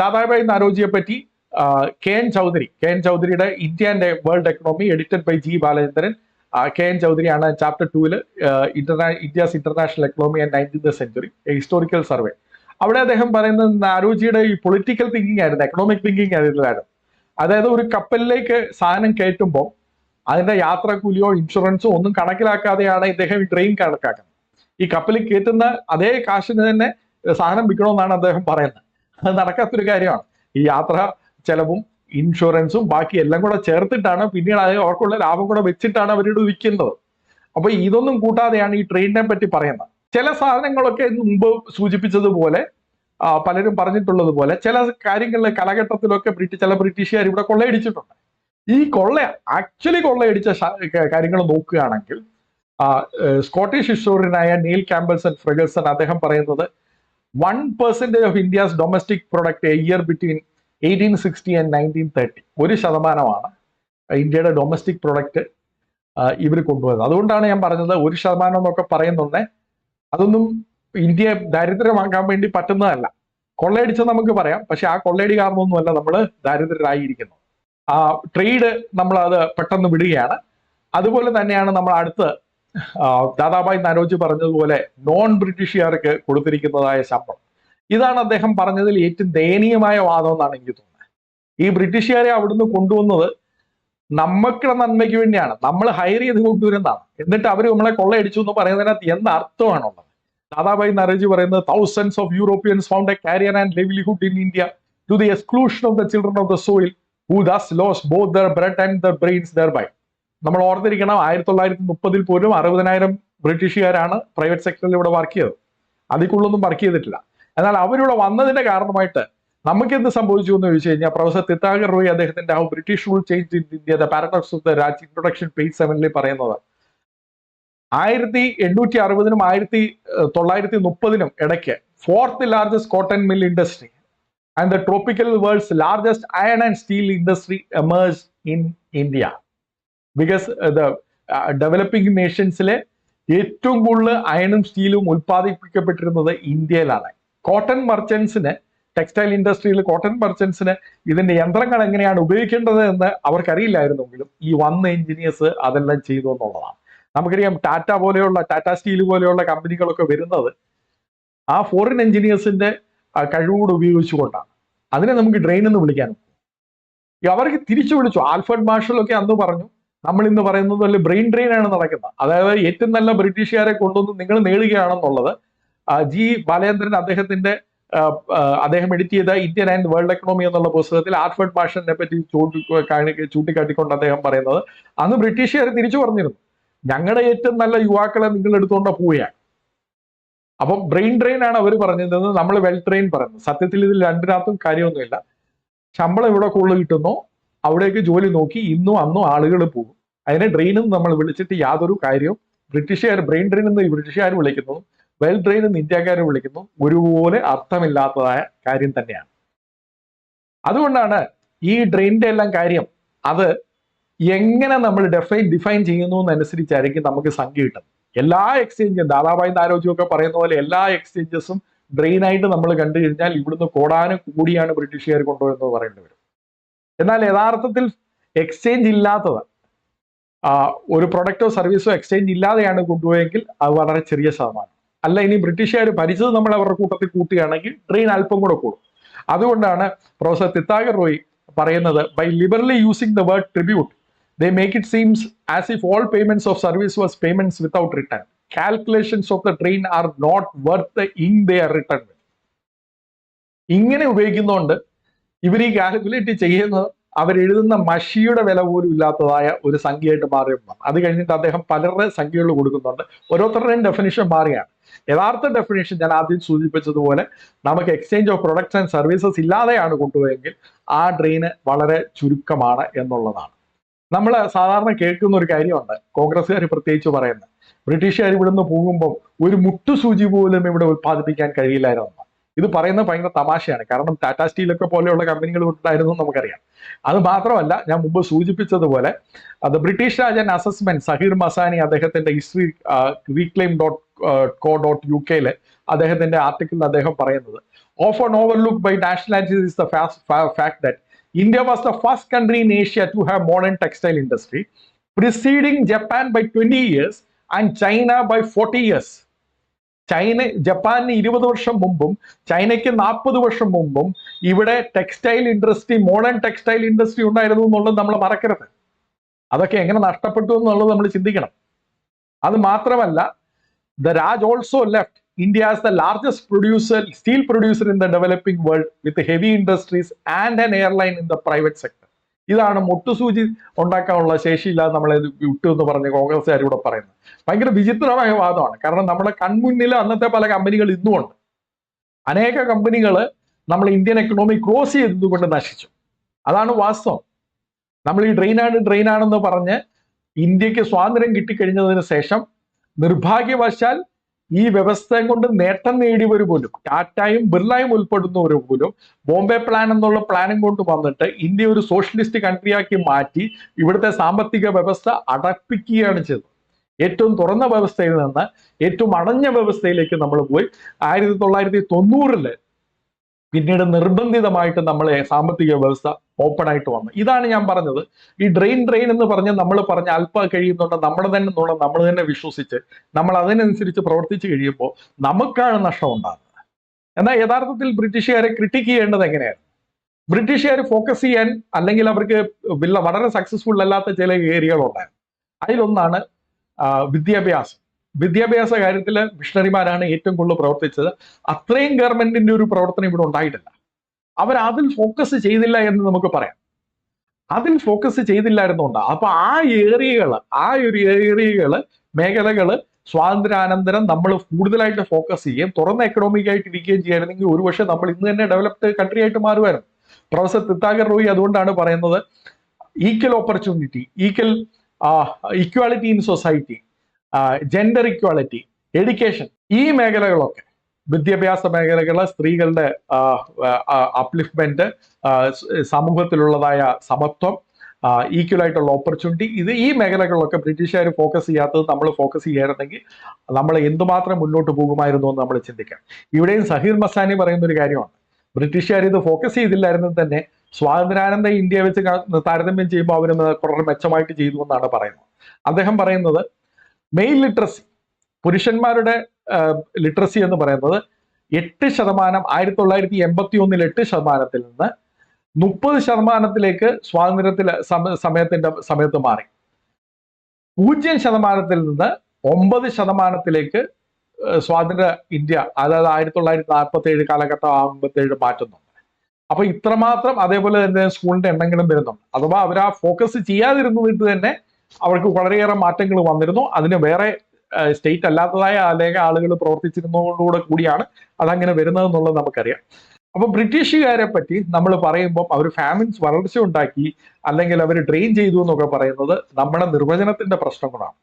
ദാദാഭായ് നരോജിയെ പറ്റി കെ എൻ ചൗധരിയുടെ India and world economy edited by G Balachandran KN ചൗധരിയാണ് chapter 2 India's international economy and 19th century historical survey. അവിടെ അദ്ദേഹം പറയുന്നത് നാരോജിയുടെ ഈ പൊളിറ്റിക്കൽ തിങ്കിങ് ആയിരുന്നു, എക്കണോമിക് തിങ്കിങ് ആയിരുന്നു. അതായത് ഒരു കപ്പലിലേക്ക് സാധനം കയറ്റുമ്പോൾ അതിന്റെ യാത്രാക്കൂലിയോ ഇൻഷുറൻസോ ഒന്നും കണക്കിലാക്കാതെയാണ് ഇദ്ദേഹം ഈ ട്രെയിൻ കണക്കാക്കുന്നത്. ഈ കപ്പലിൽ കയറ്റുന്ന അതേ കാശിന് തന്നെ സാധനം വിൽക്കണമെന്നാണ് അദ്ദേഹം പറയുന്നത്. അത് നടക്കാത്തൊരു കാര്യമാണ്. ഈ യാത്രാ ചെലവും ഇൻഷുറൻസും ബാക്കി എല്ലാം കൂടെ ചേർത്തിട്ടാണ് പിന്നീട് അവർക്കുള്ള ലാഭം കൂടെ വെച്ചിട്ടാണ് അവരോട് വിൽക്കുന്നത്. അപ്പൊ ഇതൊന്നും കൂട്ടാതെയാണ് ഈ ട്രെയിനിനെ പറ്റി പറയുന്നത്. ചില സാധനങ്ങളൊക്കെ മുമ്പ് സൂചിപ്പിച്ചതുപോലെ പലരും പറഞ്ഞിട്ടുള്ളതുപോലെ ചില കാര്യങ്ങളിലെ കാലഘട്ടത്തിലൊക്കെ ചില ബ്രിട്ടീഷുകാർ ഇവിടെ കൊള്ളയടിച്ചിട്ടുണ്ട്. ഈ ആക്ച്വലി കൊള്ളയടിച്ച കാര്യങ്ങൾ നോക്കുകയാണെങ്കിൽ സ്കോട്ടിഷ് ഹിസ്റ്റോറിയനായ നീൽ ക്യാമ്പൽസൺ ഫ്രെഗൽസൺ അദ്ദേഹം പറയുന്നത് 1% of India's domestic product A year between 1860 and 1930 1% ഇന്ത്യയുടെ ഡൊമസ്റ്റിക് പ്രൊഡക്റ്റ് ഇവർ കൊണ്ടുവന്നത്. അതുകൊണ്ടാണ് ഞാൻ പറഞ്ഞത് 1% എന്നൊക്കെ പറയുന്നുണ്ട്. അതൊന്നും ഇന്ത്യയെ ദാരിദ്ര്യമാക്കാൻ വേണ്ടി പറ്റുന്നതല്ല. കൊള്ളയടിച്ചെന്ന് നമുക്ക് പറയാം, പക്ഷെ ആ കൊള്ളയടി കാരണമൊന്നുമല്ല നമ്മൾ ദാരിദ്ര്യരായിരിക്കുന്നത്. ആ ട്രേഡ് നമ്മൾ അത് പെട്ടെന്ന് വിടുകയാണ്. അതുപോലെ തന്നെയാണ് നമ്മൾ അടുത്ത് ദാദാഭായ് നരോജി പറഞ്ഞതുപോലെ നോൺ ബ്രിട്ടീഷുകാർക്ക് കൊടുത്തിരിക്കുന്നതായ ശമ്പളം. ഇതാണ് അദ്ദേഹം പറഞ്ഞതിൽ ഏറ്റവും ദയനീയമായ വാദം എന്നാണ് എനിക്ക് തോന്നുന്നത്. ഈ ബ്രിട്ടീഷുകാരെ അവിടുന്ന് കൊണ്ടുവന്നത് നമുക്കുള്ള നന്മയ്ക്ക് വേണ്ടിയാണ്, നമ്മൾ ഹയർ ചെയ്ത് കൊണ്ടുവരുന്നതാണ്. എന്നിട്ട് അവർ നമ്മളെ കൊള്ളയടിച്ചു എന്ന് പറയുന്നതിനകത്ത് എന്ത് അർത്ഥമാണുള്ളത്? ദാദാഭായ് നരോജി പറയുന്നത് thousands of Europeans found a career and livelihood in India to the exclusion of the children of the soil who thus lost both their bread and their brains thereby. നമ്മൾ ഓർത്തിരിക്കണം, 1930 പോലും 60,000 ബ്രിട്ടീഷുകാരാണ് പ്രൈവറ്റ് സെക്ടറിൽ ഇവിടെ വർക്ക് ചെയ്തത്. അതിൽ കൂടുതലൊന്നും work ചെയ്തിട്ടില്ല. എന്നാൽ അവരിവിടെ വന്നതിന്റെ കാരണമായിട്ട് നമുക്ക് എന്ത് സംഭവിച്ചു എന്ന് ചോദിച്ചു കഴിഞ്ഞാൽ പ്രൊഫസർ തിത്താഗർ റോയ് അദ്ദേഹത്തിന്റെ how British rule change in India the paradox of the Raj introduction page 7 പറയുന്നത് 1860-നും 1930-നും ഇടയ്ക്ക് 4th largest cotton mill industry and the tropical world's largest iron and steel industry emerged in India. Because the developing nationsലെ ഏറ്റവും കൂടുതൽ അയണും സ്റ്റീലും ഉൽപ്പാദിപ്പിക്കപ്പെട്ടിരുന്നത് ഇന്ത്യയിലാണ്. Cotton മർച്ചൻസിന്, textile ഇൻഡസ്ട്രിയിൽ cotton മർച്ചൻസിന് ഇതിന്റെ യന്ത്രങ്ങൾ എങ്ങനെയാണ് ഉപയോഗിക്കേണ്ടത് എന്ന് അവർക്കറിയില്ലായിരുന്നെങ്കിലും ഈ വന്ന എഞ്ചിനീയേഴ്സ് അതെല്ലാം ചെയ്തു എന്നുള്ളതാണ്. നമുക്കറിയാം ടാറ്റ സ്റ്റീൽ പോലെയുള്ള കമ്പനികളൊക്കെ വരുന്നത് ആ ഫോറിൻ എഞ്ചിനീയേഴ്സിന്റെ കഴിവുകൂടെ ഉപയോഗിച്ചുകൊണ്ടാണ്. അതിനെ നമുക്ക് ഡ്രെയിൻ എന്ന് വിളിക്കാനും അവർക്ക് തിരിച്ചു വിളിച്ചു. ആൽഫ്രഡ് മാർഷലൊക്കെ അന്ന് പറഞ്ഞു, നമ്മൾ ഇന്ന് പറയുന്നത് പോലെ ബ്രെയിൻ ഡ്രെയിൻ ആണ് നടക്കുന്നത്. അതായത് ഏറ്റവും നല്ല ബ്രിട്ടീഷുകാരെ കൊണ്ടുവന്ന് നിങ്ങൾ നേടുകയാണെന്നുള്ളത്. ജി ബാലേന്ദ്രൻ അദ്ദേഹം എഡിറ്റ് ചെയ്ത ഇന്ത്യൻ ആൻഡ് വേൾഡ് എക്കണോമി എന്നുള്ള പുസ്തകത്തിൽ ആൽഫ്രഡ് മാർഷലിനെ പറ്റി ചൂണ്ടിക്കാട്ടിക്കൊണ്ട് അദ്ദേഹം പറയുന്നത് അന്ന് ബ്രിട്ടീഷുകാർ തിരിച്ചു പറഞ്ഞിരുന്നു, ഞങ്ങളുടെ ഏറ്റവും നല്ല യുവാക്കളെ നിങ്ങൾ എടുത്തുകൊണ്ട് പോവുകയാണ്. അപ്പം ബ്രെയിൻ ഡ്രെയിൻ ആണ് അവർ പറഞ്ഞിരുന്നത്, നമ്മൾ വെൽ ട്രെയിൻ പറയുന്നത്. സത്യത്തിൽ ഇതിൽ രണ്ടിനകത്തും കാര്യമൊന്നുമില്ല. ശമ്പളം ഇവിടെ കൂടുതൽ കിട്ടുന്നോ അവിടേക്ക് ജോലി നോക്കി ഇന്നും അന്നും ആളുകൾ പോകും. അതിനെ ഡ്രെയിനും നമ്മൾ വിളിച്ചിട്ട് യാതൊരു കാര്യവും. ബ്രിട്ടീഷുകാർ ബ്രെയിൻ ഡ്രെയിൻ എന്ന് ബ്രിട്ടീഷുകാർ വിളിക്കുന്നു, വെൽ ഡ്രെയിൻ എന്ന് ഇന്ത്യക്കാർ വിളിക്കുന്നു. ഒരുപോലെ അർത്ഥമില്ലാത്തതായ കാര്യം തന്നെയാണ്. അതുകൊണ്ടാണ് ഈ ഡ്രെയിനിന്റെ എല്ലാം കാര്യം അത് എങ്ങനെ നമ്മൾ ഡിഫൈൻ ചെയ്യുന്നു എന്നനുസരിച്ചായിരിക്കും നമുക്ക് സംഖ്യ കിട്ടുന്നത്. എല്ലാ എക്സ്ചേഞ്ചും ദാദാഭായ് നരോജി ഒക്കെ പറയുന്ന പോലെ എല്ലാ എക്സ്ചേഞ്ചസും ഡ്രെയിനായിട്ട് നമ്മൾ കണ്ടു കഴിഞ്ഞാൽ ഇവിടുന്ന് കോടാനും കൂടിയാണ് ബ്രിട്ടീഷുകാർ കൊണ്ടുവരുന്നത് പറയേണ്ടി വരും. എന്നാൽ യഥാർത്ഥത്തിൽ എക്സ്ചേഞ്ച് ഇല്ലാത്തത്, ഒരു പ്രൊഡക്റ്റോ സർവീസോ എക്സ്ചേഞ്ച് ഇല്ലാതെയാണ് കൊണ്ടുപോയെങ്കിൽ അത് വളരെ ചെറിയ ശതമാനം. അല്ല, ഇനി ബ്രിട്ടീഷുകാർ ഭരിച്ചത് നമ്മൾ അവരുടെ കൂട്ടത്തിൽ കൂട്ടുകയാണെങ്കിൽ ഡ്രെയിൻ അല്പം കൂടെ കൂടും. അതുകൊണ്ടാണ് പ്രൊഫസർ തിത്താഗർ റോയ് പറയുന്നത്, by liberally using the word tribute they make it seems as if all payments of service was payments without return. Calculations of the train are not worth the ink they are written with. ഇങ്ങനെ ഉപയോഗിക്കുന്നതുകൊണ്ട് ഇവർ ഈ calculate ചെയ്യുന്നത് അവരെഴുതുന്ന മഷിയുടെ വില പോലും ഇല്ലാത്തതായ ഒരു സംഖ്യയായിട്ട് മാറിയതാണ്. അത് കഴിഞ്ഞിട്ട് അദ്ദേഹം പലരുടെ സംഖ്യകൾ കൊടുക്കുന്നുണ്ട്. ഓരോരുത്തരുടെയും ഡെഫിനിഷൻ മാറിയാണ്. യഥാർത്ഥ ഡെഫിനിഷൻ ഞാൻ ആദ്യം സൂചിപ്പിച്ചതുപോലെ നമുക്ക് exchange of products and services ഇല്ലാതെയാണ് കൊണ്ടുപോയെങ്കിൽ ആ ഡ്രെയിന് വളരെ ചുരുക്കമാണ് എന്നുള്ളതാണ്. നമ്മൾ സാധാരണ കേൾക്കുന്ന ഒരു കാര്യമുണ്ട്, കോൺഗ്രസ്സുകാർ പ്രത്യേകിച്ച് പറയുന്നത്, ബ്രിട്ടീഷുകാർ ഇവിടുന്ന് പോകുമ്പോൾ ഒരു മുട്ടുസൂചി പോലും ഇവിടെ ഉത്പാദിപ്പിക്കാൻ കഴിയില്ലായിരുന്നു. ഇത് പറയുന്നത് ഭയങ്കര തമാശയാണ്. കാരണം ടാറ്റ സ്റ്റീലൊക്കെ പോലെയുള്ള കമ്പനികൾ ഉണ്ടായിരുന്നു നമുക്കറിയാം. അത് മാത്രമല്ല, ഞാൻ മുമ്പ് സൂചിപ്പിച്ചതുപോലെ the British Raj and assessment Zaheer Masani അദ്ദേഹത്തിന്റെ ഹിസ്റ്ററി reclaim.co.uk അദ്ദേഹത്തിന്റെ ആർട്ടിക്കിളിൽ അദ്ദേഹം പറയുന്നത്, often overlooked by nationalists is the fact that India was the first country in Asia to have modern textile industry preceding Japan by 20 years and China by 40 years. ജപ്പാനിന് 20 വർഷം മുമ്പും ചൈനയ്ക്ക് 40 വർഷം മുമ്പും ഇവിടെ textile industry, modern textile industry ഉണ്ടായിരുന്നു എന്നുള്ളത് നമ്മൾ മറക്കരുത്. അതൊക്കെ എങ്ങനെ നഷ്ടപ്പെട്ടു എന്നുള്ളത് നമ്മൾ ചിന്തിക്കണം. അത് മാത്രമല്ല, the Raj also left India as the largest steel producer in the developing world with heavy industries and an airline in the private sector. ഇതാണ് മുട്ടുസൂചി ഉണ്ടാക്കാനുള്ള ശേഷിയില്ലാതെ നമ്മളെ വിട്ടു എന്ന് പറഞ്ഞ് കോൺഗ്രസ്സുകാർ ഇവിടെ പറയുന്നത്. ഭയങ്കര വിചിത്രമായ വാദമാണ്. കാരണം നമ്മുടെ കൺമുന്നിൽ അന്നത്തെ പല കമ്പനികൾ ഇന്നുമുണ്ട്. അനേക കമ്പനികൾ നമ്മൾ ഇന്ത്യൻ എക്കണോമി ക്രോസ് ചെയ്തതുകൊണ്ട് നശിച്ചു. അതാണ് വാസ്തവം. നമ്മൾ ഈ ഡ്രെയിനാണെന്ന് പറഞ്ഞ് ഇന്ത്യക്ക് സ്വാതന്ത്ര്യം കിട്ടിക്കഴിഞ്ഞതിന് ശേഷം നിർഭാഗ്യവശാൽ ഈ വ്യവസ്ഥയെ കൊണ്ട് നേട്ടം നേടിയവർ പോലും, ടാറ്റയും ബിർളയും ഉൾപ്പെടുന്നവർ പോലും ബോംബെ പ്ലാൻ എന്നുള്ള പ്ലാനും കൊണ്ട് വന്നിട്ട് ഇന്ത്യ ഒരു സോഷ്യലിസ്റ്റ് കൺട്രിയാക്കി മാറ്റി ഇവിടുത്തെ സാമ്പത്തിക വ്യവസ്ഥ അടപ്പിക്കുകയാണ് ചെയ്തത്. ഏറ്റവും തുറന്ന വ്യവസ്ഥയിൽ നിന്ന് ഏറ്റവും അടഞ്ഞ വ്യവസ്ഥയിലേക്ക് നമ്മൾ പോയി. 1990 പിന്നീട് നിർബന്ധിതമായിട്ട് നമ്മളെ സാമ്പത്തിക വ്യവസ്ഥ ഓപ്പൺ ആയിട്ട് വന്നു. ഇതാണ് ഞാൻ പറഞ്ഞത്. ഈ ഡ്രെയിൻ എന്ന് പറഞ്ഞ് നമ്മൾ പറഞ്ഞ അല്പം കഴിയുന്നുണ്ട് നമ്മൾ തന്നെ വിശ്വസിച്ച് നമ്മൾ അതിനനുസരിച്ച് പ്രവർത്തിച്ചു കഴിയുമ്പോൾ നമുക്കാണ് നഷ്ടം ഉണ്ടാകുന്നത്. എന്നാൽ യഥാർത്ഥത്തിൽ ബ്രിട്ടീഷുകാരെ ക്രിട്ടിക്ക് ചെയ്യേണ്ടത് എങ്ങനെയാണ്? ബ്രിട്ടീഷുകാർ ഫോക്കസ് ചെയ്യാൻ, അല്ലെങ്കിൽ അവർക്ക് വളരെ സക്സസ്ഫുൾ അല്ലാത്ത ചില ഏരിയകളുണ്ടായിരുന്നു. അതിലൊന്നാണ് വിദ്യാഭ്യാസം. വിദ്യാഭ്യാസ കാര്യത്തിൽ മിഷണറിമാരാണ് ഏറ്റവും കൂടുതൽ പ്രവർത്തിച്ചത്. അത്രയും ഗവൺമെന്റിന്റെ ഒരു പ്രവർത്തനം ഇവിടെ ഉണ്ടായിട്ടില്ല. അവർ അതിൽ ഫോക്കസ് ചെയ്തില്ല എന്ന് നമുക്ക് പറയാം. അതിൽ ഫോക്കസ് ചെയ്തില്ലായിരുന്നുണ്ട്. അപ്പൊ ആ മേഖലകള് സ്വാതന്ത്ര്യാനന്തരം നമ്മൾ കൂടുതലായിട്ട് ഫോക്കസ് ചെയ്യുകയും തുറന്ന എക്കണോമിക് ആയിട്ട് ഇരിക്കുകയും ചെയ്യായിരുന്നെങ്കിൽ ഒരുപക്ഷെ നമ്മൾ ഇന്ന് തന്നെ ഡെവലപ്ഡ് കൺട്രി ആയിട്ട് മാറുമായിരുന്നു. പ്രൊഫസർ തിത്താഗർ റോയി അതുകൊണ്ടാണ് പറയുന്നത് equal opportunity, equality in society, gender equality, education, ഈ മേഖലകളൊക്കെ, വിദ്യാഭ്യാസ മേഖലകൾ, സ്ത്രീകളുടെ അപ്ലിഫ്റ്റ്മെന്റ്, സമൂഹത്തിലുള്ളതായ സമത്വം, ഈക്വൽ ആയിട്ടുള്ള ഓപ്പർച്യൂണിറ്റി, ഈ മേഖലകളിലൊക്കെ ബ്രിട്ടീഷുകാർ ഫോക്കസ് ചെയ്യാത്തത് നമ്മൾ ഫോക്കസ് ചെയ്യായിരുന്നെങ്കിൽ നമ്മൾ എന്തുമാത്രം മുന്നോട്ട് പോകുമായിരുന്നു എന്ന് നമ്മൾ ചിന്തിക്കാം. ഇവിടെയും സഹീർ മസാനി പറയുന്ന ഒരു കാര്യമാണ്, ബ്രിട്ടീഷുകാർ ഇത് ഫോക്കസ് ചെയ്തില്ലായിരുന്നു തന്നെ സ്വാതന്ത്ര്യാനന്തര ഇന്ത്യ വെച്ച് താരതമ്യം ചെയ്യുമ്പോൾ അവർ വളരെ മെച്ചമായിട്ട് ചെയ്തു എന്നാണ് പറയുന്നത്. അദ്ദേഹം പറയുന്നത് മെയിൽ ലിറ്ററസി, പുരുഷന്മാരുടെ ലിറ്ററസി എന്ന് പറയുന്നത് 8%, 1981 8% നിന്ന് 30% സ്വാതന്ത്ര്യത്തിൽ സമയത്ത് മാറി. 0% നിന്ന് 9% സ്വാതന്ത്ര്യ ഇന്ത്യ, അതായത് 1947 കാലഘട്ടം ആകുമ്പോഴത്തേക്ക് മാറ്റുന്നുണ്ട്. അപ്പൊ ഇത്രമാത്രം. അതേപോലെ തന്നെ സ്കൂളിന്റെ എണ്ണങ്ങളും വരുന്നുണ്ട്. അഥവാ അവർ ആ ഫോക്കസ് ചെയ്യാതിരുന്നിട്ട് തന്നെ അവർക്ക് വളരെയേറെ മാറ്റങ്ങൾ വന്നിരുന്നു. അതിന് വേറെ സ്റ്റേറ്റ് അല്ലാത്തതായ അനേക ആളുകൾ പ്രവർത്തിച്ചിരുന്നതോടുകൂടെ കൂടിയാണ് അതങ്ങനെ വരുന്നതെന്നുള്ളത് നമുക്കറിയാം. അപ്പൊ ബ്രിട്ടീഷുകാരെ പറ്റി നമ്മൾ പറയുമ്പോൾ അവർ ഫാമിൻസ് വളർച്ച ഉണ്ടാക്കി അല്ലെങ്കിൽ അവർ ഡ്രെയിൻ ചെയ്തു എന്നൊക്കെ പറയുന്നത് നമ്മുടെ നിർവചനത്തിന്റെ പ്രശ്നങ്ങളാണ്.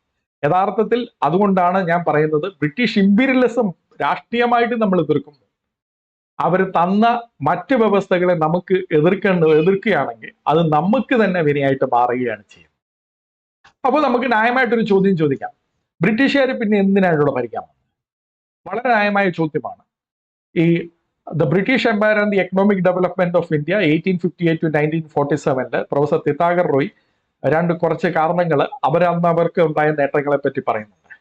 യഥാർത്ഥത്തിൽ അതുകൊണ്ടാണ് ഞാൻ പറയുന്നത് ബ്രിട്ടീഷ് ഇമ്പീരിയലിസം രാഷ്ട്രീയമായിട്ട് നമ്മൾ എതിർക്കുന്നു. അവർ തന്ന മറ്റ് വ്യവസ്ഥകളെ നമുക്ക് എതിർക്കുകയാണെങ്കിൽ അത് നമുക്ക് തന്നെ വിനയായിട്ട് മാറുകയാണ് ചെയ്യുന്നത്. അപ്പോൾ നമുക്ക് ന്യായമായിട്ടൊരു ചോദ്യം ചോദിക്കാം, ബ്രിട്ടീഷുകാർ പിന്നെ എന്തിനാണ് ഇവിടെ ഭരിക്കാൻ? വളരെ ന്യായമായ ചോദ്യമാണ്. ഈ the British empire and the economic development of India 1858 to 1947 professor Tirthankar Roy കുറച്ച് കാരണങ്ങൾ അവർക്ക് ഉണ്ടായ നേട്ടങ്ങളെ പറ്റി പറയുന്നുണ്ട്.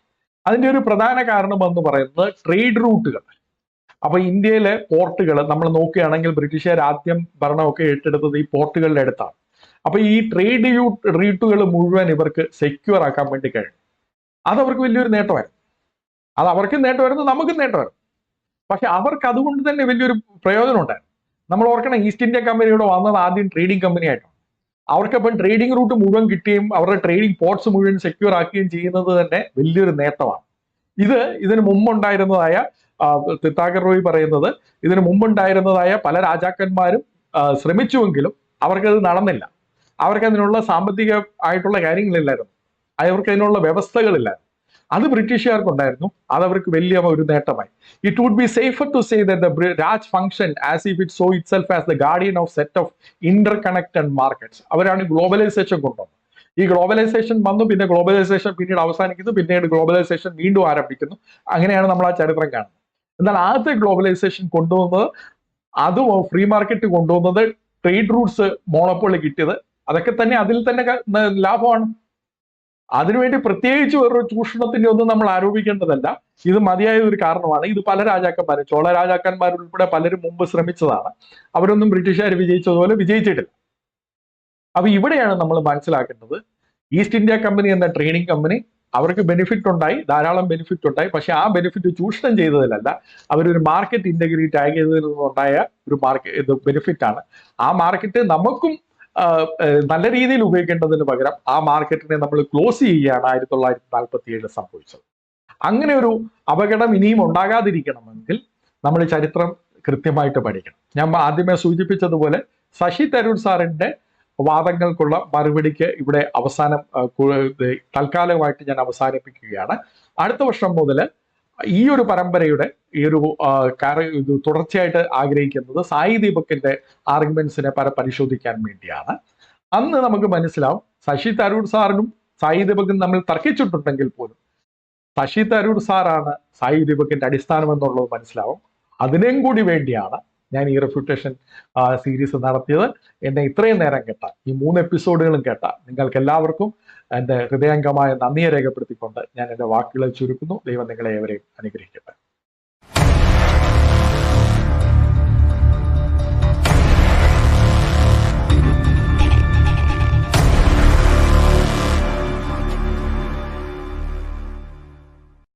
അതിന്റെ ഒരു പ്രധാന കാരണം എന്ന് പറയുന്നത് ട്രേഡ് റൂട്ടുകൾ. അപ്പൊ ഇന്ത്യയിലെ പോർട്ടുകൾ നമ്മൾ നോക്കുകയാണെങ്കിൽ ബ്രിട്ടീഷുകാർ ആദ്യം ഭരണമൊക്കെ ഏറ്റെടുത്തത് ഈ പോർട്ടുകളുടെ അടുത്താണ്. അപ്പൊ ഈ ട്രേഡ് റൂട്ടുകൾ മുഴുവൻ ഇവർക്ക് സെക്യൂർ ആക്കാൻ വേണ്ടി കഴിഞ്ഞു. അതവർക്ക് വലിയൊരു നേട്ടമായിരുന്നു. അത് അവർക്ക് നേട്ടമായിരുന്നു, നമുക്കും നേട്ടമായിരുന്നു. പക്ഷെ അവർക്ക് അതുകൊണ്ട് തന്നെ വലിയൊരു പ്രയോജനം ഉണ്ടായിരുന്നു. നമ്മൾ ഓർക്കണം, ഈസ്റ്റ് ഇന്ത്യ കമ്പനിയുടെ വന്നത് ആദ്യം ട്രേഡിംഗ് കമ്പനി ആയിട്ടാണ്. അവർക്കപ്പം ട്രേഡിംഗ് റൂട്ട് മുഴുവൻ കിട്ടുകയും അവരുടെ ട്രേഡിംഗ് പോർട്ട്സ് മുഴുവൻ സെക്യൂർ ആക്കുകയും ചെയ്യുന്നത് തന്നെ വലിയൊരു നേട്ടമാണ്. ഇതിന് മുമ്പുണ്ടായിരുന്നതായ തിത്താഗർ റോയ് പറയുന്നത് ഇതിന് മുമ്പുണ്ടായിരുന്നതായ പല രാജാക്കന്മാരും ശ്രമിച്ചുവെങ്കിലും അവർക്കത് നടന്നില്ല. അവർക്കതിനുള്ള സാമ്പത്തിക ആയിട്ടുള്ള കാര്യങ്ങളില്ലായിരുന്നു, അവർക്ക് അതിനുള്ള വ്യവസ്ഥകളില്ലായിരുന്നു. അത് ബ്രിട്ടീഷുകാർക്കുണ്ടായിരുന്നു. അത് അവർക്ക് വലിയ ഒരു നേട്ടമായി. It would be safer to say that the Raj function as if it so itself as the guardian of set of interconnected markets. അവരാണ് ഗ്ലോബലൈസേഷൻ കൊണ്ടുവന്നത്. ഈ ഗ്ലോബലൈസേഷൻ വന്നു, പിന്നെ ഗ്ലോബലൈസേഷൻ പിന്നീട് അവസാനിക്കുന്നു, പിന്നീട് ഗ്ലോബലൈസേഷൻ വീണ്ടും ആരംഭിക്കുന്നു. അങ്ങനെയാണ് നമ്മൾ ആ ചരിത്രം കാണുന്നത്. എന്നാൽ ആദ്യത്തെ ഗ്ലോബലൈസേഷൻ കൊണ്ടുവന്നത്, അതും ഫ്രീ മാർക്കറ്റ് കൊണ്ടുവന്നത്, ട്രേഡ് റൂട്ട്സ് മോണോപ്പൊളി കിട്ടിയത്, അതൊക്കെ തന്നെ അതിൽ തന്നെ ലാഭമാണ്. അതിനുവേണ്ടി പ്രത്യേകിച്ച് വേറൊരു ചൂഷണത്തിന്റെ ഒന്നും നമ്മൾ ആരോപിക്കേണ്ടതല്ല. ഇത് മതിയായ ഒരു കാരണമാണ്. ഇത് പല രാജാക്കന്മാരും, ചോള രാജാക്കന്മാരുൾപ്പെടെ പലരും മുമ്പ് ശ്രമിച്ചതാണ്. അവരൊന്നും ബ്രിട്ടീഷുകാർ വിജയിച്ചതുപോലെ വിജയിച്ചിട്ടില്ല. അപ്പൊ ഇവിടെയാണ് നമ്മൾ മനസ്സിലാക്കേണ്ടത്, ഈസ്റ്റ് ഇന്ത്യ കമ്പനി എന്ന ട്രേഡിംഗ് കമ്പനി അവർക്ക് ബെനിഫിറ്റ് ഉണ്ടായി, ധാരാളം ബെനിഫിറ്റ് ഉണ്ടായി. പക്ഷെ ആ ബെനിഫിറ്റ് ചൂഷണം ചെയ്തതിലല്ല, അവരൊരു മാർക്കറ്റ് ഇന്റഗ്രിറ്റി ആക്കിയതിൽ നിന്നുണ്ടായ ഒരു ബെനിഫിറ്റ് ആണ്. ആ മാർക്കറ്റ് നമുക്കും നല്ല രീതിയിൽ ഉപയോഗിക്കേണ്ടതിന് പകരം ആ മാർക്കറ്റിനെ നമ്മൾ ക്ലോസ് ചെയ്യുകയാണ് 1947 സംഭവിച്ചത്. അങ്ങനെ ഒരു അപകടം ഇനിയും ഉണ്ടാകാതിരിക്കണമെങ്കിൽ നമ്മൾ ചരിത്രം കൃത്യമായിട്ട് പഠിക്കണം. ഞാൻ ആദ്യമേ സൂചിപ്പിച്ചതുപോലെ ശശി തരൂർ സാറിന്റെ വാദങ്ങൾക്കുള്ള മറുപടിക്ക് ഇവിടെ തൽക്കാലമായിട്ട് ഞാൻ അവസാനിപ്പിക്കുകയാണ്. അടുത്ത വർഷം മുതൽ ഈ ഒരു പരമ്പരയുടെ ഈ ഒരു തുടർച്ചയായിട്ട് ആഗ്രഹിക്കുന്നത് സായി ദീപകിന്റെ ആർഗ്യുമെന്റ്സിനെ പരിശോധിക്കാൻ വേണ്ടിയാണ്. അന്ന് നമുക്ക് മനസ്സിലാവും, ശശി തരൂർ സാറിനും സായി ദീപകും തമ്മിൽ തർക്കിച്ചിട്ടുണ്ടെങ്കിൽ പോലും ശശി തരൂർ സാറാണ് സായി ദീപകിന്റെ അടിസ്ഥാനം എന്നുള്ളത് മനസ്സിലാവും. അതിനേം കൂടി വേണ്ടിയാണ് ഞാൻ ഈ റെഫ്യൂട്ടേഷൻ സീരീസ് നടത്തിയത്. എന്നെ ഇത്രയും നേരം കേട്ട, ഈ 3 എപ്പിസോഡുകളും കേട്ട നിങ്ങൾക്ക് എല്ലാവർക്കും എൻ്റെ ഹൃദയംഗമായ നന്ദിയെ രേഖപ്പെടുത്തിക്കൊണ്ട് ഞാൻ എൻ്റെ വാക്കുകളെ ചുരുക്കുന്നു. ദൈവം നിങ്ങളെ ഏവരെയും അനുഗ്രഹിക്കട്ടെ.